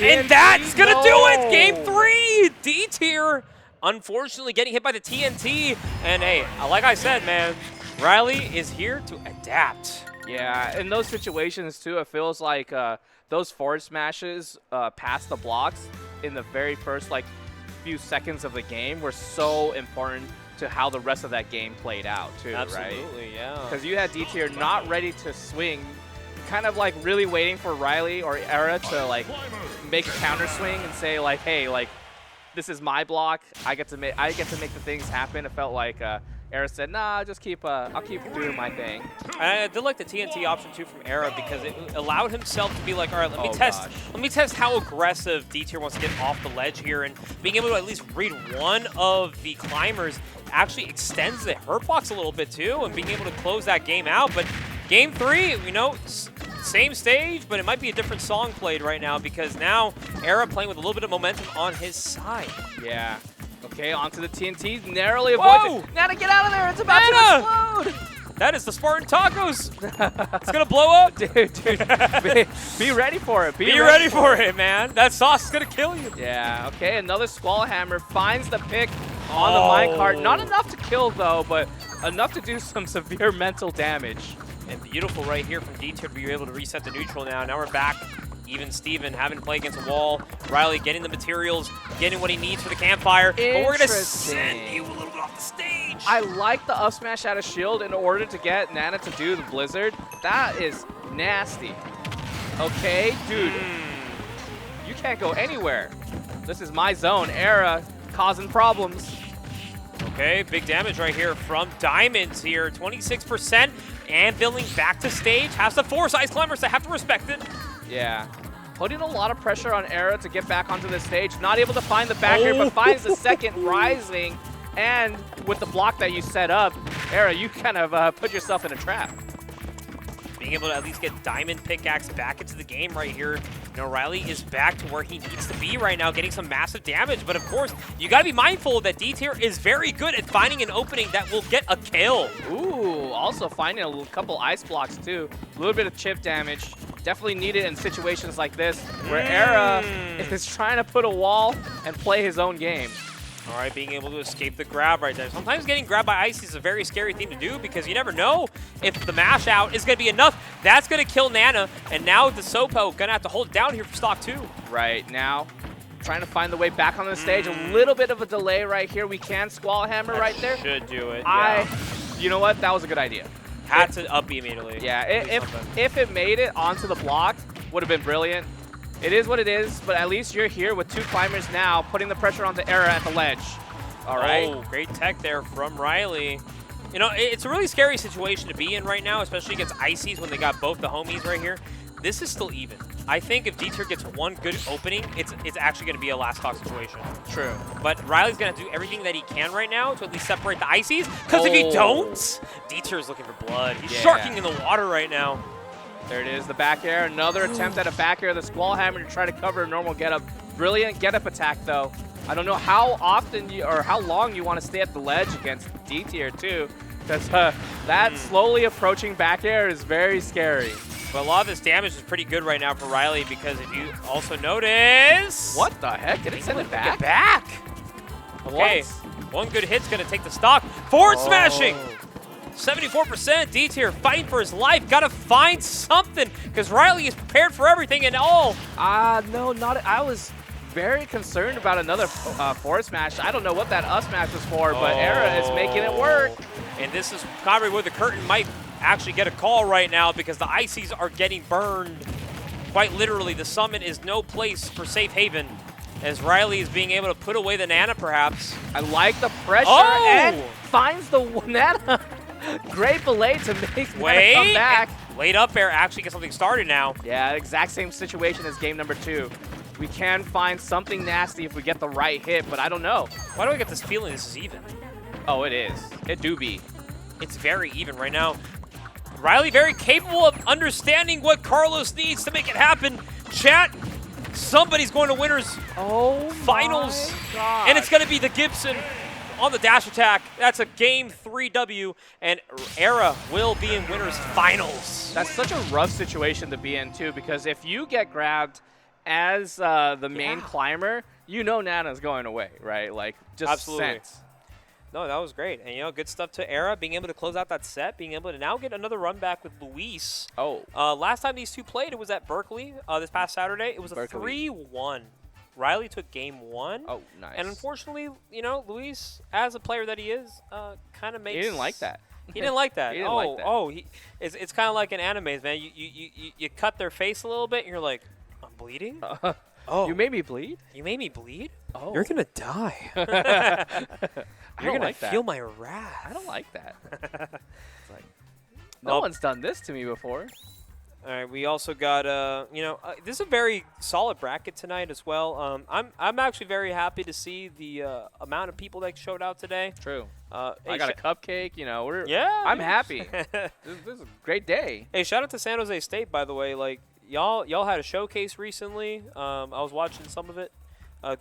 And that's going to do it! Game 3! Dtier, unfortunately, getting hit by the TNT. And hey, like I said, man, Riley is here to adapt. Yeah, in those situations, too, it feels like those forward smashes past the blocks in the very first, few seconds of the game were so important to how the rest of that game played out, too, Absolutely, right? yeah. Because you had Dtier not ready to swing, kind of really waiting for Riley or Era to make a counter swing and say hey, this is my block. I get to make the things happen. It felt like Era said, nah, I'll keep doing my thing. I did like the TNT option too from Era because it allowed himself to be like, all right, let me test how aggressive Dtier wants to get off the ledge here, and being able to at least read one of the climbers actually extends the hurt box a little bit too, and being able to close that game out. But game 3, same stage, but it might be a different song played right now because now Era playing with a little bit of momentum on his side. Yeah. Okay, onto the TNT, narrowly avoided. Nana, get out of there! It's about to explode! That is the Spartan Tacos! It's gonna blow up! Dude, be ready for it. Be ready for it, man. That sauce is gonna kill you. Yeah, okay, another Squall Hammer finds the pick on the minecart. Not enough to kill, though, but enough to do some severe mental damage. And beautiful right here from Dtier to be able to reset the neutral now. Now we're back. Even Steven having to play against a wall. Riley getting the materials, getting what he needs for the campfire. But we're going to send you a little bit off the stage. I like the up smash out of shield in order to get Nana to do the blizzard. That is nasty. Okay, dude. You can't go anywhere. This is my zone. Era causing problems. Okay, big damage right here from Diamonds here. 26%. And building back to stage. Has the 4 ice climbers that have to respect it. Yeah. Putting a lot of pressure on Era to get back onto the stage. Not able to find the back air, but finds the second rising. And with the block that you set up, Era, you kind of put yourself in a trap. Being able to at least get Diamond Pickaxe back into the game right here. Riley is back to where he needs to be right now, getting some massive damage. But of course, you got to be mindful that Dtier is very good at finding an opening that will get a kill. Ooh, also finding a couple ice blocks too. A little bit of chip damage. Definitely needed in situations like this where Era is trying to put a wall and play his own game. All right, being able to escape the grab right there. Sometimes getting grabbed by Icy is a very scary thing to do because you never know if the mash out is going to be enough. That's going to kill Nana, and now the Sopo going to have to hold it down here for stock 2. Right, now trying to find the way back on the stage. A little bit of a delay right here. We can Squall Hammer right there. Should do it, yeah. You know what? That was a good idea. Had to up immediately. Yeah, if it made it onto the block, would have been brilliant. It is what it is, but at least you're here with 2 climbers now, putting the pressure onto Era at the ledge. All right. Oh, great tech there from Riley. It's a really scary situation to be in right now, especially against Ices when they got both the homies right here. This is still even. I think if Dtier gets one good opening, it's actually going to be a last stock situation. True. But Riley's going to do everything that he can right now to at least separate the Ices, because if he don't, Dtier is looking for blood. He's sharking in the water right now. There it is, the back air. Another attempt at a back air. The Squall Hammer to try to cover a normal get-up. Brilliant get-up attack, though. I don't know how often or how long you want to stay at the ledge against Dtier, too, because that slowly approaching back air is very scary. But a lot of this damage is pretty good right now for Riley because if you also notice... What the heck? Did it send it back? Get back! Okay, one good hit's going to take the stock. Forward smashing! 74%, Dtier fighting for his life. Gotta find something because Riley is prepared for everything and all. No, not. I was very concerned about another forward smash. I don't know what that up smash was for, but Era is making it work. And this is probably where the curtain might actually get a call right now because the Ices are getting burned. Quite literally, the summit is no place for safe haven as Riley is being able to put away the Nana perhaps. I like the pressure and finds the Nana. Great belay to make Nana come back. Late up air actually gets something started now. Yeah, exact same situation as game number 2. we can find something nasty if we get the right hit, but I don't know. Why do I get this feeling this is even? Oh, it is. It do be. It's very even right now. Riley very capable of understanding what Carlos needs to make it happen. Chat, somebody's going to winners finals. And it's going to be the Gibson on the dash attack. That's a game 3 W, and Era will be in winners finals. That's such a rough situation to be in, too, because if you get grabbed as the main climber, you know Nana's going away, right? Like, just Absolutely. sense. No, that was great. And, you know, good stuff to Era, being able to close out that set, being able to now get another run back with Luis. Oh. Last time these two played, it was at Berkeley this past Saturday. It was a 3-1. Riley took game 1. Oh, nice. And unfortunately, you know, Luis, as a player that he is, kind of makes... He didn't like that. He didn't like that. He didn't like that. It's kind of like in animes, man. You cut their face a little bit, and you're like, I'm bleeding? Oh. You made me bleed? You made me bleed? Oh. You're going to die. You're going to feel my wrath. I don't like that. It's like, no one's done this to me before. All right, we also got, this is a very solid bracket tonight as well. I'm actually very happy to see the amount of people that showed out today. True. Hey, I got a cupcake. You know, I'm dude. happy. this is a great day. Hey, shout out to San Jose State, by the way. Like, y'all had a showcase recently. I was watching some of it.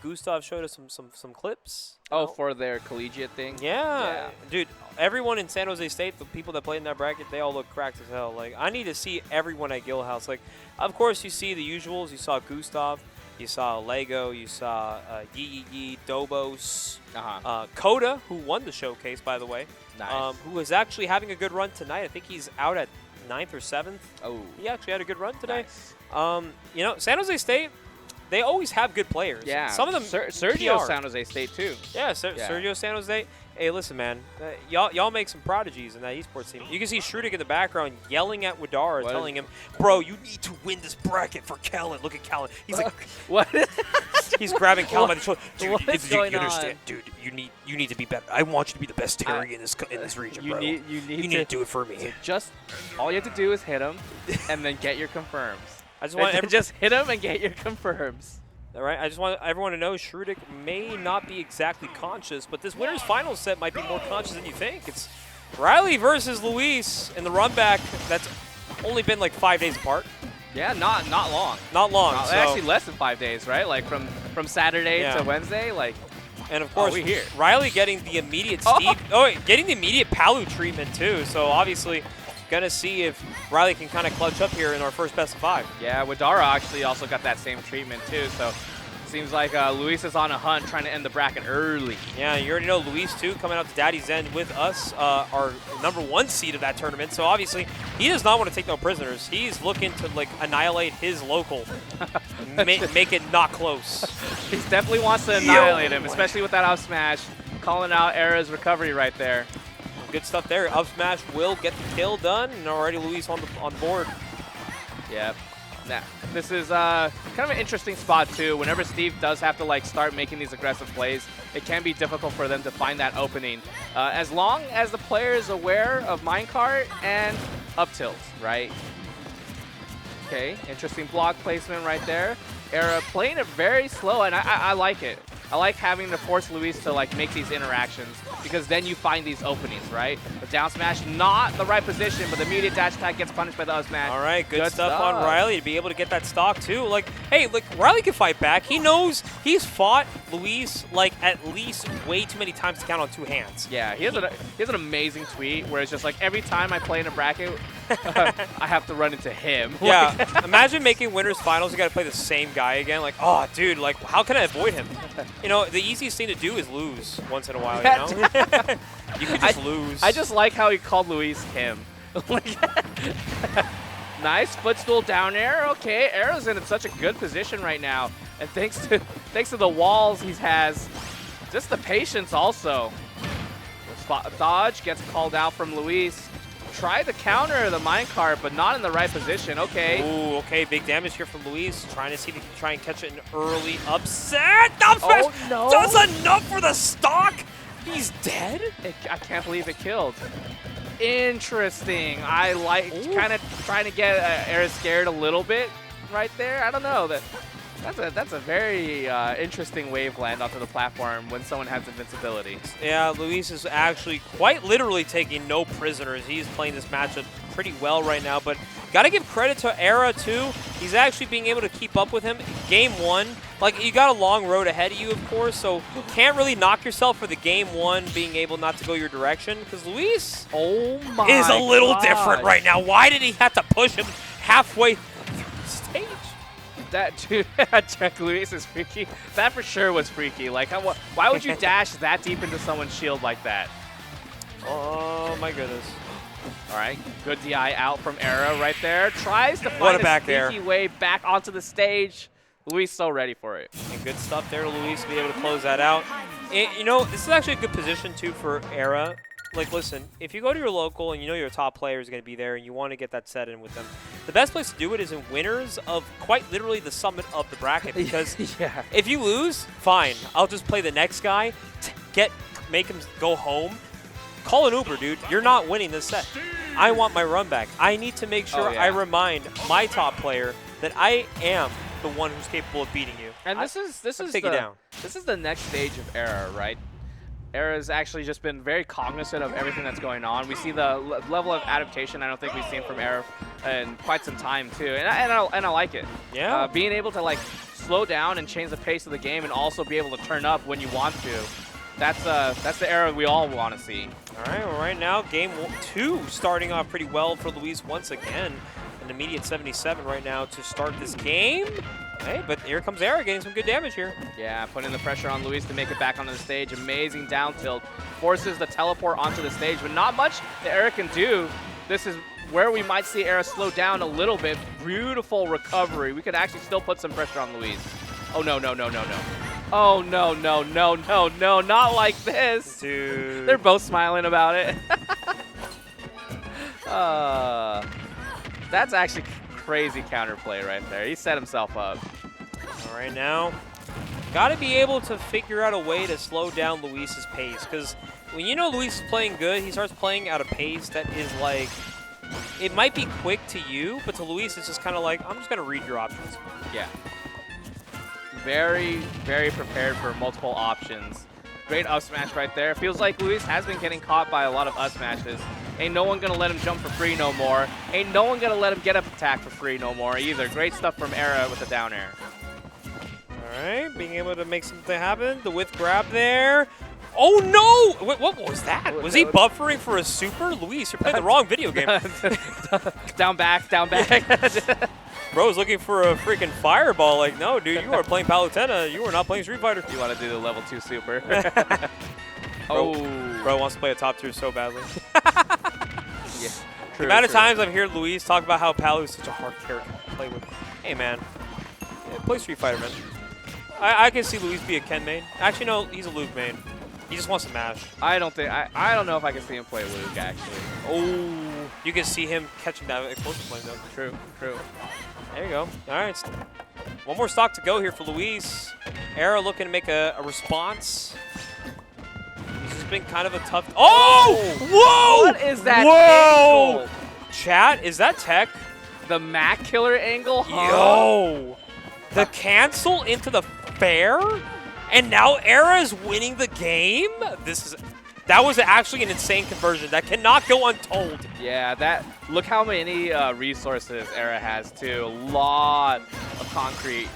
Gustav showed us some clips. Oh, for their collegiate thing? Yeah. Dude, everyone in San Jose State, the people that played in that bracket, they all look cracked as hell. Like, I need to see everyone at Guildhouse. Like, of course, you see the usuals. You saw Gustav. You saw Lego. You saw Yi, Dobos. Coda, who won the showcase, by the way. Nice. Who is actually having a good run tonight. I think he's out at 9th or 7th. Oh. He actually had a good run today. Nice. You know, San Jose State, they always have good players. Yeah. Some of them Sergio PR. San Jose State, too. Yeah, Sergio San Jose. Hey, listen, man. Y'all make some prodigies in that esports team. You can see Schrudick in the background yelling at Widara, telling him, bro, you need to win this bracket for Kellen. Look at Kellen. He's like, What? he's grabbing Kellen by the shoulder. Dude, What is you going understand, on? dude, you need to be better. I want you to be the best Terry in this region, bro. You need to do it for me. Just all you have to do is hit him and then get your confirms. I just want just hit him and get your confirms. All right, I just want everyone to know Schrudick may not be exactly conscious, but this winner's final set might be more conscious than you think. It's Riley versus Luis in the run back that's only been like 5 days apart. Yeah, not long. Not long. So. Actually, less than 5 days, right? Like from Saturday to Wednesday, like. And of course, we're here. Riley getting the immediate getting the immediate Palu treatment too. So obviously, gonna see if Riley can kind of clutch up here in our first best of 5. Yeah, Widara actually also got that same treatment too. So seems like Luis is on a hunt, trying to end the bracket early. Yeah, you already know Luis too, coming out to Daddy's End with us, our #1 seed of that tournament. So obviously, he does not want to take no prisoners. He's looking to like annihilate his local, make it not close. He definitely wants to annihilate him, especially with that up smash, calling out Era's recovery right there. Good stuff there. Up smash will get the kill done, and already Luis on board. Yep. Nah, this is kind of an interesting spot too. Whenever Steve does have to like start making these aggressive plays, it can be difficult for them to find that opening. As long as the player is aware of minecart and up tilt, right? Okay, interesting block placement right there. Era playing it very slow, and I like it. I like having to force Luis to like make these interactions because then you find these openings, right? The down smash, not the right position, but the immediate dash attack gets punished by the up smash. All right, good stuff on Riley to be able to get that stock too. Like, hey, like Riley can fight back. He knows he's fought Luis like at least way too many times to count on 2 hands. Yeah, he has an amazing tweet where it's just like every time I play in a bracket, I have to run into him. Yeah, imagine making winners finals. You got to play the same guy again. Like, oh, dude, like how can I avoid him? You know, the easiest thing to do is lose once in a while, you know? You could just lose. I just like how he called Luis him. Nice footstool down air. Okay, Era's in such a good position right now. And thanks to the walls he has, just the patience also. Dodge gets called out from Luis. Tried to counter the minecart, but not in the right position. Okay. Ooh, okay, big damage here from Luis. Trying to see if he can try and catch an early upset. Oh, no. Does enough for the stock. He's dead? I can't believe it killed. Interesting. I like kind of trying to get Era scared a little bit right there. I don't know. That's a very interesting wave land onto the platform when someone has invincibility. Yeah, Luis is actually quite literally taking no prisoners. He's playing this matchup pretty well right now, but got to give credit to Era too. He's actually being able to keep up with him. Game 1, like, you got a long road ahead of you, of course, so can't really knock yourself for the Game 1 being able not to go your direction, because Luis is a little different right now. Why did he have to push him halfway through the stage? That dude, Jack Luis is freaky. That for sure was freaky. Like, why would you dash that deep into someone's shield like that? Oh my goodness. All right, good DI out from Era right there. Tries to What find a back air. sneaky way back onto the stage. Luis so ready for it. And good stuff there to Luis to be able to close that out. You know, this is actually a good position too for Era. Like, listen, if you go to your local and you know your top player is going to be there and you want to get that set in with them, the best place to do it is in winners of quite literally the summit of the bracket. Because yeah. if you lose, fine. I'll just play the next guy, make him go home. Call an Uber, dude. You're not winning this set. I want my run back. I need to make sure I remind my top player that I am the one who's capable of beating you. And this is the next stage of Era, right? Era's actually just been very cognizant of everything that's going on. We see the level of adaptation I don't think we've seen from Era in quite some time too, and I like it. Yeah. Being able to like slow down and change the pace of the game, and also be able to turn up when you want to. That's the Era we all want to see. All right. Well, right now, Game 2 starting off pretty well for Luis once again. An immediate 77 right now to start this game. Hey, but here comes Era getting some good damage here. Yeah, putting the pressure on Luis to make it back onto the stage. Amazing down tilt. Forces the teleport onto the stage, but not much that Era can do. This is where we might see Era slow down a little bit. Beautiful recovery. We could actually still put some pressure on Luis. Oh, no, no, no, no, no. Oh, no, no, no, no, no, not like this. Dude. They're both smiling about it. That's actually crazy counterplay right there. He set himself up. All right, now, got to be able to figure out a way to slow down Luis's pace, because when you know Luis is playing good, he starts playing at a pace that is like, it might be quick to you, but to Luis, it's just kind of like, I'm just going to read your options. Yeah. Very, very prepared for multiple options. Great up smash right there. Feels like Luis has been getting caught by a lot of up smashes. Ain't no one gonna let him jump for free no more. Ain't no one gonna let him get up attack for free no more either. Great stuff from Era with the down air. All right, being able to make something happen. The width grab there. Oh no! What was that? Was he buffering for a super? Luis, you're playing the wrong video game. Down back, down back. Bro's looking for a freaking fireball. Like, no, dude, you are playing Palutena. You are not playing Street Fighter. You want to do the level 2 super. Bro wants to play a top tier so badly. Yeah, The amount of times I've heard Luis talk about how Palu is such a hard character to play with. Hey, man. Yeah, play Street Fighter, man. I can see Luis be a Ken main. Actually, no, he's a Luke main. He just wants to mash. I don't know if I can see him play Luke, actually. Oh, you can see him catching that explosive flame, though. True, true. There you go. All right. One more stock to go here for Luis. Era looking to make a response. This has been kind of a tough... Oh! Whoa! What is that Whoa! angle? Chat, is that tech? The Mac Killer angle? Huh? Yo! The cancel into the fair? And now Era is winning the game? That was actually an insane conversion. That cannot go untold. Yeah, look how many resources Era has too. A lot of concrete.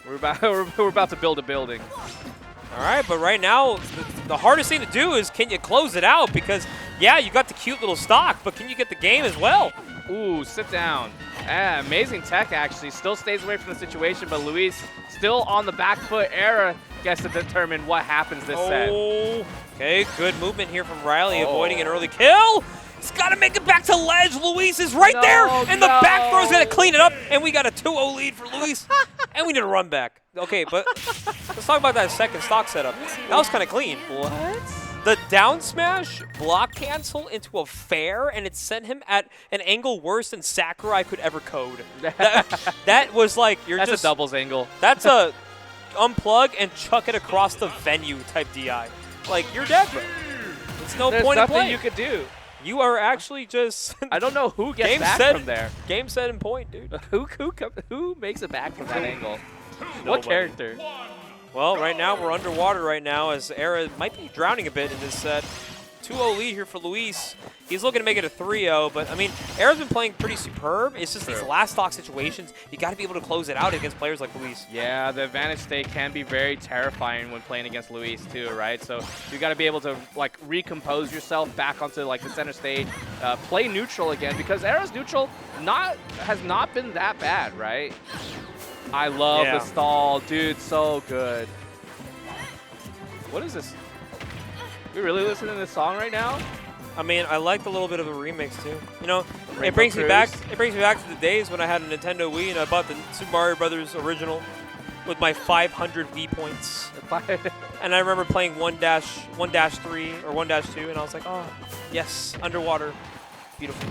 We're about to build a building. All right, but right now, the hardest thing to do is can you close it out? Because, yeah, you got the cute little stock, but can you get the game as well? Ooh, sit down. Amazing tech, actually. Still stays away from the situation, but Luis still on the back foot. Era gets to determine what happens this set. Okay, good movement here from Riley, avoiding an early kill. He's got to make it back to ledge. Luis is right there, and the back throw's going to clean it up, and we got a 2-0 lead for Luis, and we need a run back. Okay, but let's talk about that second stock setup. That was kind of clean. What? The down smash block cancel into a fair, and it sent him at an angle worse than Sakurai could ever code. That was like, That's a doubles angle. That's a unplug and chuck it across the venue type DI. Like, you're dead, bro. It's no There's point in nothing playing. you could do. You are actually just... I don't know who gets game back set, from there. Game set and point, dude. Who makes it back from that angle? What Nobody. character? Well, right now we're underwater right now as Era might be drowning a bit in this set. 2-0 lead here for Luis. He's looking to make it a 3-0, but I mean, Era's been playing pretty superb. It's just these last stock situations, you got to be able to close it out against players like Luis. Yeah, the advantage state can be very terrifying when playing against Luis too, right? So you got to be able to like recompose yourself back onto like the center stage, play neutral again because Era's neutral has not been that bad, right? I love the stall, dude, so good. What is this? We really listening to this song right now? I mean, I liked a little bit of a remix too. You know, Rainbow it brings me Cruise. back. It brings me back to the days when I had a Nintendo Wii and I bought the Super Mario Brothers original with my 500 V points. And I remember playing 1-3 or 1-2, and I was like, oh, yes, underwater, beautiful.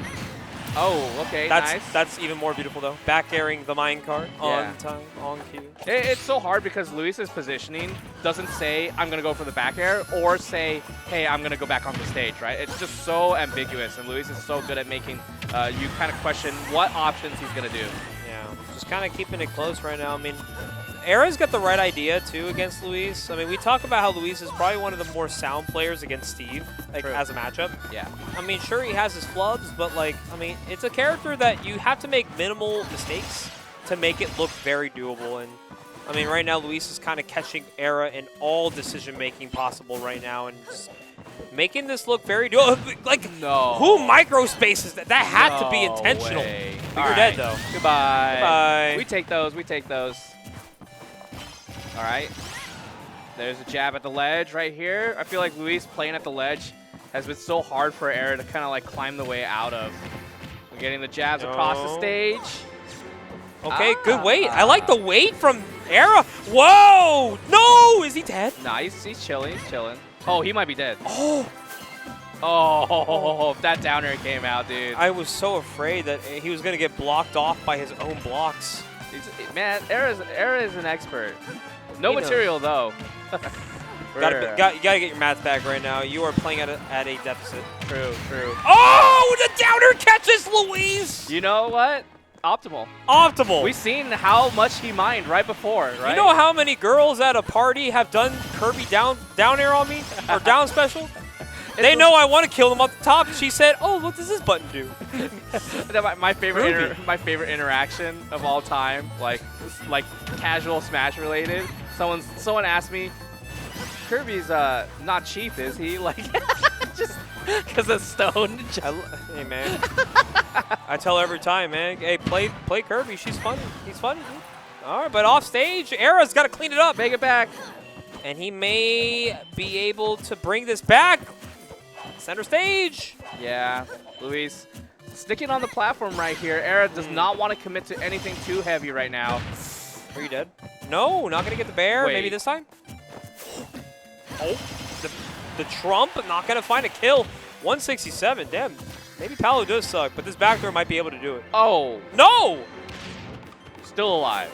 Oh, okay, That's nice. that's even more beautiful though. Back airing the minecart on time, on cue. It's so hard because Luis's positioning doesn't say, I'm going to go for the back air, or say, hey, I'm going to go back on the stage, right? It's just so ambiguous, and Luis is so good at making you kind of question what options he's going to do. Yeah, just kind of keeping it close right now. I mean, Era's got the right idea, too, against Luis. I mean, we talk about how Luis is probably one of the more sound players against Steve, like, as a matchup. Yeah. I mean, sure, he has his flubs, but, like, I mean, it's a character that you have to make minimal mistakes to make it look very doable. And, I mean, right now, Luis is kind of catching Era in all decision-making possible right now and just making this look very doable. Like, No. who microspaces that? That had to be intentional. Way. But All you're dead, though. Goodbye. Goodbye. We take those. We take those. All right. There's a jab at the ledge right here. I feel like Luis playing at the ledge has been so hard for Era to kind of like climb the way out of. We're getting the jabs across the stage. Okay, good weight. I like the weight from Era. Whoa! No! Is he dead? Nice. He's chilling. He's chilling. Oh, he might be dead. Oh! Oh, that down air came out, dude. I was so afraid that he was going to get blocked off by his own blocks. Man, Era is an expert. No He knows. material, though. You gotta get your math back right now. You are playing at a deficit. True, true. Oh! The downer catches Luis! You know what? Optimal. Optimal. We've seen how much he mined right before, right? You know how many girls at a party have done Kirby down air on me? Or down special? They know I want to kill them off the top. She said, "Oh, what does this button do?" my favorite my favorite interaction of all time, like casual Smash related. Someone asked me, "Kirby's not cheap, is he?" Like just because of Stone. Hey man, I tell her every time, man. Hey, play Kirby. She's funny. He's funny, dude. All right, but off stage, Era's got to clean it up. Make it back. And he may be able to bring this back. Center stage. Yeah, Luis sticking on the platform right here. Era does not want to commit to anything too heavy right now. Are you dead? No, not gonna get the bear. Wait. Maybe this time. Oh, the Trump not gonna find a kill. 167. Damn. Maybe Paolo does suck, but this backdoor might be able to do it. Oh, No. still alive.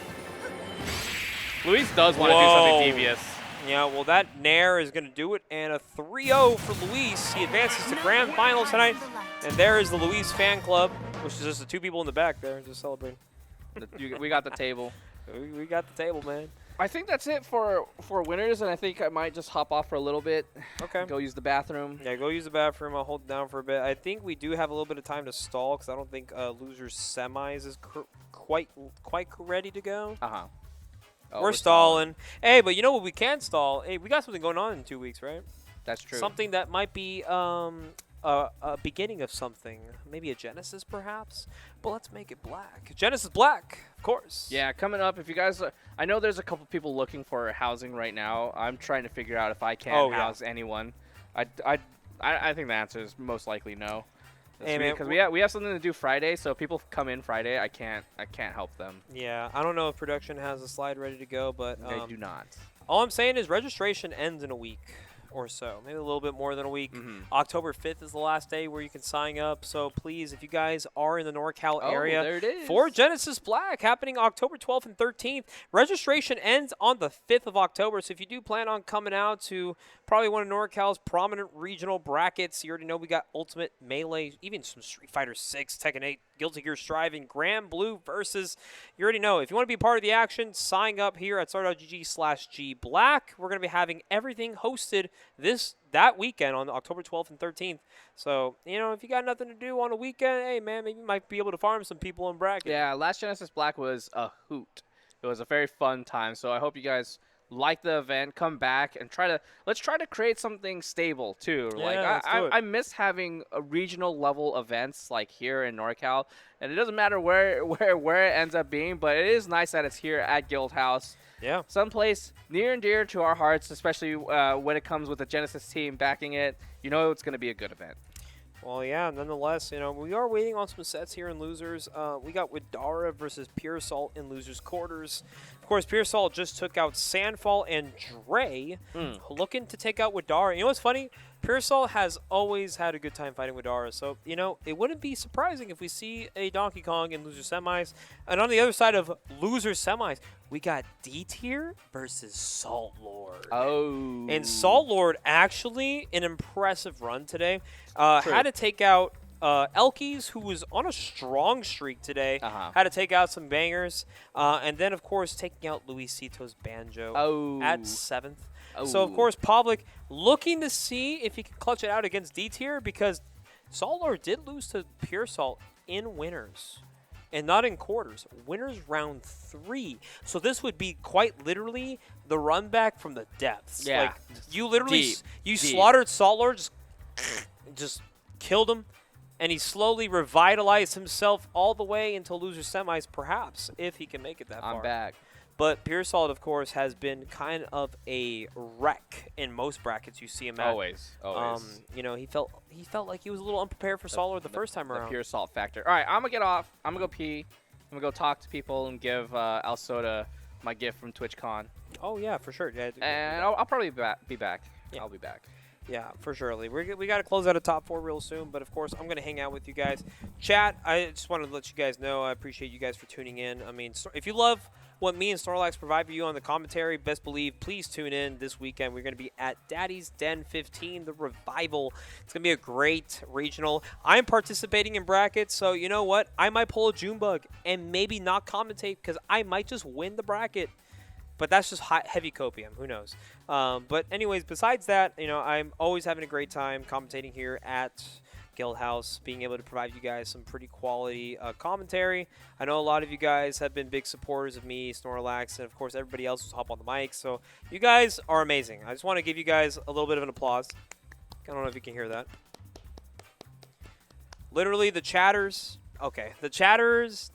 Luis does want to do something devious. Yeah, well, that Nair is going to do it, and a 3-0 for Luis. He advances to grand finals tonight, and there is the Luis fan club, which is just the two people in the back there just celebrating. We got the table. We got the table, man. I think that's it for winners, and I think I might just hop off for a little bit. Okay. Go use the bathroom. Yeah, go use the bathroom. I'll hold it down for a bit. I think we do have a little bit of time to stall because I don't think losers semis is quite ready to go. Uh-huh. Oh, we're stalling. Hey, but you know what we can stall? Hey, we got something going on in 2 weeks, right? That's true. Something that might be a beginning of something. Maybe a Genesis, perhaps? But let's make it black. Genesis Black, of course. Yeah, coming up, if you guys, I know there's a couple people looking for housing right now. I'm trying to figure out if I can house anyone. I think the answer is most likely no. Hey, man, because we have something to do Friday, so if people come in Friday, I can't help them. Yeah, I don't know if production has a slide ready to go, but They do not. all I'm saying is registration ends in a week. or so, maybe a little bit more than a week. Mhm. October 5th is the last day where you can sign up. So please, if you guys are in the NorCal area, there it is. for Genesis Black happening October 12th and 13th, registration ends on the 5th of October. So if you do plan on coming out to probably one of NorCal's prominent regional brackets, you already know we got Ultimate, Melee, even some Street Fighter 6, Tekken 8, Guilty Gear Strive, and Grand Blue versus. You already know. If you want to be part of the action, sign up here at star.gg/gblack. We're going to be having everything hosted that weekend on October 12th and 13th. So, if you got nothing to do on a weekend, hey, man, maybe you might be able to farm some people in bracket. Yeah, last Genesis Black was a hoot. It was a very fun time. So I hope you guys like the event. Come back and let's try to create something stable too. Yeah, let's do it. I miss having a regional level events like here in NorCal, and it doesn't matter where it ends up being, but it is nice that it's here at Guildhouse. Yeah. Someplace near and dear to our hearts, especially when it comes with the Genesis team backing it. You know it's going to be a good event. Well, yeah, nonetheless, we are waiting on some sets here in losers. We got Widara versus Puresalt in losers quarters. Of course, Puresalt just took out Sandfall and Dre, looking to take out Widara. You know what's funny? Puresalt has always had a good time fighting Widara, so, it wouldn't be surprising if we see a Donkey Kong in loser semis. And on the other side of loser semis, we got Dtier versus Salt Lord. Oh. And Salt Lord actually an impressive run today. Had to take out Elkies, who was on a strong streak today. Had to take out some bangers. And then, of course, taking out Luisito's Banjo at 7th. So, of course, Pavlik looking to see if he can clutch it out against Dtier, because Salt Lord did lose to Puresalt in winners. And not in quarters. Winners round 3. So this would be quite literally the run back from the depths. Yeah. Like, you literally Deep. slaughtered Salt Lord, just killed him, and he slowly revitalized himself all the way until loser semis, perhaps, if he can make it that far. I'm back. But Puresalt, of course, has been kind of a wreck in most brackets you see him at. Always. He felt like he was a little unprepared for Salt Lord the first time around. The Puresalt factor. All right, I'm going to get off. I'm going to go pee. I'm going to go talk to people and give Al Soda my gift from TwitchCon. Oh, yeah, for sure. Yeah, And I'll probably be back. Yeah. I'll be back. Yeah, for sure. We got to close out a top 4 real soon, but of course I'm going to hang out with you guys. Chat, I just wanted to let you guys know I appreciate you guys for tuning in. I mean, if you love what me and Snorlax provide for you on the commentary, best believe, please tune in this weekend. We're going to be at Daddy's Den 15, the Revival. It's going to be a great regional. I'm participating in brackets, so you know what? I might pull a Junebug and maybe not commentate because I might just win the bracket. But that's just heavy copium. Who knows? But anyways, besides that, I'm always having a great time commentating here at Guildhouse, being able to provide you guys some pretty quality commentary. I know a lot of you guys have been big supporters of me, Snorlax, and of course everybody else who's hop on the mic. So you guys are amazing. I just want to give you guys a little bit of an applause. I don't know if you can hear that. Literally the chatters. Okay, the chatters,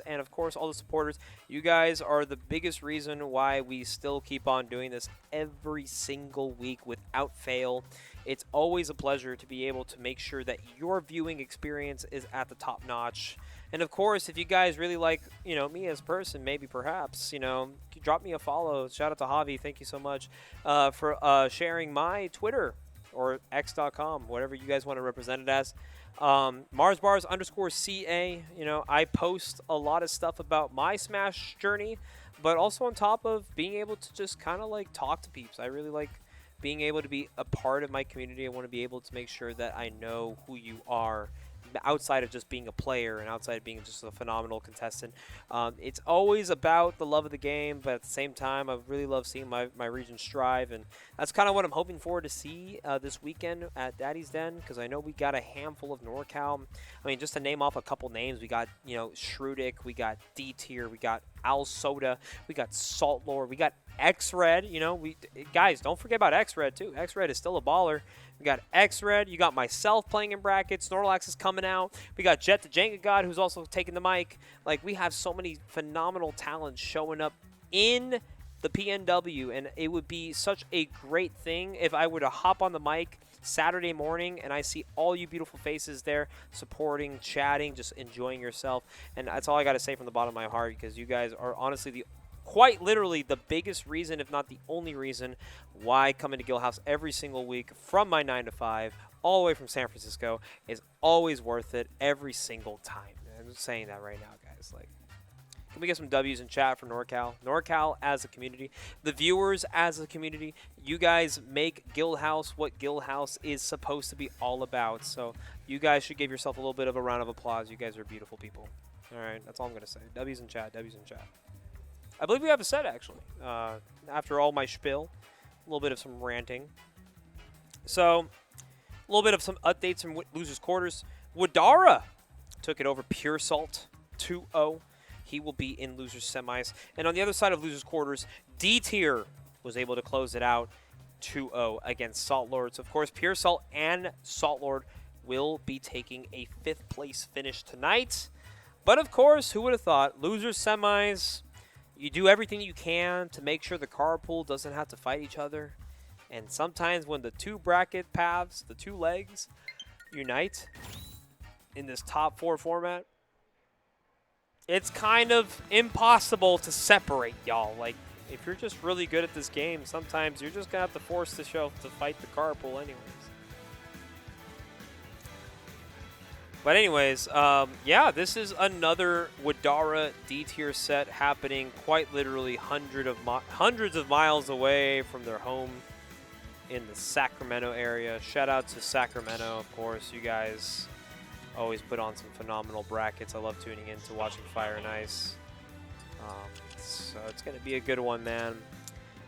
and of course all the supporters. You guys are the biggest reason why we still keep on doing this every single week without fail. It's always a pleasure to be able to make sure that your viewing experience is at the top notch. And of course, if you guys really like, me as a person, maybe perhaps, drop me a follow. Shout out to Javi. Thank you so much for sharing my Twitter or x.com, whatever you guys want to represent it as. MarsBars_CA, I post a lot of stuff about my Smash journey, but also on top of being able to just kind of like talk to peeps. I really like being able to be a part of my community. I want to be able to make sure that I know who you are outside of just being a player and outside of being just a phenomenal contestant. It's always about the love of the game, but at the same time, I really love seeing my region strive, and that's kind of what I'm hoping for to see this weekend at Daddy's Den, because I know we got a handful of NorCal. I mean, just to name off a couple names, we got, Shrudik, we got Dtier, we got Al Soda, we got Salt Lord, we got X-Red, guys, don't forget about X-Red too. X-Red is still a baller. We got X-Red, you got myself playing in brackets, Snorlax is coming out, we got Jet the Jenga God who's also taking the mic. Like, we have so many phenomenal talents showing up in the PNW, and it would be such a great thing if I were to hop on the mic Saturday morning and I see all you beautiful faces there supporting, chatting, just enjoying yourself. And that's all I got to say from the bottom of my heart, because you guys are honestly the quite literally the biggest reason, if not the only reason, why coming to Guildhouse every single week from my 9 to 5 all the way from San Francisco is always worth it every single time. I'm just saying that right now, guys. Like, can we get some W's in chat for NorCal? NorCal as a community, the viewers as a community, you guys make Guildhouse what Guildhouse is supposed to be all about. So you guys should give yourself a little bit of a round of applause. You guys are beautiful people. All right, that's all I'm going to say. W's in chat, W's in chat. I believe we have a set, actually. After all my spiel, a little bit of some ranting. So a little bit of some updates from Losers Quarters. Widara took it over Puresalt 2-0. He will be in Losers Semis. And on the other side of Losers Quarters, Dtier was able to close it out 2-0 against Salt Lords. Of course, Puresalt and Salt Lord will be taking a 5th place finish tonight. But of course, who would have thought? Losers Semis, you do everything you can to make sure the carpool doesn't have to fight each other. And sometimes when the 2 bracket paths, the 2 legs, unite in this top 4 format, it's kind of impossible to separate, y'all. Like, if you're just really good at this game, sometimes you're just going to have to force the show to fight the carpool anyways. But anyways, yeah, this is another Widara D-tier set happening quite literally hundreds of miles away from their home in the Sacramento area. Shout out to Sacramento, of course. You guys always put on some phenomenal brackets. I love tuning in to watching Fire and Ice. So it's going to be a good one, man.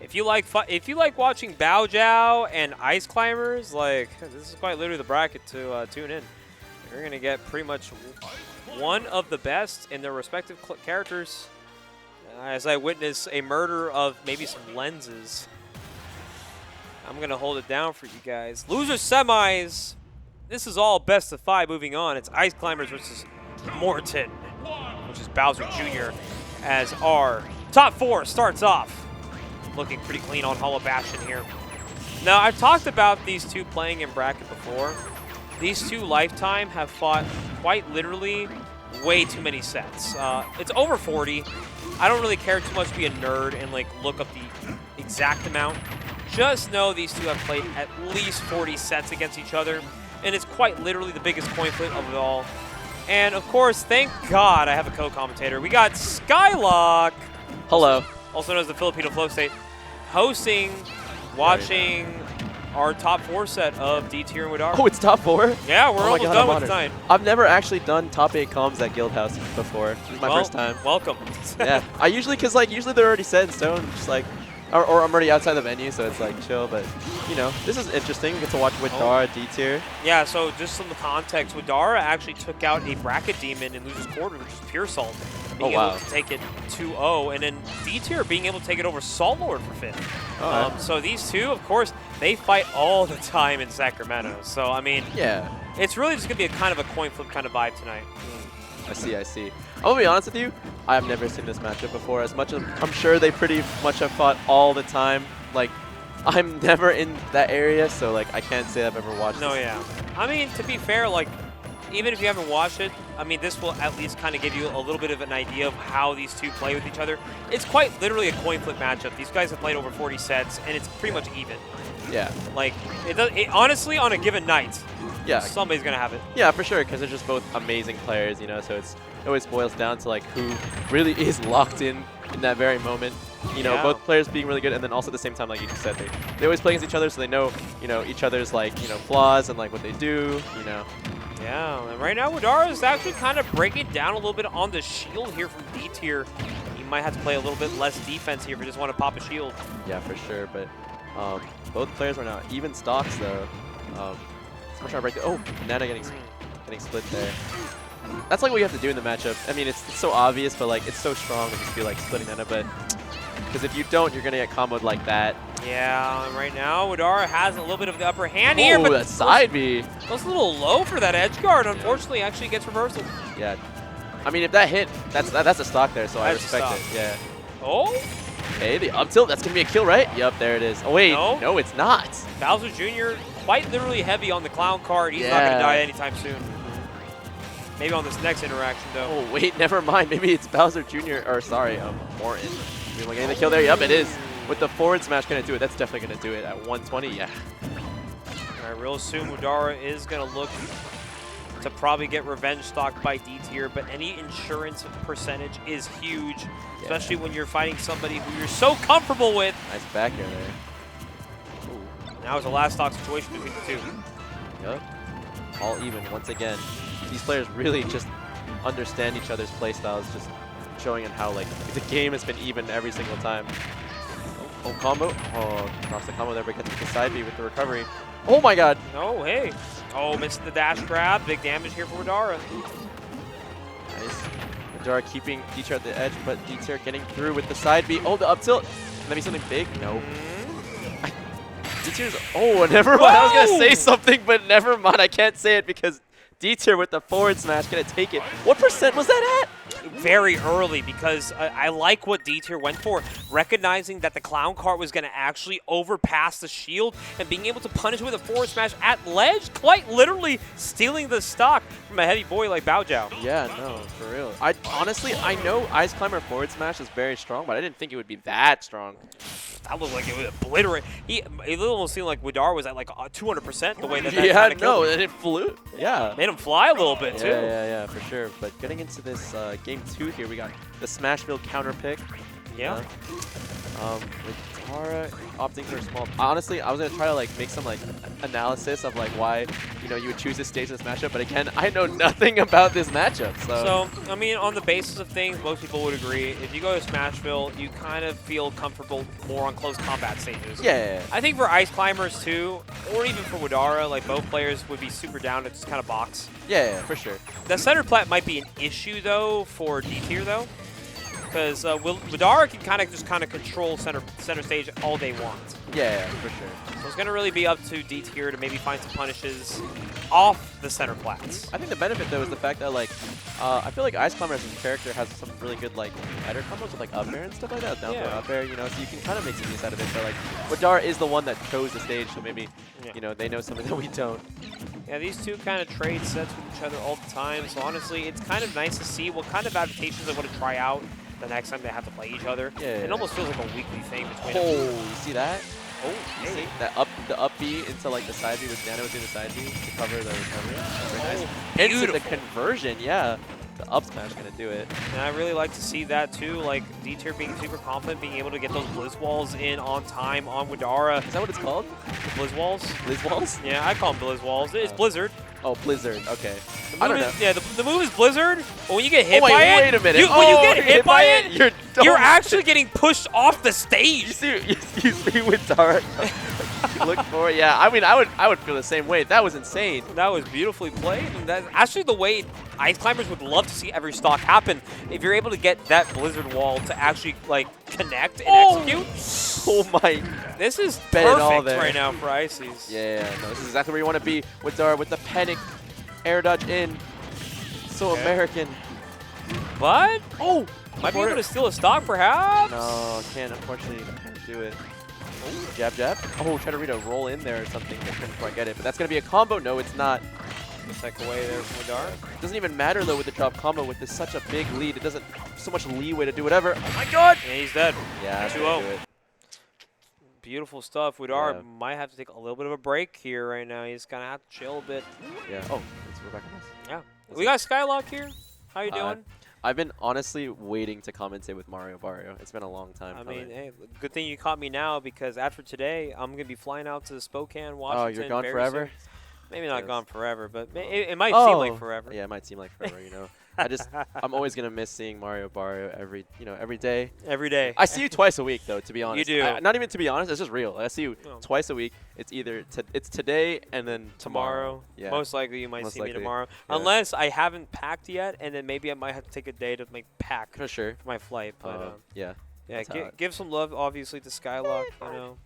If you like watching Bao Jiao and Ice Climbers, like, this is quite literally the bracket to tune in. You're going to get pretty much one of the best in their respective characters as I witness a murder of maybe some lenses. I'm going to hold it down for you guys. Loser semis. This is all best of 5 moving on. It's Ice Climbers versus Morton, which is Bowser Jr. as our top 4 starts off. Looking pretty clean on Hollow Bastion here. Now, I've talked about these two playing in bracket before. These two Lifetime have fought quite literally way too many sets. It's over 40. I don't really care too much to be a nerd and like look up the exact amount. Just know these two have played at least 40 sets against each other, and it's quite literally the biggest coin flip of it all. And of course, thank God I have a co-commentator. We got Skylock. Hello. Also known as the Filipino Flow State, hosting, watching our top 4 set of Dtier and Widara. Oh, it's top 4? Yeah, we're almost done with tonight. I've never actually done top 8 comms at Guildhouse before. This is my first time. Welcome. Yeah, I usually, because like usually they're already set in stone, just like, or I'm already outside the venue, so it's like chill. But you know, this is interesting. We get to watch Widara, Dtier. Yeah, so just some context, Widara actually took out a bracket demon in Losers Quarter, which is Puresalt, being able to take it 2-0, and then Dtier being able to take it over Salt Lord for 5th. So these two, of course, they fight all the time in Sacramento. So I mean, yeah, it's really just gonna be a kind of a coin flip kind of vibe tonight. I see. I'm gonna be honest with you. I have never seen this matchup before. As much as I'm sure they pretty much have fought all the time. Like, I'm never in that area, so like I can't say I've ever watched. No, yeah. I mean, to be fair, like even if you haven't watched it, I mean, this will at least kind of give you a little bit of an idea of how these two play with each other. It's quite literally a coin flip matchup. These guys have played over 40 sets, and it's pretty much even. Yeah. Like, honestly, on a given night, yeah, somebody's going to have it. Yeah, for sure, because they're just both amazing players, you know, so it always boils down to, like, who really is locked in that very moment. You know, both players being really good, and then also at the same time, like you just said, they always play against each other, so they know, you know, each other's, like, you know, flaws and, like, what they do, you know. Yeah, and right now Widara is actually kind of breaking down a little bit on the shield here from Dtier. He might have to play a little bit less defense here if he just want to pop a shield. Yeah, for sure, but both players are now even stocks, though. Someone trying to break the... Oh, Nana getting split there. That's like what you have to do in the matchup. I mean, it's so obvious, but like it's so strong to just be like splitting Nana, but because if you don't, you're going to get comboed like that. Yeah, and right now Widara has a little bit of the upper hand here, but that side B. That's a little low for that edge guard. Unfortunately, actually gets reversal. Yeah. I mean, if that hit, that's a stock there, so I respect it. Yeah. Oh. Okay, the up tilt, that's going to be a kill, right? Yep, there it is. Oh, wait. No, it's not. Bowser Jr. quite literally heavy on the clown card. He's not going to die anytime soon. Maybe on this next interaction, though. Oh, wait, never mind. Maybe it's Bowser Jr. or, sorry, Morton. We getting the kill there. Yep, it is. With the forward smash, going to do it. That's definitely going to do it at 120. Yeah. All right, real soon, Widara is going to look to probably get revenge stocked by Dtier, but any insurance percentage is huge, especially when you're fighting somebody who you're so comfortable with. Nice back air there. Ooh. Now it's a last stock situation between the two. Yep. All even once again. These players really just understand each other's play styles, just showing in how like the game has been even every single time. Oh, combo. Oh, drops the combo there, but gets with the side B with the recovery. Oh my god. Oh, hey. Oh, missed the dash grab. Big damage here for Widara. Nice. Widara keeping Dtier at the edge, but Dtier getting through with the side B. Oh, the up tilt. Can that be something big? No. Dtier's. Oh, never mind. I was going to say something, but never mind. I can't say it because Dtier with the forward smash going to take it. What percent was that at? Very early, because I like what Dtier went for, recognizing that the clown cart was going to actually overpass the shield and being able to punish with a forward smash at ledge, quite literally stealing the stock from a heavy boy like Bao Jiao. Yeah, no, for real. Honestly, I know Ice Climber forward smash is very strong, but I didn't think it would be that strong. That looked like it would obliterate. It almost seemed like Widara was at like 200% the way that Yeah, kind of no, killed him. and it flew. Yeah. Made him fly a little bit, too. Yeah, for sure. But getting into this game 2 here, we got the Smashville counter pick. Yeah. With Tara opting for a small. Honestly, I was gonna try to like make some like analysis of like why you would choose this stage in this matchup, but again, I know nothing about this matchup. So I mean, on the basis of things, most people would agree. If you go to Smashville, you kind of feel comfortable more on close combat stages. yeah. I think for Ice Climbers too, or even for Widara, like both players would be super down to just kind of box. Yeah, for sure. The center plat might be an issue though for Dtier though, because Widara can kind of control center stage all they want. Yeah, for sure. So it's going to really be up to Dtier to maybe find some punishes off the center plats. I think the benefit though is the fact that like I feel like Ice Climber as a character has some really good like header combos with like up air and stuff like that. Down throw up air, so you can kind of make some use out of it. But like Widara is the one that chose the stage, so maybe they know something that we don't. Yeah, these two kind of trade sets with each other all the time. So honestly, it's kind of nice to see what kind of adaptations they want to try out the next time they have to play each other. Yeah. It almost feels like a weekly thing between them. Oh, you see that? Oh, You see that the up B into like the side B with Nano within the side B to cover the recovery. Very nice. Into the beautiful. conversion, yeah. The up smash gonna do it. And I really like to see that too, like Dtier being super confident, being able to get those Blizz Walls in on time on Widara. Is that what it's called? Blizz Walls? Blizz Walls? Yeah, I call them Blizz Walls. It's Blizzard. Oh, Blizzard. Okay. The I don't move know. is- Yeah, the move is Blizzard, but when you get hit Oh, wait, by it, wait a minute. when you get you're hit by it, you're you're actually getting pushed off the You stage. see Widara. Look for it. Yeah, I mean, I would feel the same way. That was insane. That was beautifully played, and that's actually the way Ice Climbers would love to see every stock happen. If you're able to get that Blizzard wall to actually like connect and execute, Oh my. this is Bet it all perfect there. right now for Ices. Yeah, no, this is exactly where you want to be. Widara with the panic air dodge in. So Okay. American. But Oh, might be able to steal a stock, perhaps. No, can't. Unfortunately, can't do it. Jab, jab. Oh, try to read a roll in there or something. I couldn't quite get it. But that's going to be a combo. No, it's not. The second away there from Widara. It doesn't even matter, though, with the drop combo. With this such a big lead, it doesn't so much leeway to do whatever. Oh, my God. Yeah, he's dead. Yeah, that's 2-0. gonna do it. Beautiful stuff. Widara Yeah. might have to take a little bit of a break here right now. He's gonna have to chill a bit. Yeah. Oh, we're back on this. Yeah. We got Skylock here. How you doing? I've been honestly waiting to commentate with Mario Barrio. It's been a long time. I coming. mean, hey, good thing you caught me now, because after today, I'm going to be flying out to Spokane, Washington. Oh, you're gone very forever? soon. Maybe not Yes. gone forever, but it might seem like forever. Yeah, it might seem like forever, I'm always going to miss seeing Mario Barrio every day. Every day. I see you twice a week, though, to be honest. do. Not even to be honest, it's just real. I see you Oh. twice a week. It's either it's today and then tomorrow. Yeah. Most likely you might Most see me likely, tomorrow. yeah. Unless I haven't packed yet, and then maybe I might have to take a day to pack For sure. for my flight. But Yeah. yeah, that's how it- give some love, obviously, to Skylock.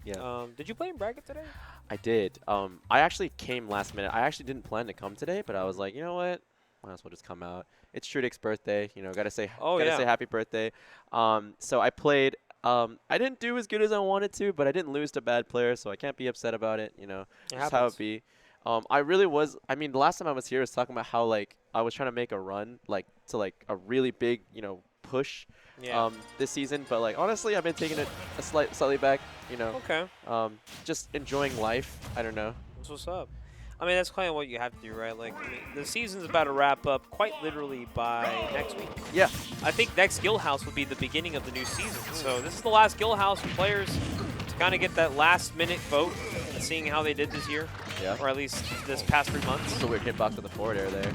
Yeah. Did you play in bracket today? I did. I actually came last minute. I actually didn't plan to come today, but I was like, you know what? Might as well just come out. It's Trudik's birthday. Gotta say happy birthday. So I played. I didn't do as good as I wanted to, but I didn't lose to bad players, so I can't be upset about it. Just how happens. it be. I really was. I mean, the last time I was here, I was talking about how like I was trying to make a run, like to like a really big, push Yeah. this season, but like honestly, I've been taking it slightly back. You know, Okay. just enjoying life. I don't know. That's what's up. I mean, that's kind of what you have to do, right? Like, I mean, the season's about to wrap up quite literally by next week. Yeah. I think next Guildhouse will be the beginning of the new season. So this is the last Guildhouse for players to kind of get that last-minute vote and seeing how they did this year. Yeah. Or at least this past 3 months. It's a weird hitbox with the forward air there.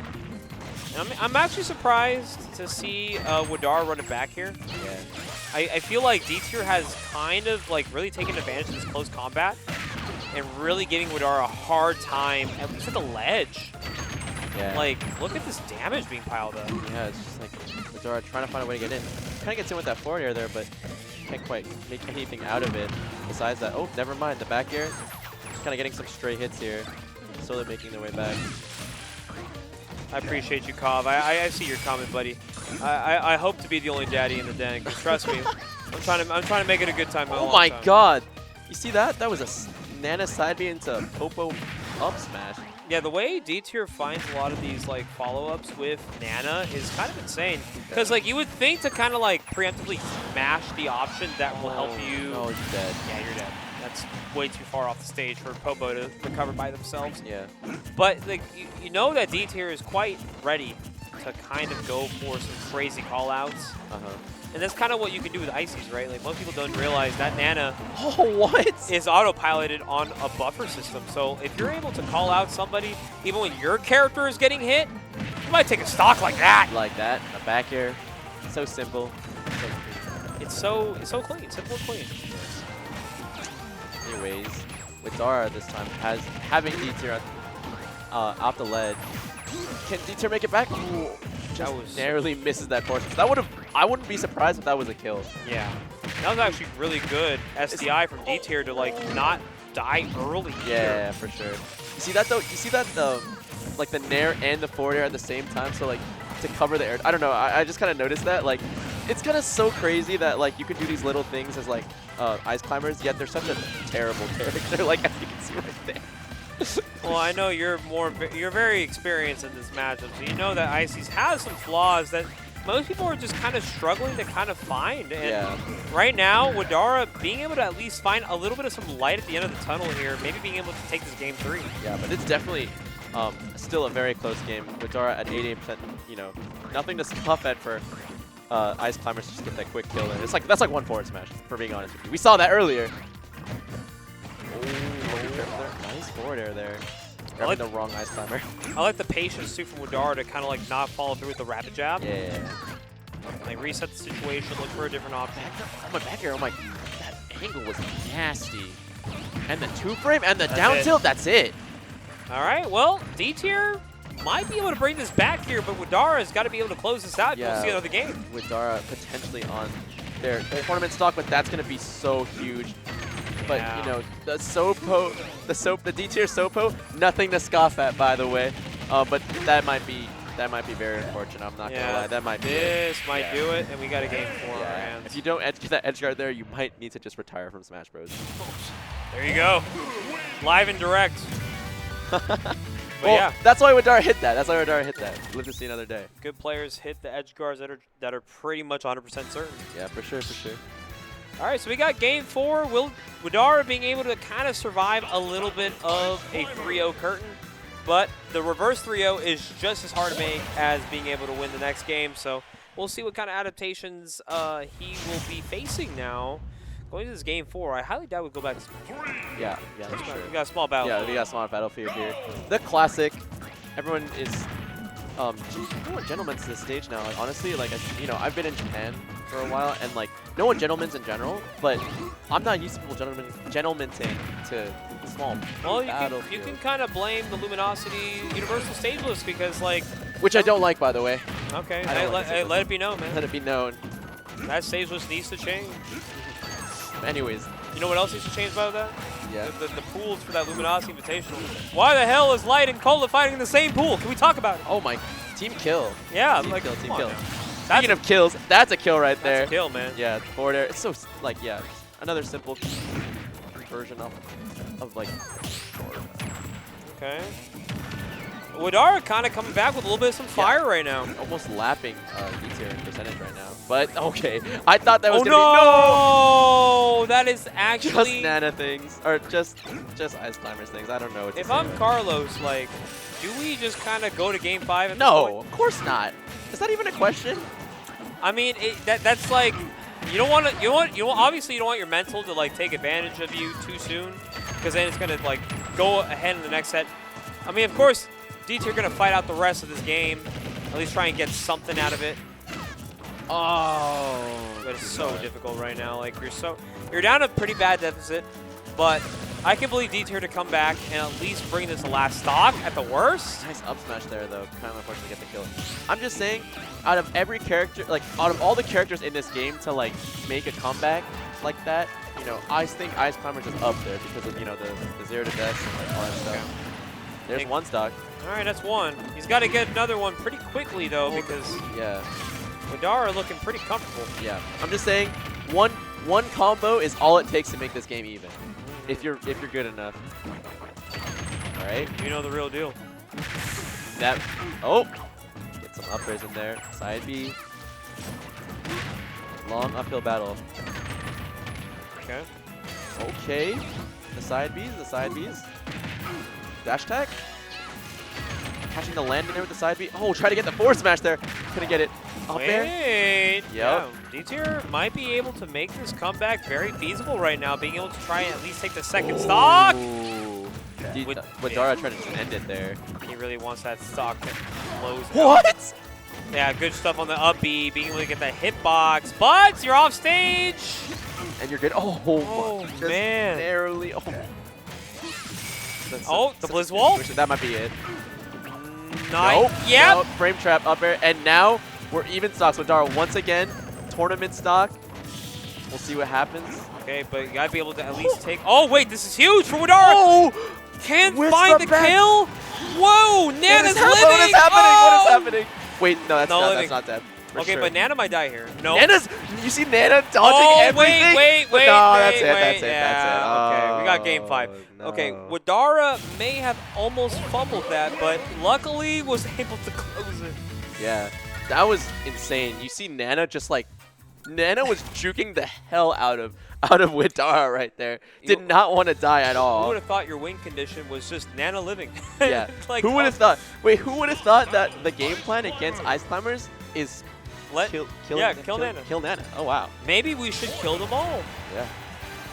And I'm actually surprised to see Widara run it back here. Yeah. I feel like Dtier has kind of like really taken advantage of this close combat and really giving Widara a hard time, at least at the ledge. Yeah. Like, look at this damage being piled up. Yeah, it's just like Widara trying to find a way to get in. Kind of gets in with that forward air there, but can't quite make anything out of it. Besides that, oh, never mind. The back air, just kind of getting some stray hits here. Slowly making their way back. I appreciate you, Kov. I see your comment, buddy. I hope to be the only daddy in the den, 'cause trust me, I'm trying to make it a good time. Oh my god! You see that? That was a Nana side B into Popo up smash. Yeah, the way Dtier finds a lot of these like follow-ups with Nana is kind of insane. Because like you would think to kind of like preemptively smash the option that will help you. Oh, he's dead. Yeah, you're dead. That's way too far off the stage for Popo to recover by themselves. Yeah. But like you know that Dtier is quite ready to kind of go for some crazy call-outs. And that's kind of what you can do with Ices, right? Like most people don't realize that Nana what? is autopiloted on a buffer system. So if you're able to call out somebody, even when your character is getting hit, you might take a stock like that. Like that, a back air. So simple. It's so clean, simple and clean. Anyways, Widara this time having Dtier off the ledge. Can Dtier make it back? Ooh, just narrowly misses that portion. I wouldn't be surprised if that was a kill. Yeah, that was actually really good SDI from Dtier to like not die early. Yeah, for sure. You see that though? You see that like the nair and the forward air at the same time. So like to cover the air. I don't know. I just kind of noticed that. Like it's kind of so crazy that like you can do these little things as like ice climbers, yet they're such a terrible character. Like as you can see right there. Well, I know you're very experienced in this matchup, so you know that Ices has some flaws that most people are just kind of struggling to kind of find. And right now, Widara being able to at least find a little bit of some light at the end of the tunnel here, maybe being able to take this game 3. Yeah, but it's definitely still a very close game. Widara at 88%, you know, nothing to scoff at for ice climbers to just get that quick kill. And it's like that's like one forward smash, for being honest with you. We saw that earlier. Nice forward air there. I like the wrong ice climber. I like the patience too from Widara to kind of like not follow through with the rapid jab. Yeah. Like reset the situation, look for a different option. Oh my back air, oh my, that angle was nasty. And the 2-frame and the down tilt, that's it. All right, well, Dtier might be able to bring this back here, but Widara's got to be able to close this out. Yeah, we'll see another game. Widara potentially on their tournament stock, but that's going to be so huge. But you know, the D-tier Sopo, nothing to scoff at, by the way. But that might be very unfortunate. I'm not gonna lie. That might be. This might do it, and we got a game 4 on our hands. If you don't get that edge guard there, you might need to just retire from Smash Bros. There you go, live and direct. Well, yeah, that's why Widara hit that. That's why Widara hit that. Live to see another day. Good players hit the edge guards that are pretty much 100% certain. Yeah, for sure, for sure. All right, so we got game 4. Widara being able to kind of survive a little bit of a 3-0 curtain, but the reverse 3-0 is just as hard to make as being able to win the next game. So we'll see what kind of adaptations he will be facing now. Going to this game 4, I highly doubt we'll go back to Smash. Yeah, for sure. We got a small battle. Yeah, we got a small battlefield here. The classic. Everyone is no one gentleman's this stage now. Like honestly, like you know, I've been in Japan for a while, and like no one gentleman's in general, but I'm not used to people gentlemanting to small. Well, you can kind of blame the Luminosity Universal Stage List because like. Which I don't like, by the way. Okay, hey, let it be known, man. Let it be known. That stage list needs to change. Anyways. You know what else needs to change about that? Yeah. The pools for that Luminosity Invitational. Why the hell is Light and Cola fighting in the same pool? Can we talk about it? Oh my, team kill. Yeah, team like kill, team kill. Speaking of kills, that's a kill right there. That's a kill, man. Yeah, forward air. It's so like another simple version of like short. Okay. Widara kind of coming back with a little bit of some fire right now. Almost lapping Dtier in percentage right now. But, okay. I thought that was Oh, going to be... no! That is actually... Just Nana things. Or just Ice Climbers things. I don't know what to If say. I'm Carlos, like, do we just kind of go to Game 5 at this No, point? of course not. Is that even a question? I mean, that's like... You don't want to... obviously, you don't want your mental to, like, take advantage of you too soon. Because then it's going to, like, go ahead in the next set. I mean, of course... Dtier gonna fight out the rest of this game. At least try and get something out of it. Oh, but it's so difficult right now. Like you're down a pretty bad deficit, but I can believe Dtier to come back and at least bring this last stock at the worst. Nice up smash there though. Kind of unfortunate to get the kill. I'm just saying, out of every character, like out of all the characters in this game to like make a comeback like that, you know, I think Ice Climber's is up there because of the 0 to death and like all that stuff. There's one stock. All right, that's one. He's got to get another one pretty quickly, though, because Widara looking pretty comfortable. Yeah, I'm just saying, one combo is all it takes to make this game even. If you're good enough. All right. You know the real deal. Get some uppers in there. Side B. Long uphill battle. Okay. Okay. The side Bs. Dash attack. Catching the land in there with the side B. Oh, try to get the forward smash there. Couldn't get it. Up there. Yep. Yeah, Dtier might be able to make this comeback very feasible right now, being able to try and at least take the second stock. Widara tried to just end it there. He really wants that stock to close. What? Yeah, good stuff on the up B, being able to get that hitbox, but you're off stage. And you're good. Oh man. Narrowly. The Blizz Wall? That might be it. Nice. Nope. Yep. Nope. Frame trap up air. And now we're even stocks with Widara once again. Tournament stock. We'll see what happens. Okay, but you gotta be able to at least take. Oh wait, this is huge for Widara. Oh, can't find the kill. Whoa, Nana's living. What is happening? Oh! What is happening? Wait, no, that's not dead. Okay, but Nana might die here. No. You see Nana dodging everything? Wait. No, that's it. That's it. Okay, we got Game 5. No. Okay, Widara may have almost fumbled that, but luckily was able to close it. Yeah, that was insane. You see Nana just like, Nana was juking the hell out of Widara right there. Did not want to die at all. Who would have thought your win condition was just Nana living? Yeah. Like, who would have thought? Wait, who would have thought that the game plan against Ice Climbers is kill Nana? Oh wow. Maybe we should kill them all. Yeah.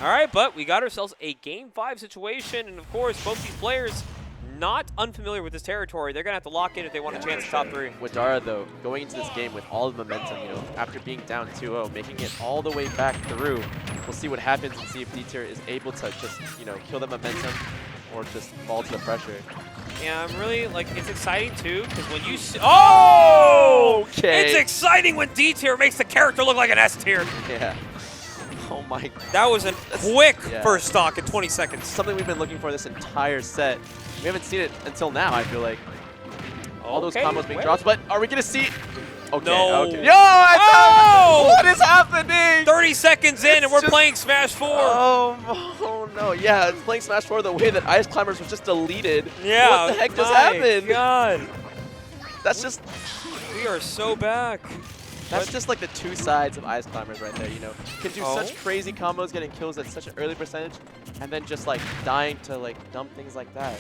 All right, but we got ourselves a Game 5 situation, and of course, both these players not unfamiliar with this territory. They're gonna have to lock in if they want a chance at top 3. Widara though, going into this game with all the momentum, you know, after being down 2-0, making it all the way back through. We'll see what happens and see if Dtier is able to just, you know, kill the momentum or just fall to the pressure. Yeah, I'm really, like, it's exciting too, because when you see, oh! Okay. It's exciting when Dtier makes the character look like an S tier. Yeah. Oh my god. That was a quick first stock in 20 seconds. Something we've been looking for this entire set. We haven't seen it until now, I feel like. All those combos being dropped, but are we going to see? Okay, no. Okay. Yo, what is happening? 30 seconds in and we're playing Smash 4. Oh no, yeah, it's playing Smash 4 the way that Ice Climbers was just deleted. Yeah. What the heck just happened? God. That's just... We are so back. That's just like the two sides of Ice Climbers right there, you know. Can do such crazy combos, getting kills at such an early percentage, and then just like dying to like dumb things like that.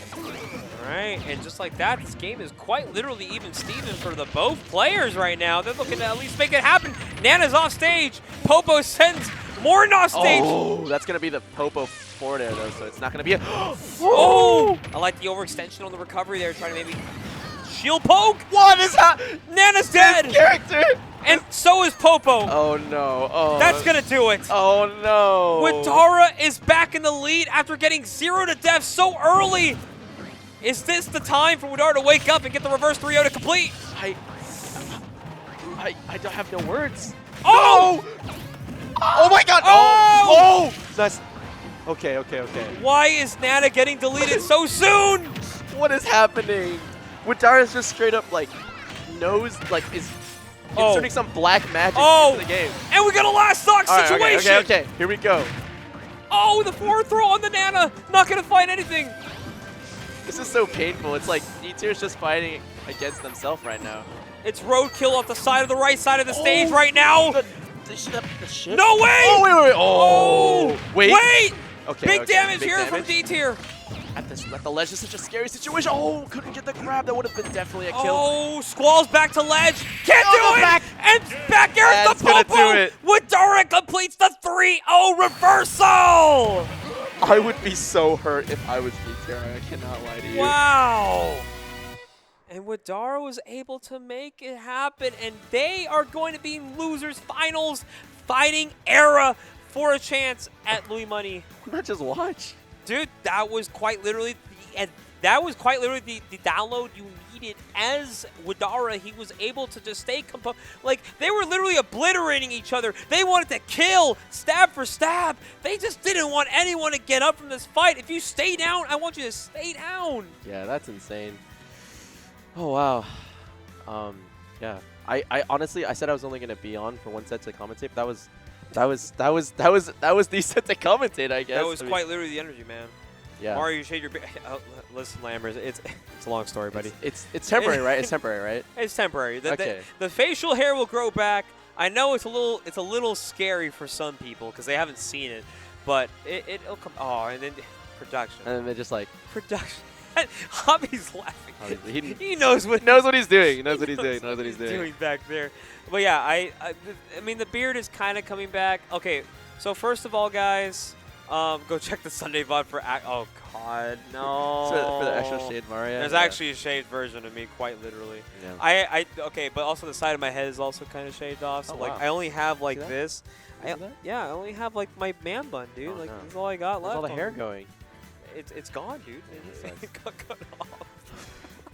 Right, and just like that, this game is quite literally even Steven for the both players right now. They're looking to at least make it happen. Nana's off stage. Popo sends Morton off stage. Oh, that's going to be the Popo forward air though, so it's not going to be a... Oh! I like the overextension on the recovery there, trying to maybe shield poke. What is happening? Nana's dead. This character. And so is Popo. Oh no. Oh. That's going to do it. Oh no. Widara is back in the lead after getting 0 to death so early. Is this the time for Widara to wake up and get the reverse 3-0 to complete? I don't have no words. Oh! No! Oh my god! Oh! That's... Okay. Why is Nana getting deleted so soon? What is happening? Widara is just straight up like is inserting some black magic into the game. And we got a last stock situation. Okay. Here we go. Oh, the forward throw on the Nana. Not gonna find anything. This is so painful. It's like Dtier is just fighting against themselves right now. It's roadkill off the side of the right side of the stage right now. The shit. No way! Oh, wait. Oh, wait. Wait! Okay, Big okay, damage big here damage. from Dtier. At the ledge is such a scary situation. Oh, couldn't get the grab. That would have been definitely a kill. Oh, Squall's back to ledge. Can't Oh, do the it! back. And back airs That's the gonna Popo. do it. Widara completes the 3-0 reversal. I would be so hurt if I was Dtier. I cannot lie to you. Wow. And Widara was able to make it happen, and they are going to be in losers finals, fighting Era for a chance at Louis Money. Not just watch. Dude, that was quite literally the download you needed. As Widara, he was able to just stay composed. Like, they were literally obliterating each other. They wanted to kill, stab for stab. They just didn't want anyone to get up from this fight. If you stay down, I want you to stay down. Yeah, that's insane. Oh wow. Yeah. I honestly, I said I was only gonna be on for one set to commentate, but that was the set to commentate, I guess. That was quite literally the energy, man. Yeah. Mario, you shade your listen, Lammers, it's a long story, buddy. It's temporary, right? It's temporary, right? It's temporary. Okay. The facial hair will grow back. I know it's a little scary for some people because they haven't seen it, but it'll come. Oh, and then production. And then they're just like Production. Hobby's laughing. He knows what he's doing. He knows what he's doing. He knows what he's doing doing. back there. But yeah, I mean the beard is kind of coming back. Okay, so first of all, guys, go check the Sunday VOD for. Oh God, no. For the actual shade Mario. There's actually a shaved version of me, quite literally. Yeah. Okay, but also the side of my head is also kind of shaved off. So like wow. I only have like See that? this. See that? Yeah, I only have like my man bun, dude. Oh, like no. that's all I got Where's left. all the on hair me. going? It's gone, dude. That It got cut off.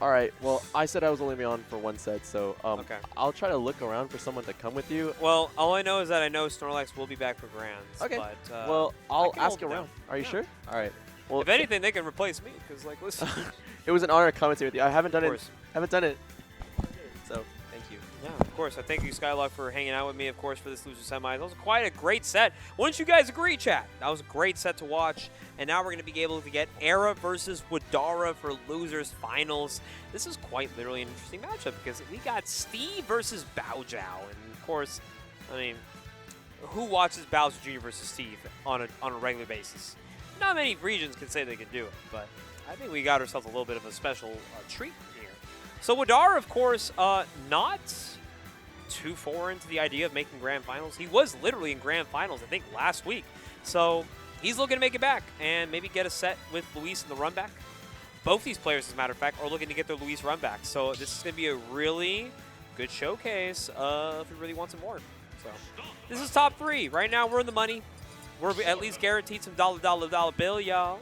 All right. Well, I said I was only be on for one set, so Okay. I'll try to look around for someone to come with you. Well, all I know is that I know Snorlax will be back for Grands. Okay. But, Well, I'll can ask hold it around. down. Are you Yeah. sure? All right. Well, if anything, they can replace me because, like, listen. it was an honor to commentate with you. I haven't done Of it. course. Haven't done it. So thank you. Yeah, of course. I thank you, Skylock, for hanging out with me, of course, for this loser semi. That was quite a great set. Wouldn't you guys agree, chat? That was a great set to watch. And now we're going to be able to get Era versus Widara for losers finals. This is quite literally an interesting matchup because we got Steve versus Baojiao. And, of course, I mean, who watches Bowser Jr. versus Steve on a regular basis? Not many regions can say they can do it, but I think we got ourselves a little bit of a special treat here. So Widara, of course, not too foreign to the idea of making grand finals. He was literally in grand finals, I think, last week. So he's looking to make it back and maybe get a set with Luis in the run back. Both these players, as a matter of fact, are looking to get their Luis run back. So this is going to be a really good showcase if we really want some more. So this is top 3. Right now, we're in the money. We're at least guaranteed some dollar bill, y'all.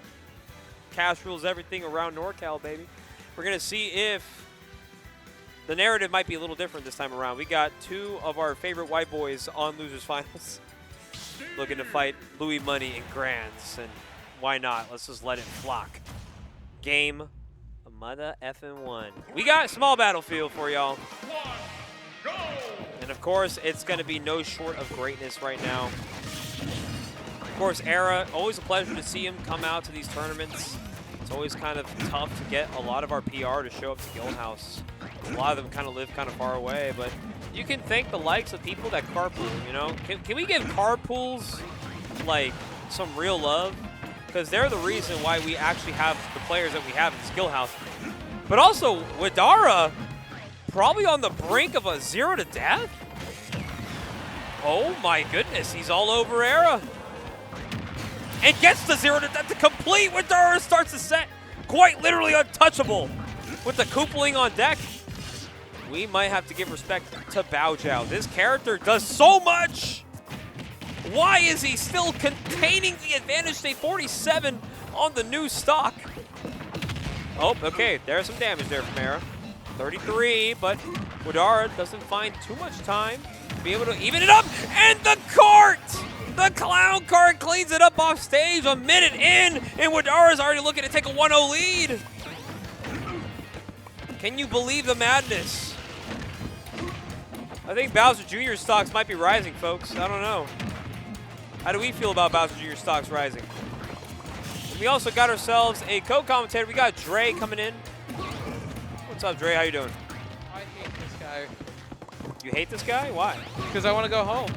Cash rules everything around NorCal, baby. We're going to see if the narrative might be a little different this time around. We got 2 of our favorite white boys on Losers Finals looking to fight Louis Money in Grands. And why not? Let's just let it flock. Game mother effing 1. We got small battlefield for y'all. And of course, it's going to be no short of greatness right now. Of course, Era, always a pleasure to see him come out to these tournaments. It's always kind of tough to get a lot of our PR to show up to Guildhouse. A lot of them kind of live kind of far away, but you can thank the likes of people that carpool, you know? Can we give carpools, like, some real love? Because they're the reason why we actually have the players that we have in Skillhouse. But also, Widara, probably on the brink of a 0 to death? Oh my goodness, he's all over Era. And gets the 0 to death to complete. Widara starts the set quite literally untouchable with the Koopling on deck. We might have to give respect to Baojiao. This character does so much. Why is he still containing the advantage state 47 on the new stock? Oh, okay, there's some damage there from Era. 33, but Widara doesn't find too much time to be able to even it up. And the cart! The clown cart cleans it up off stage a minute in, and Widara's already looking to take a 1-0 lead. Can you believe the madness? I think Bowser Jr. stocks might be rising, folks. I don't know. How do we feel about Bowser Jr. stocks rising? we also got ourselves a co-commentator. We got Dre coming in. What's up, Dre? How you doing? I hate this guy. You hate this guy? Why? Because I want to go home.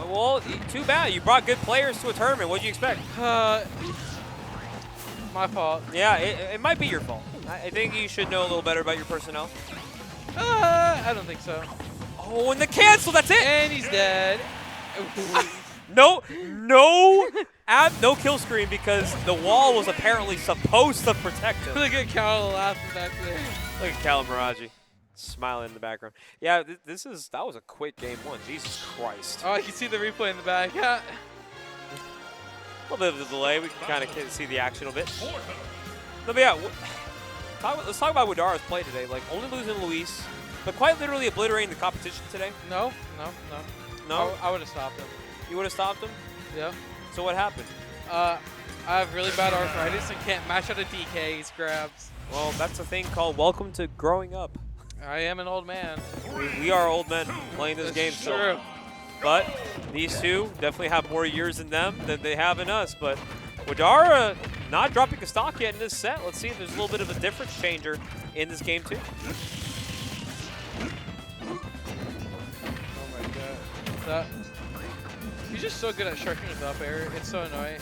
Well, too bad. You brought good players to a tournament. What did you expect? My fault. Yeah, it might be your fault. I think you should know a little better about your personnel. I don't think so. Oh, and the cancel. That's it. And he's dead. No kill screen because the wall was apparently supposed to protect him. Look at Cal laughing back there. Look at Cal Miraji smiling in the background. Yeah, that was a quick game one. Jesus Christ. Oh, I can see the replay in the back. Yeah. A little bit of a delay. We can kind of see the action a bit. No, but yeah, let's talk about Widara's play today. Like, only losing Luis, but quite literally obliterating the competition today. No. No? I would have stopped him. You would have stopped him? Yeah. So what happened? I have really bad arthritis and can't mash out a DK's grabs. Well, that's a thing called welcome to growing up. I am an old man. We are old men playing this That's game true. still. But these two definitely have more years in them than they have in us. But Widara not dropping a stock yet in this set. Let's see if there's a little bit of a difference changer in this game too. Oh my god. He's just so good at sharking with up air. It's so annoying.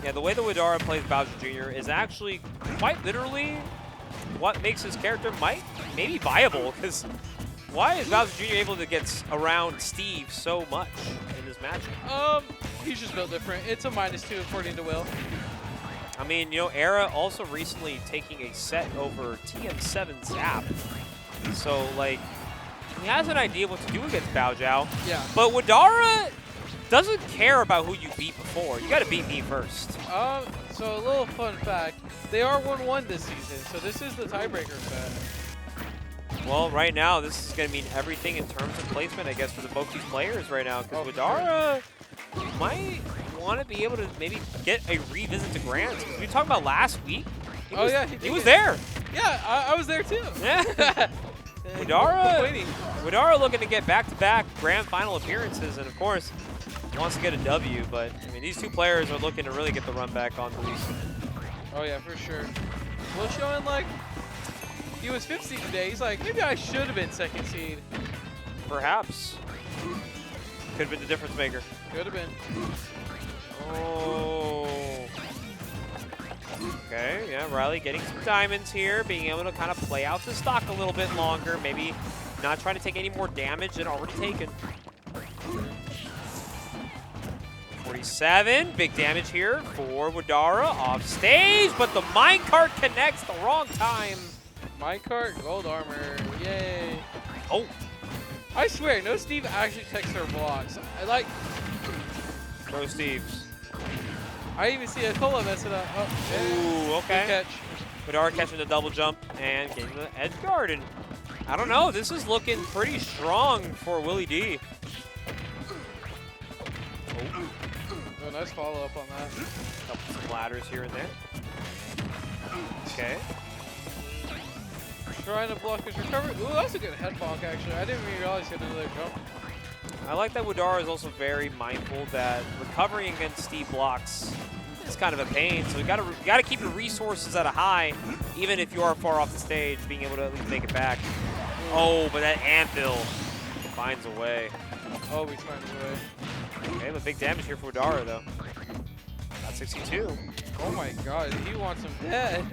Yeah, the way that Widara plays Bowser Jr. is actually quite literally what makes his character maybe viable. Because why is Bowser Jr. able to get around Steve so much in this matchup? He's just built different. It's a -2 according to Will. I mean, you know, Era also recently taking a set over TM7 Zap. So, like, he has an idea what to do against Bao Zhao. Yeah. But Widara doesn't care about who you beat before. You got to beat me first. So a little fun fact. They are 1-1 this season, so this is the tiebreaker set. Well, right now, this is going to mean everything in terms of placement, I guess, for both these players right now. Because Widara might want to be able to maybe get a revisit to Grants. Because we talked about last week. He was there. Yeah, I was there too. Yeah. Widara looking to get back-to-back grand final appearances, and of course, wants to get a W. But I mean, these two players are looking to really get the run back on Luis. Oh yeah, for sure. Will showing like he was 5th seed today. He's like, maybe I should have been 2nd seed. Perhaps. Could have been the difference maker. Could have been. Oh. Okay, yeah, Riley getting some diamonds here, being able to kind of play out the stock a little bit longer, maybe not trying to take any more damage than already taken. 47, big damage here for Widara off stage, but the minecart connects the wrong time. Minecart, gold armor, yay. Oh. I swear, no Steve actually takes their blocks. I Pro Steve's. I even see a Cola mess it up. Oh, ooh, okay. Good catch. Widara catching the double jump and getting the edge guard. And I don't know, this is looking pretty strong for Willie D. Oh, nice follow up on that. Some ladders here and there. Okay. Trying to block his recovery. Ooh, that's a good head bonk, actually. I didn't even realize he had another jump. I like that Widara is also very mindful that recovering against Steve blocks is kind of a pain. So you gotta keep your resources at a high, even if you are far off the stage, being able to at least make it back. Oh, but that anvil finds a way. Oh, he finds a way. Okay, but big damage here for Widara though. Got 62. Oh my god, he wants him dead.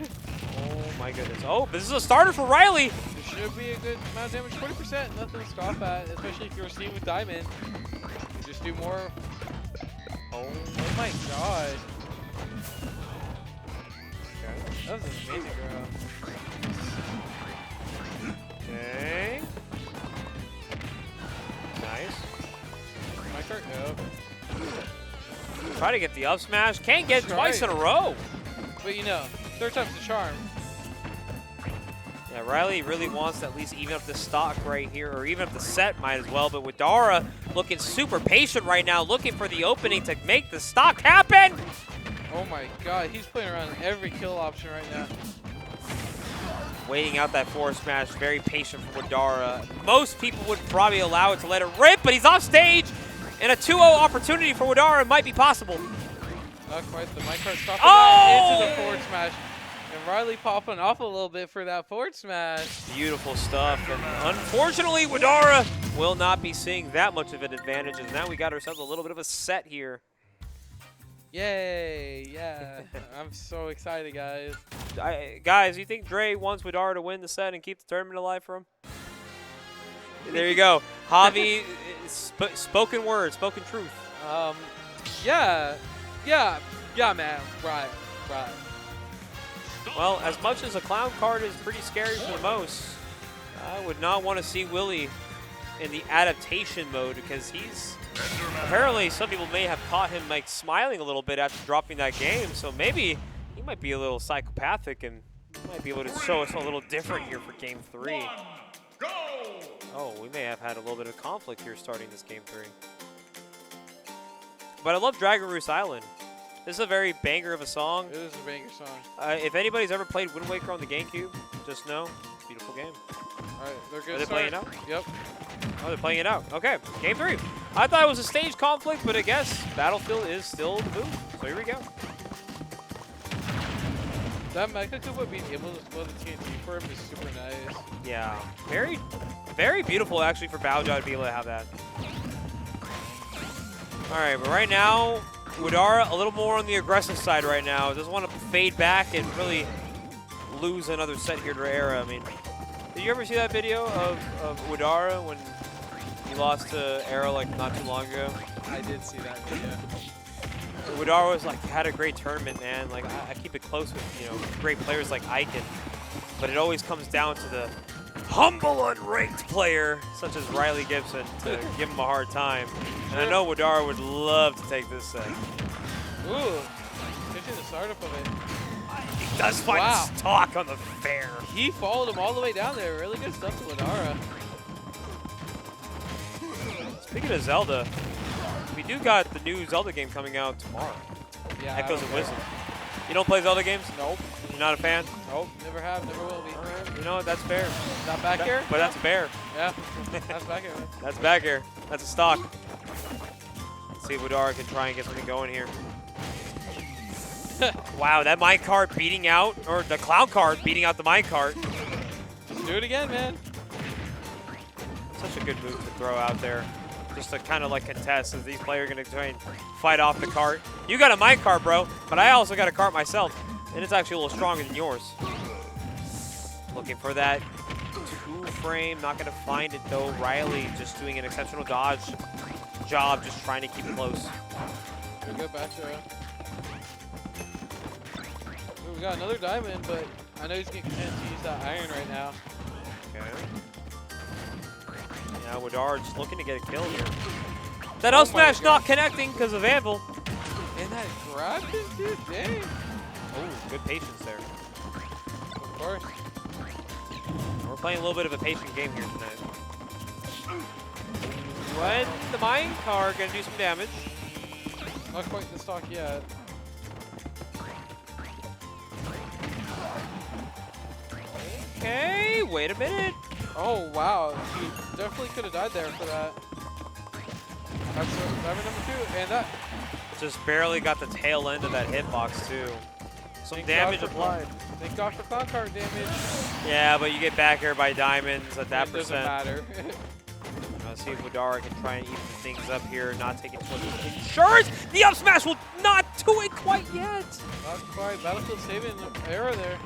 Oh my goodness. Oh, this is a starter for Riley. This should be a good amount of damage. 40%, nothing to scoff at, especially if you're Steve with Diamond. You just do more. Oh my god. Okay. That was an amazing grab. Okay. Nice. My cart, no. Try to get the up smash. Can't get it twice in a row. But you know, 3rd time's the charm. Yeah, Riley really wants to at least even up the stock right here, or even up the set might as well. But Widara looking super patient right now, looking for the opening to make the stock happen. Oh my god, he's playing around every kill option right now. Waiting out that forward smash, very patient for Widara. Most people would probably allow it to let it rip, but he's off stage, and a 2-0 opportunity for Widara might be possible. Not quite. The minecart stopping Oh! into the forward smash. And Riley popping off a little bit for that forward smash. Beautiful stuff. And unfortunately, Widara will not be seeing that much of an advantage. And now we got ourselves a little bit of a set here. Yay, yeah. I'm so excited, guys. Guys, you think Dre wants Widara to win the set and keep the tournament alive for him? There you go. Javi, spoken word, spoken truth. Yeah, man. Right. Well, as much as a clown card is pretty scary for the most, I would not want to see Willie in the adaptation mode because he's apparently some people may have caught him like smiling a little bit after dropping that game. So maybe he might be a little psychopathic and might be able to show us a little different here for game 3. Oh, we may have had a little bit of conflict here starting this game 3. But I love Dragon Roost Island. This is a very banger of a song. It is a banger song. If anybody's ever played Wind Waker on the GameCube, just know, beautiful game. All right, they're good. Are they playing it out? Yep. Oh, they're playing it out. Okay, game 3. I thought it was a stage conflict, but I guess Battlefield is still the move. So here we go. That Mega Koopa being able to split the TNT for him is super nice. Yeah, very, very beautiful actually for Baoja to be able to have that. All right, but right now, Widara a little more on the aggressive side right now. Doesn't want to fade back and really lose another set here to Era. I mean, did you ever see that video of Widara when he lost to Era like not too long ago? I did see that video. Widara was like had a great tournament, man. Like I keep it close with great players like Icon, but it always comes down to the humble unranked player such as Riley Gibson to give him a hard time. And I know Widara would love to take this set. Ooh, pitching the startup of it. He does find stock on the fair. He followed him all the way down there. Really good stuff to Widara. Speaking of Zelda, we do got the new Zelda game coming out tomorrow. Yeah. Echoes of Wisdom. You don't play Zelda games? Nope. You're not a fan? Nope. Never have. Never will be. All right. You know what? That's fair. Not back here? But that's a bear. Yeah. That's back here. Man. That's back here. That's a stock. Let's see if Widara can try and get something going here. Wow, that mine cart beating out, or the clown cart beating out the mine cart. Just do it again, man. Such a good move to throw out there. Just to kind of like contest as these players are going to try and fight off the cart. You got a mine cart, bro, but I also got a cart myself, and it's actually a little stronger than yours. Looking for that 2-frame, not going to find it though. Riley just doing an exceptional job, just trying to keep it close. Good back throw. We got another diamond, but I know he's getting content to use that iron right now. Okay. Yeah, Widara just looking to get a kill here. That up smash not connecting because of Anvil. And that grab him, dude, dang. Oh, good patience there. Of course. We're playing a little bit of a patient game here tonight. When the mine car gonna do some damage. Not quite the stock yet. Okay, wait a minute. Oh, wow. He definitely could have died there for that. That's diamond number 2. And that. Just barely got the tail end of that hitbox, too. Some damage applied. Thank God for cloud card damage. Yeah, but you get back here by diamonds at that it percent. Doesn't matter. Let's see if Widara can try and even things up here, not taking too much insurance. The up smash will not do it quite yet. Not quite. Battlefield saving the error there.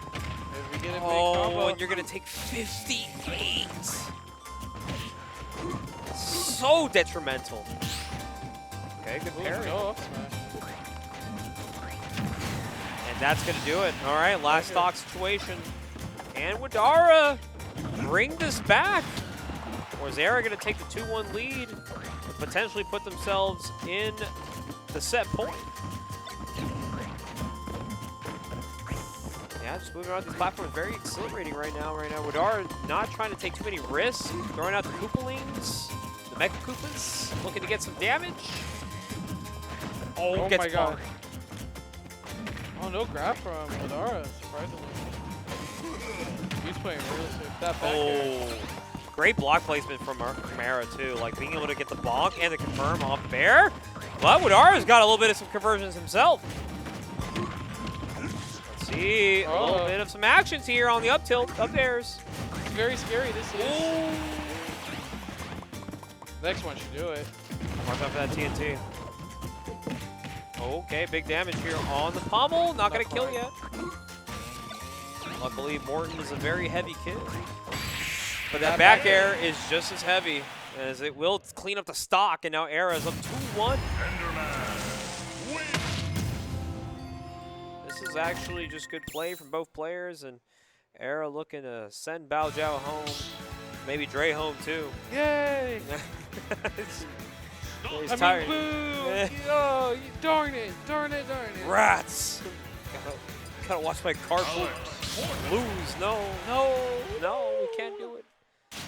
If we get a big Oh, combo. and you're going to take 58. So detrimental. Okay, good parry. No up smash. And that's going to do it. All right, last stock situation. And Widara bring this back. Or is Era going to take the 2-1 lead and potentially put themselves in the set point? Yeah, just moving around these platforms, very exhilarating right now. Widara not trying to take too many risks, throwing out the Koopalings, the Mega Koopas, looking to get some damage. Oh, gets my God. punked. Oh, no grab from Widara, surprisingly. He's playing really safe. That back air. Great block placement from Era, too. Like, being able to get the bonk and the confirm off Bear. But Widara's got a little bit of some conversions himself. see a little bit of some actions here on the up tilt, up airs. It's very scary, this is. Ooh. Next one should do it. Watch out for that TNT. Okay, big damage here on the pommel. Not going to kill yet. Luckily, Morton is a very heavy kid. But that back air is just as heavy, as it will clean up the stock, and now Era is up 2-1. This is actually just good play from both players, and Era looking to send Bao Jiao home. Maybe Dre home, too. Yay! He's tired. Boo! Oh, darn it, darn it, darn it. Rats! Gotta watch my card lose. No, we can't do it.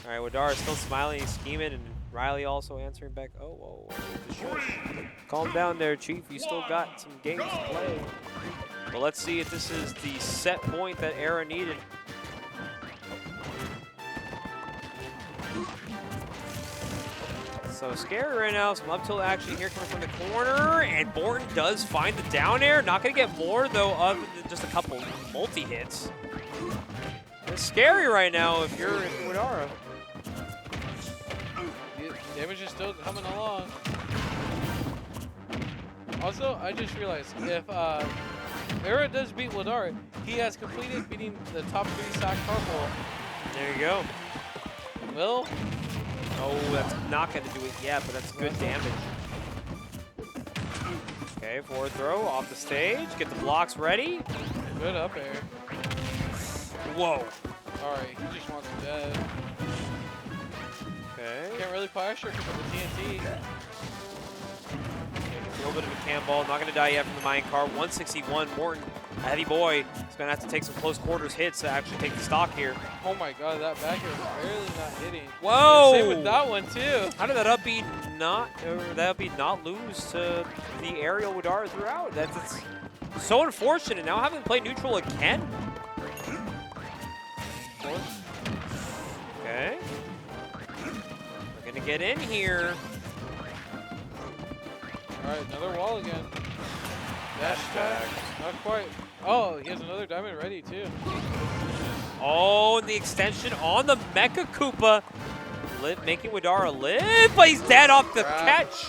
All right, Widara still smiling, he's scheming, and Riley also answering back. Oh, whoa, calm down there, Chief. You still got some games to play. Well, let's see if this is the set point that Era needed. So scary right now. Some up tilt action here coming from the corner, and Borton does find the down air. Not going to get more, though, other than just a couple multi-hits. It's scary right now if you're Widara. Damage is still coming along. Also, I just realized if Era does beat Widara, he has completed beating the top 3 stock purple. There you go. Will? Oh, that's not going to do it yet, but that's good damage. Okay, forward throw off the stage. Get the blocks ready. Good up air. Whoa. Alright, he just wants him dead. Okay. Can't really pressure because of the TNT. A little bit of a cam ball. Not going to die yet from the mine car. 161. Morton, a heavy boy, is going to have to take some close quarters hits to actually take the stock here. Oh my god, that back air is barely not hitting. Whoa! Same with that one too. How did that up B not lose to the aerial Widara throughout? That's so unfortunate. Now having to play neutral again. Okay. We're gonna get in here. Alright, another wall again. Dash attack. Not quite. Oh, he has another diamond ready too. Oh, and the extension on the Mecha Koopa. Making Widara live, but he's dead off the catch.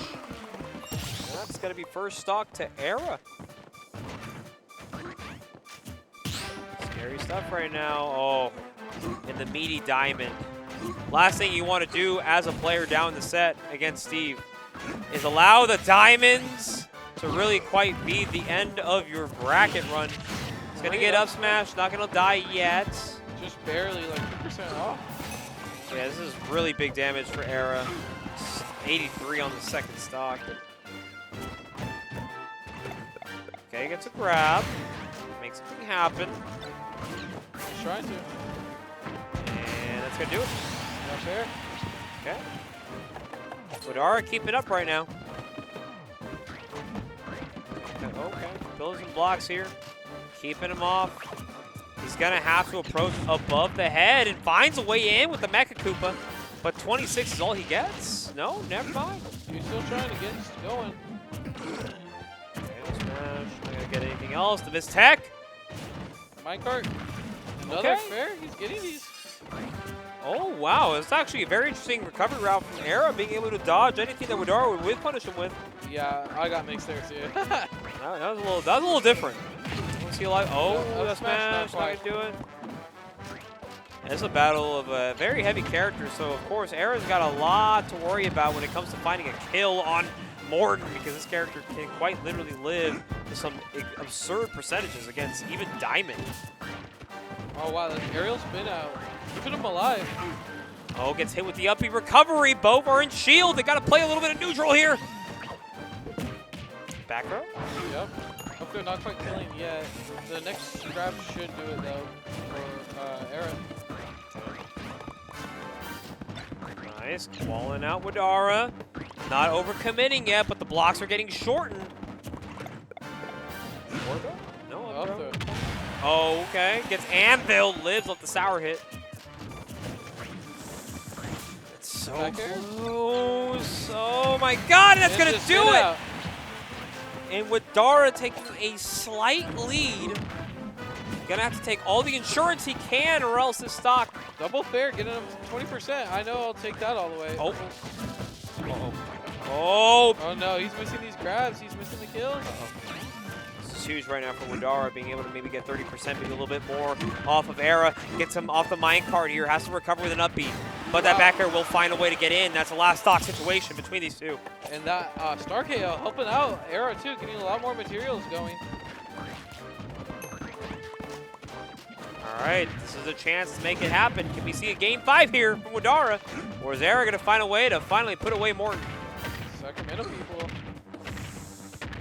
That's gonna be first stock to Era. Scary stuff right now. Oh, and the meaty diamond. Last thing you want to do as a player down the set against Steve is allow the diamonds to really quite be the end of your bracket run. He's going to get up smash, not going to die yet. Just barely, like 2% off. Yeah, this is really big damage for Era. 83 on the second stock. Okay, gets a grab. Makes something happen. He's trying to. And that's going to do it. Not fair. Okay. Widara keeping up right now. Okay, building some blocks here. Keeping him off. He's going to have to approach above the head and finds a way in with the Mecha Koopa. But 26 is all he gets? No, never mind. He's still trying to get going. Okay, no smash. Not going to get anything else. The miss tech. Minecart. Another Okay. fair. He's getting these. Oh, wow. It's actually a very interesting recovery route from Era, being able to dodge anything that Widara would whip punish him with. Yeah, I got mixed there too. that was a little different. Let's see, like, oh, that's smash, not going to do it. It's a battle of a very heavy character, so of course, Era's got a lot to worry about when it comes to finding a kill on Morton, because this character can quite literally live with some absurd percentages against even Diamond. Oh wow, that aerial spin out. Keeping him alive. Oh, gets hit with the uppy recovery. Both are in shield. They got to play a little bit of neutral here. Back row? Yep. Hope they're not quite killing yet. The next grab should do it though for Aaron. Nice. Walling out Widara. Not overcommitting yet, but the blocks are getting shortened. No, up throw. Oh, okay. Gets Anvil, lives off the sour hit. It's so close. Oh my god, that's going to do it! And Widara taking a slight lead. gonna have to take all the insurance he can, or else his stock. Double fair, getting him 20%. I know I'll take that all the way. Oh. Uh-oh. Oh. Oh no, he's missing these grabs. He's missing the kills. This is huge right now for Widara, being able to maybe get 30%, maybe a little bit more off of Era. Gets him off the minecart here, has to recover with an upbeat. But that back air will find a way to get in. That's a last stock situation between these two. And that Star KO helping out Era too, getting a lot more materials going. All right, this is a chance to make it happen. Can we see a game 5 here from Widara? Or is Era going to find a way to finally put away Morton? Sacramento people.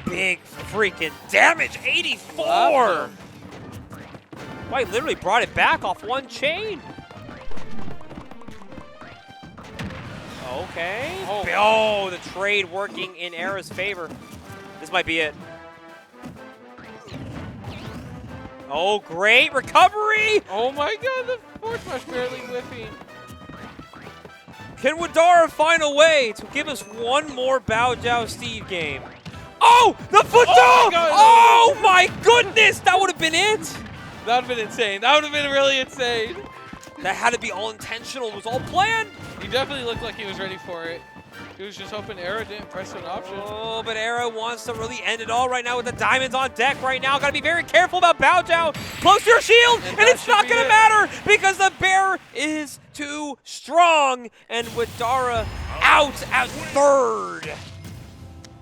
Big freaking damage, 84! White literally brought it back off one chain. Okay. Oh, the trade working in Era's favor. This might be it. Oh, great recovery! Oh my god, the forward smash barely whiffing. Can Widara find a way to give us one more Bao Jiao Steve game? Oh, the foot dog! Oh my goodness, that would have been it! That would have been insane. That would have been really insane. That had to be all intentional, it was all planned. He definitely looked like he was ready for it. He was just hoping Era didn't press an option. Oh, but Era wants to really end it all right now with the diamonds on deck right now. Gotta be very careful about Bao Jiao. Close to your shield, and it's not gonna matter because the bear is too strong. And Widara out at third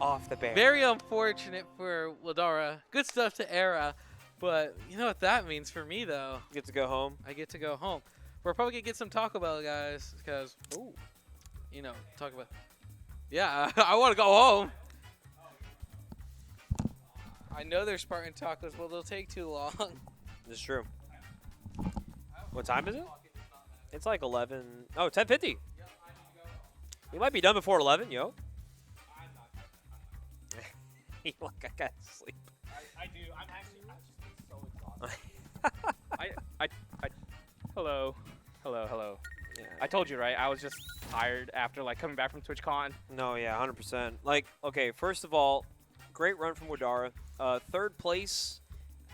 off the bear. Very unfortunate for Widara. Good stuff to Era, but you know what that means for me though? Get to go home. I get to go home. We're probably gonna get some Taco Bell, guys, because you know, Taco Bell. Yeah, I want to go home. I know there's Spartan tacos, but they'll take too long. This is true. What time is it? It's like 11. Oh, 10:50. We might be done before 11, yo. You like, I got to sleep. I do. I'm actually so exhausted. Hello. Yeah. I told you, right? I was just tired after like coming back from TwitchCon. No, yeah, 100%. Like, okay, first of all, great run from Widara. Third place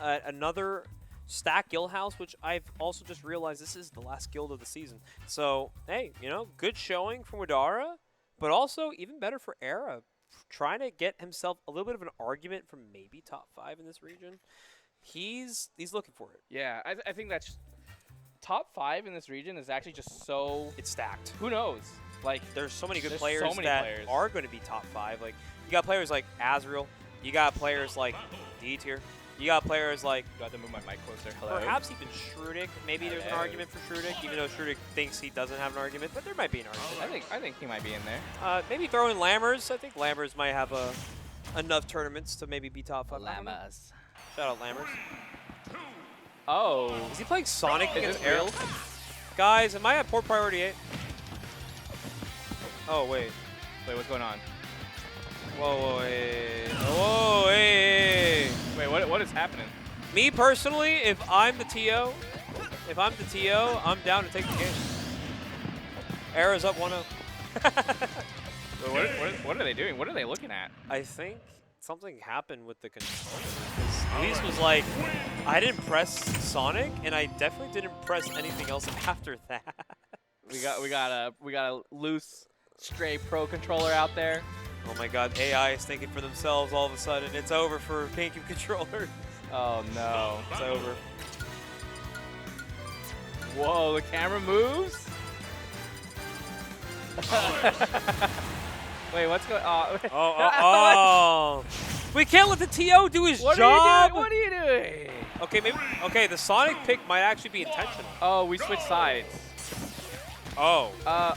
at another stack Guildhouse, which I've also just realized this is the last guild of the season. So, hey, you know, good showing from Widara, but also even better for Era. Trying to get himself a little bit of an argument for maybe top 5 in this region. He's looking for it. Yeah, I think that's top 5 in this region is actually just so. It's stacked. Who knows? Like, There's so many good there's players so many that players. are going to be top 5. Like, you got players like Azrael. You got players like Dtier. You got players like, do I have to move my mic closer? Hello. perhaps even Shrudik. Maybe there's an argument for Shrudik, even though Shrudik thinks he doesn't have an argument, but there might be an argument. I think he might be in there. Maybe throw in Lammers. I think Lammers might have enough tournaments to maybe be top 5. Llamas. Shout out Lammers. Oh. Is he playing Sonic Is against this real? Ariel? Guys, am I at port priority 8? Oh, wait. Wait, what's going on? Whoa, wait. Whoa, hey. Wait, what is happening? Me personally, if I'm the TO, I'm down to take the game. Era's up 1-0. Wait, what are they doing? What are they looking at? I think something happened with the controller. Luis was like, I didn't press Sonic, and I definitely didn't press anything else after that. We got a loose, stray pro controller out there. Oh my God, AI is thinking for themselves all of a sudden. It's over for GameCube controllers. Oh no. It's over. Whoa, the camera moves? Wait, what's going on? Oh. We can't let the TO do his What job. What are you doing? Okay, maybe. Okay, the Sonic pick might actually be intentional. Oh, we switched sides. Oh. All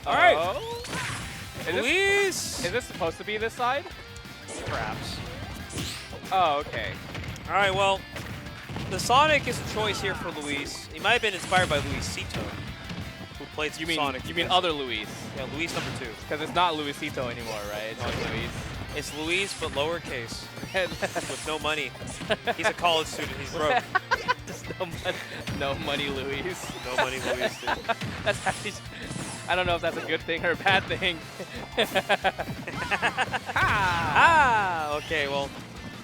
right. Is this supposed to be this side? Perhaps. Oh, okay. All right, well, the Sonic is a choice here for Luis. He might have been inspired by Luisito, who played some Sonic. You mean other Luis? Yeah, Luis number 2. Because it's not Luisito anymore, right? It's just Luis. It's Luis, but lowercase, with no money. He's a college student. He's broke. Just no money, Luis. No money, Luis, dude. That's actually, I don't know if that's a good thing or a bad thing. Okay, well,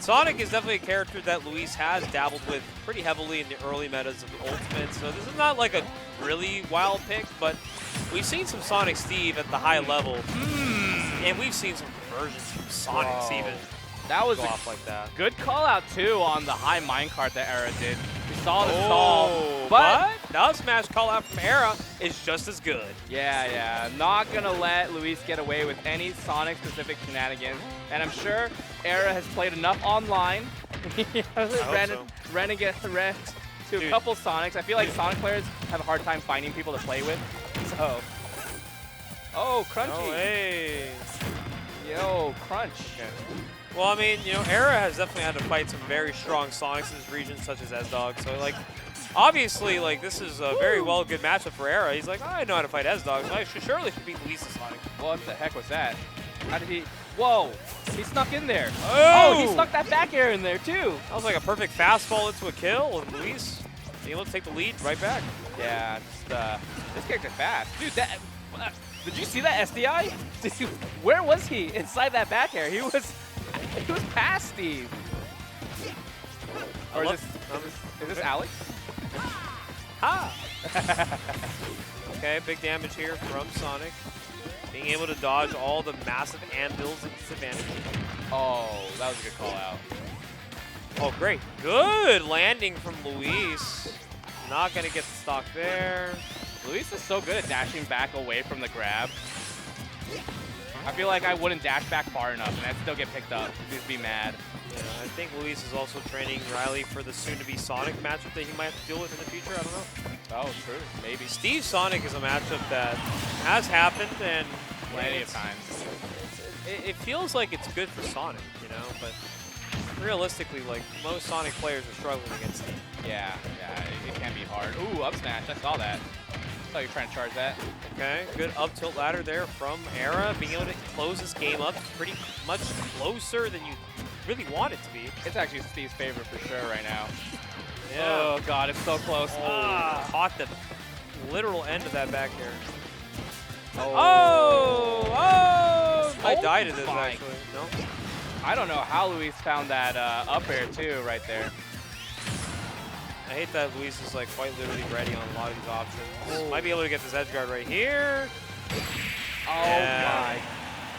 Sonic is definitely a character that Luis has dabbled with pretty heavily in the early metas of the Ultimate, so this is not like a really wild pick, but we've seen some Sonic Steve at the high level, and we've seen some conversions from Sonic even. That was go off like that. Good call out too on the high minecart that Era did. We saw the stall, but now smash call out from Era is just as good. Yeah. Not gonna let Luis get away with any Sonic specific shenanigans. And I'm sure Era has played enough online. ran to a couple Sonics. I feel like Sonic players have a hard time finding people to play with. So, oh, Crunchy. Oh, hey. Yo, Crunch. Okay. Well, I mean, you know, Era has definitely had to fight some very strong Sonics in this region, such as S-Dog. So, like, obviously, like, this is a very good matchup for Era. He's like, oh, I know how to fight S-Dog, so I surely should beat Luis's Sonic. What the heck was that? How did he? Whoa! He snuck in there. Oh! He snuck that back air in there too. That was like a perfect fastball into a kill, and Luis being able to take the lead right back. Yeah, just, this character's fast, dude. That did you see that SDI? Where was he inside that back air? He was past Steve. Or is this Alex? Ha! Okay, big damage here from Sonic. Being able to dodge all the massive anvils and disadvantages. Oh, that was a good call out. Oh, great. Good landing from Luis. Not going to get the stock there. Luis is so good at dashing back away from the grab. I feel like I wouldn't dash back far enough and I'd still get picked up. Just be mad. Yeah, I think Luis is also training Riley for the soon-to-be Sonic matchup that he might have to deal with in the future. I don't know. Oh, true. Maybe. Steve Sonic is a matchup that has happened and plenty of times. It feels like it's good for Sonic, you know, but realistically, like, most Sonic players are struggling against Steve. Yeah, it can be hard. Ooh, up smash. I saw that. I thought you were trying to charge that. Okay, good up tilt ladder there from Era, being able to close this game up pretty much closer than you really want it to be. It's actually Steve's favorite for sure right now. Yeah. Oh god, it's so close. Caught the literal end of that back air. Oh! I died to this my. actually. No? I don't know how Luis found that up air too right there. I hate that Luis is like quite literally ready on a lot of these options. Might be able to get this edge guard right here. Oh my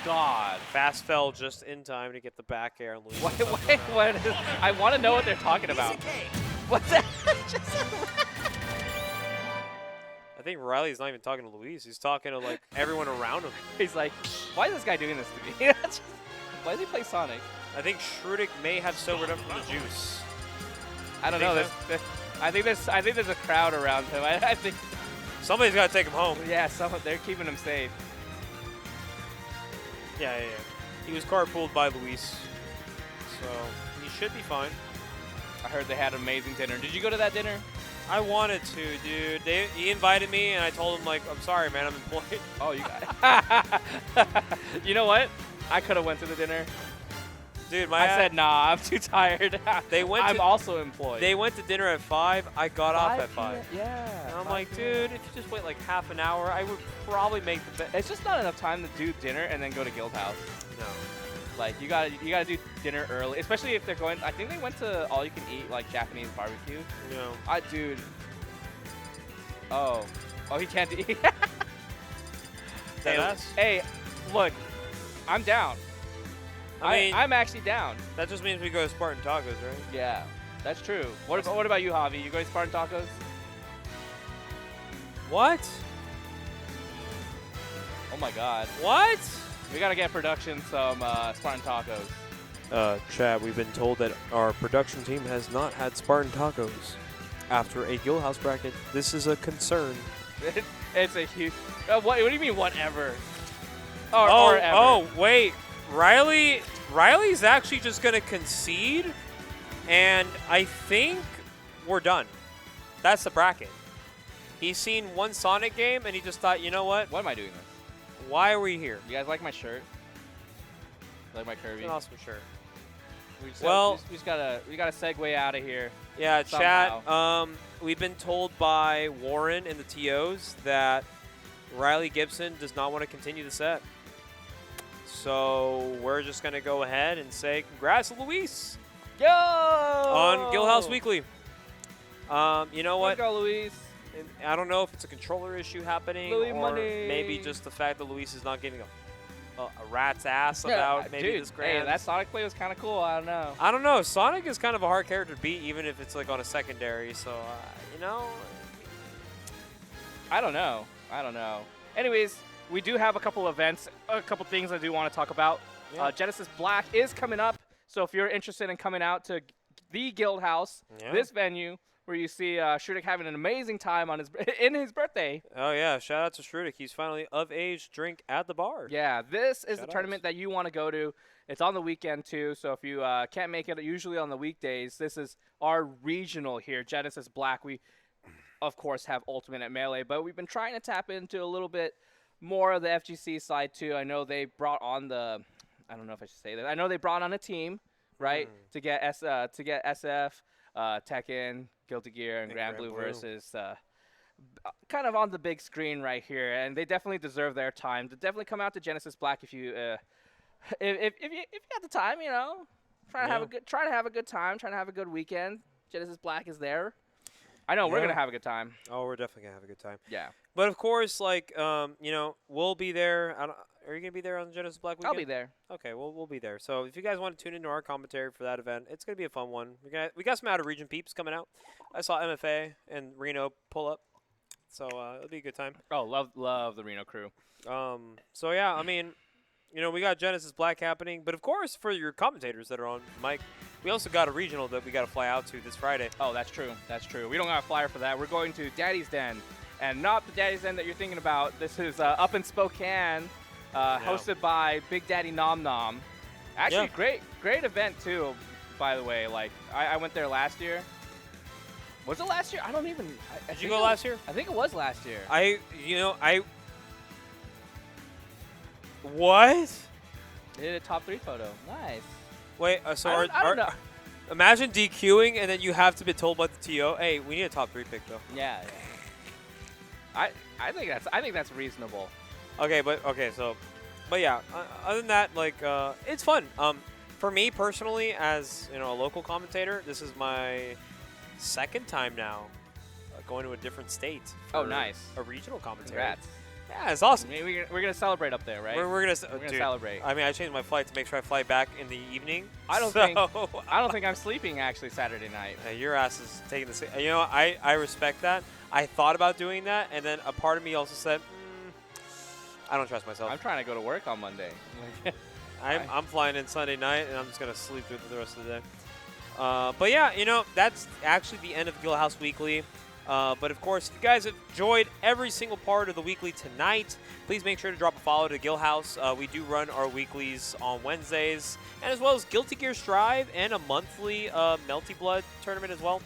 god. Fast fell just in time to get the back air. And What is, I want to know what they're talking about. What's that? I think Riley's not even talking to Luis. He's talking to like everyone around him. He's like, why is this guy doing this to me? Why does he play Sonic? I think Shrudik may have sobered up from the juice. I don't know. I think there's a crowd around him. I think somebody's got to take him home. Yeah, they're keeping him safe. Yeah. He was carpooled by Luis, so he should be fine. I heard they had an amazing dinner. Did you go to that dinner? I wanted to, dude. He invited me, and I told him, like, I'm sorry, man, I'm employed. Oh, you got it. You know what? I could have went to the dinner. Dude, I said, nah, I'm too tired. I'm also employed. They went to dinner at 5. I got off at 5. Yeah. And I'm like, dude, if you just wait like half an hour, I would probably make the best. It's just not enough time to do dinner and then go to Guildhouse. No. Like, you gotta do dinner early, especially if they're going. I think they went to all you can eat, like Japanese barbecue. No. Dude. Oh, he can't eat. Hey, look, I'm down. I mean, I'm actually down. That just means we go to Spartan Tacos, right? Yeah, that's true. What about you, Javi? You going to Spartan Tacos? What? Oh my God. What? We gotta get production some Spartan Tacos. Chad, we've been told that our production team has not had Spartan Tacos after a Guildhouse bracket. This is a concern. It's a huge. What do you mean, whatever? Or ever. Oh, wait. Riley's actually just going to concede, and I think we're done. That's the bracket. He's seen one Sonic game, and he just thought, you know what? Why am I doing this? Why are we here? You guys like my shirt? You like my Kirby? It's an awesome shirt. We just gotta segue out of here. Yeah, somehow. chat. We've been told by Warren and the TOs that Riley Gibson does not want to continue the set. So we're just going to go ahead and say congrats to Luis. Yo! On Guildhouse Weekly. You know what? Go, Luis. And I don't know if it's a controller issue happening Louis or money. maybe just the fact that Luis is not getting a rat's ass about maybe Dude, this grand. hey, that Sonic play was kind of cool. I don't know. I don't know. Sonic is kind of a hard character to beat, even if it's like on a secondary. So, you know. I don't know. Anyways, we do have a couple events, a couple things I do want to talk about. Yeah. Genesis Black is coming up, so if you're interested in coming out to the Guildhouse, this venue where you see Shudik having an amazing time on in his birthday. Oh, yeah. Shout out to Shrudik. He's finally of age to drink at the bar. Yeah, this is the Shout tournament that you want to go to. It's on the weekend, too, so if you can't make it usually on the weekdays, this is our regional here, Genesis Black. We, of course, have Ultimate at Melee, but we've been trying to tap into a little bit more of the FGC side, too. I know they brought on I don't know if I should say that. I know they brought on a team, right, to get SF, Tekken, Guilty and Grand Blue versus kind of on the big screen right here, and they definitely deserve their time. To definitely come out to Genesis Black if you if you have the time, you know, try to have a good time, trying to have a good weekend. Genesis Black is there. I know we're gonna have a good time. Oh, we're definitely gonna have a good time. Yeah. But of course, like you know, we'll be there. Are you gonna be there on Genesis Black weekend? I'll be there. Okay, we'll be there. So if you guys want to tune into our commentary for that event, it's gonna be a fun one. We got some out of region peeps coming out. I saw MFA and Reno pull up, so it'll be a good time. Oh, love the Reno crew. So yeah, I mean, you know, we got Genesis Black happening, but of course for your commentators that are on mic, we also got a regional that we got to fly out to this Friday. Oh, that's true. That's true. We don't got a flyer for that. We're going to Daddy's Den, and not the Daddy's Den that you're thinking about. This is up in Spokane. Hosted by Big Daddy Nom Nom. Actually, great event too, by the way. Like I went there last year. Was it last year? I don't even. Did you go last year? I think it was last year. What? They did a top 3 photo. Nice. Wait, so I don't know. Imagine DQing and then you have to be told by the TO, hey, we need a top 3 pick though. Yeah. I think that's reasonable. Okay, but yeah. Other than that, like, it's fun. For me personally, as you know, a local commentator, this is my second time now going to a different state. Oh, nice. A regional commentary. Congrats. Yeah, it's awesome. I mean, we're gonna celebrate up there, right? We're gonna Dude, celebrate. I mean, I changed my flight to make sure I fly back in the evening. I don't think I'm sleeping actually Saturday night. Your ass is taking the. You know, I respect that. I thought about doing that, and then a part of me also said, I don't trust myself. I'm trying to go to work on Monday. I'm flying in Sunday night, and I'm just gonna sleep through the rest of the day. But yeah, you know, that's actually the end of Guildhouse Weekly. But of course, if you guys have enjoyed every single part of the weekly tonight, please make sure to drop a follow to Guildhouse. We do run our weeklies on Wednesdays, and as well as Guilty Gear Strive and a monthly Melty Blood tournament as well.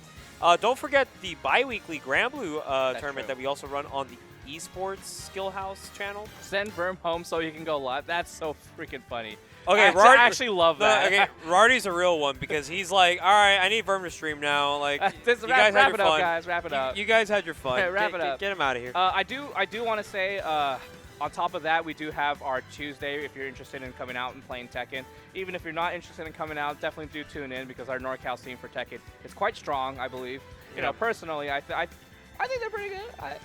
Don't forget the bi-weekly Grand Blue tournament that we also run on the Esports Guildhouse channel. Send Verm home so he can go live. That's so freaking funny. Okay, I actually love that. Okay, Rardy's a real one because he's like, all right, I need Verm to stream now. Like, you guys had your fun. Guys. Wrap it up. You guys had your fun. Okay, wrap it up. Get him out of here. I do want to say, on top of that, we do have our Tuesday. If you're interested in coming out and playing Tekken, even if you're not interested in coming out, definitely do tune in because our NorCal scene for Tekken is quite strong, I believe. You know, personally, I think they're pretty good.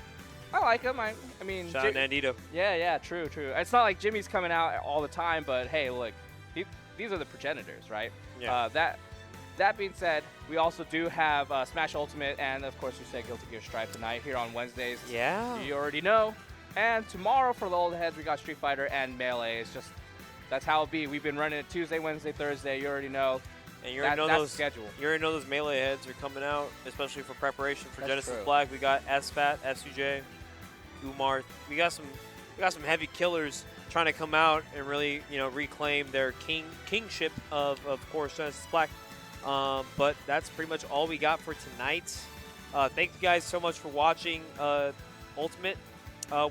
I like them. I mean, Shout out Nandito. Yeah, true. It's not like Jimmy's coming out all the time, but hey, look, these are the progenitors, right? Yeah. That being said, we also do have Smash Ultimate and, of course, we say Guilty Gear Strive tonight here on Wednesdays. Yeah. You already know. And tomorrow for the old heads, we got Street Fighter and Melee. It's just, that's how it'll be. We've been running it Tuesday, Wednesday, Thursday. You already know. And you already know that's those the schedule. You already know those Melee heads are coming out, especially for preparation for That's Genesis true. Black. We got SFAT, SUJ, Umar. We got some heavy killers trying to come out and really, you know, reclaim their kingship of course, Genesis Black. But that's pretty much all we got for tonight. Thank you guys so much for watching Ultimate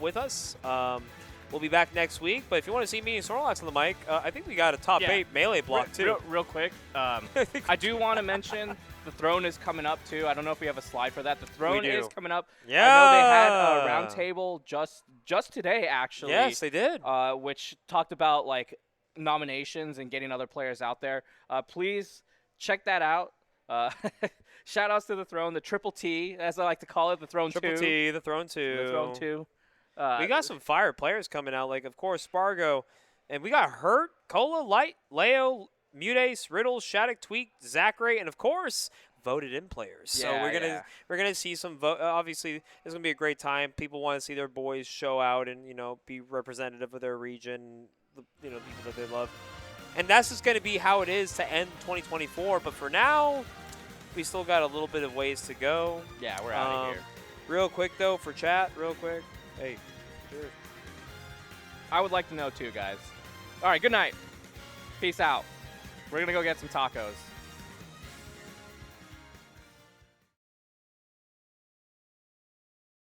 with us. We'll be back next week, but if you want to see me and Snorlax on the mic, I think we got a top 8 Melee block too. Real quick, I do want to mention the Throne is coming up too. I don't know if we have a slide for that. The Throne is coming up. Yeah. I know they had a round table just today, actually. Yes, they did. Which talked about like nominations and getting other players out there. Please check that out. Shout outs to the Throne, the Triple T, as I like to call it, the Throne 2. Triple T, the Throne 2. The Throne 2. We got some fire players coming out, like, of course, Spargo. And we got Hurt, Cola, Light, Leo, Mutace, Riddle, Shattuck, Tweak, Zachary, and, of course, voted in players. So we're gonna see some obviously, it's gonna be a great time. People want to see their boys show out and be representative of their region, the people that they love. And that's just gonna be how it is to end 2024. But for now, we still got a little bit of ways to go. Yeah, we're out of here. Real quick though, for chat, real quick. Hey, cheers. I would like to know too, guys. All right, good night. Peace out. We're gonna go get some tacos.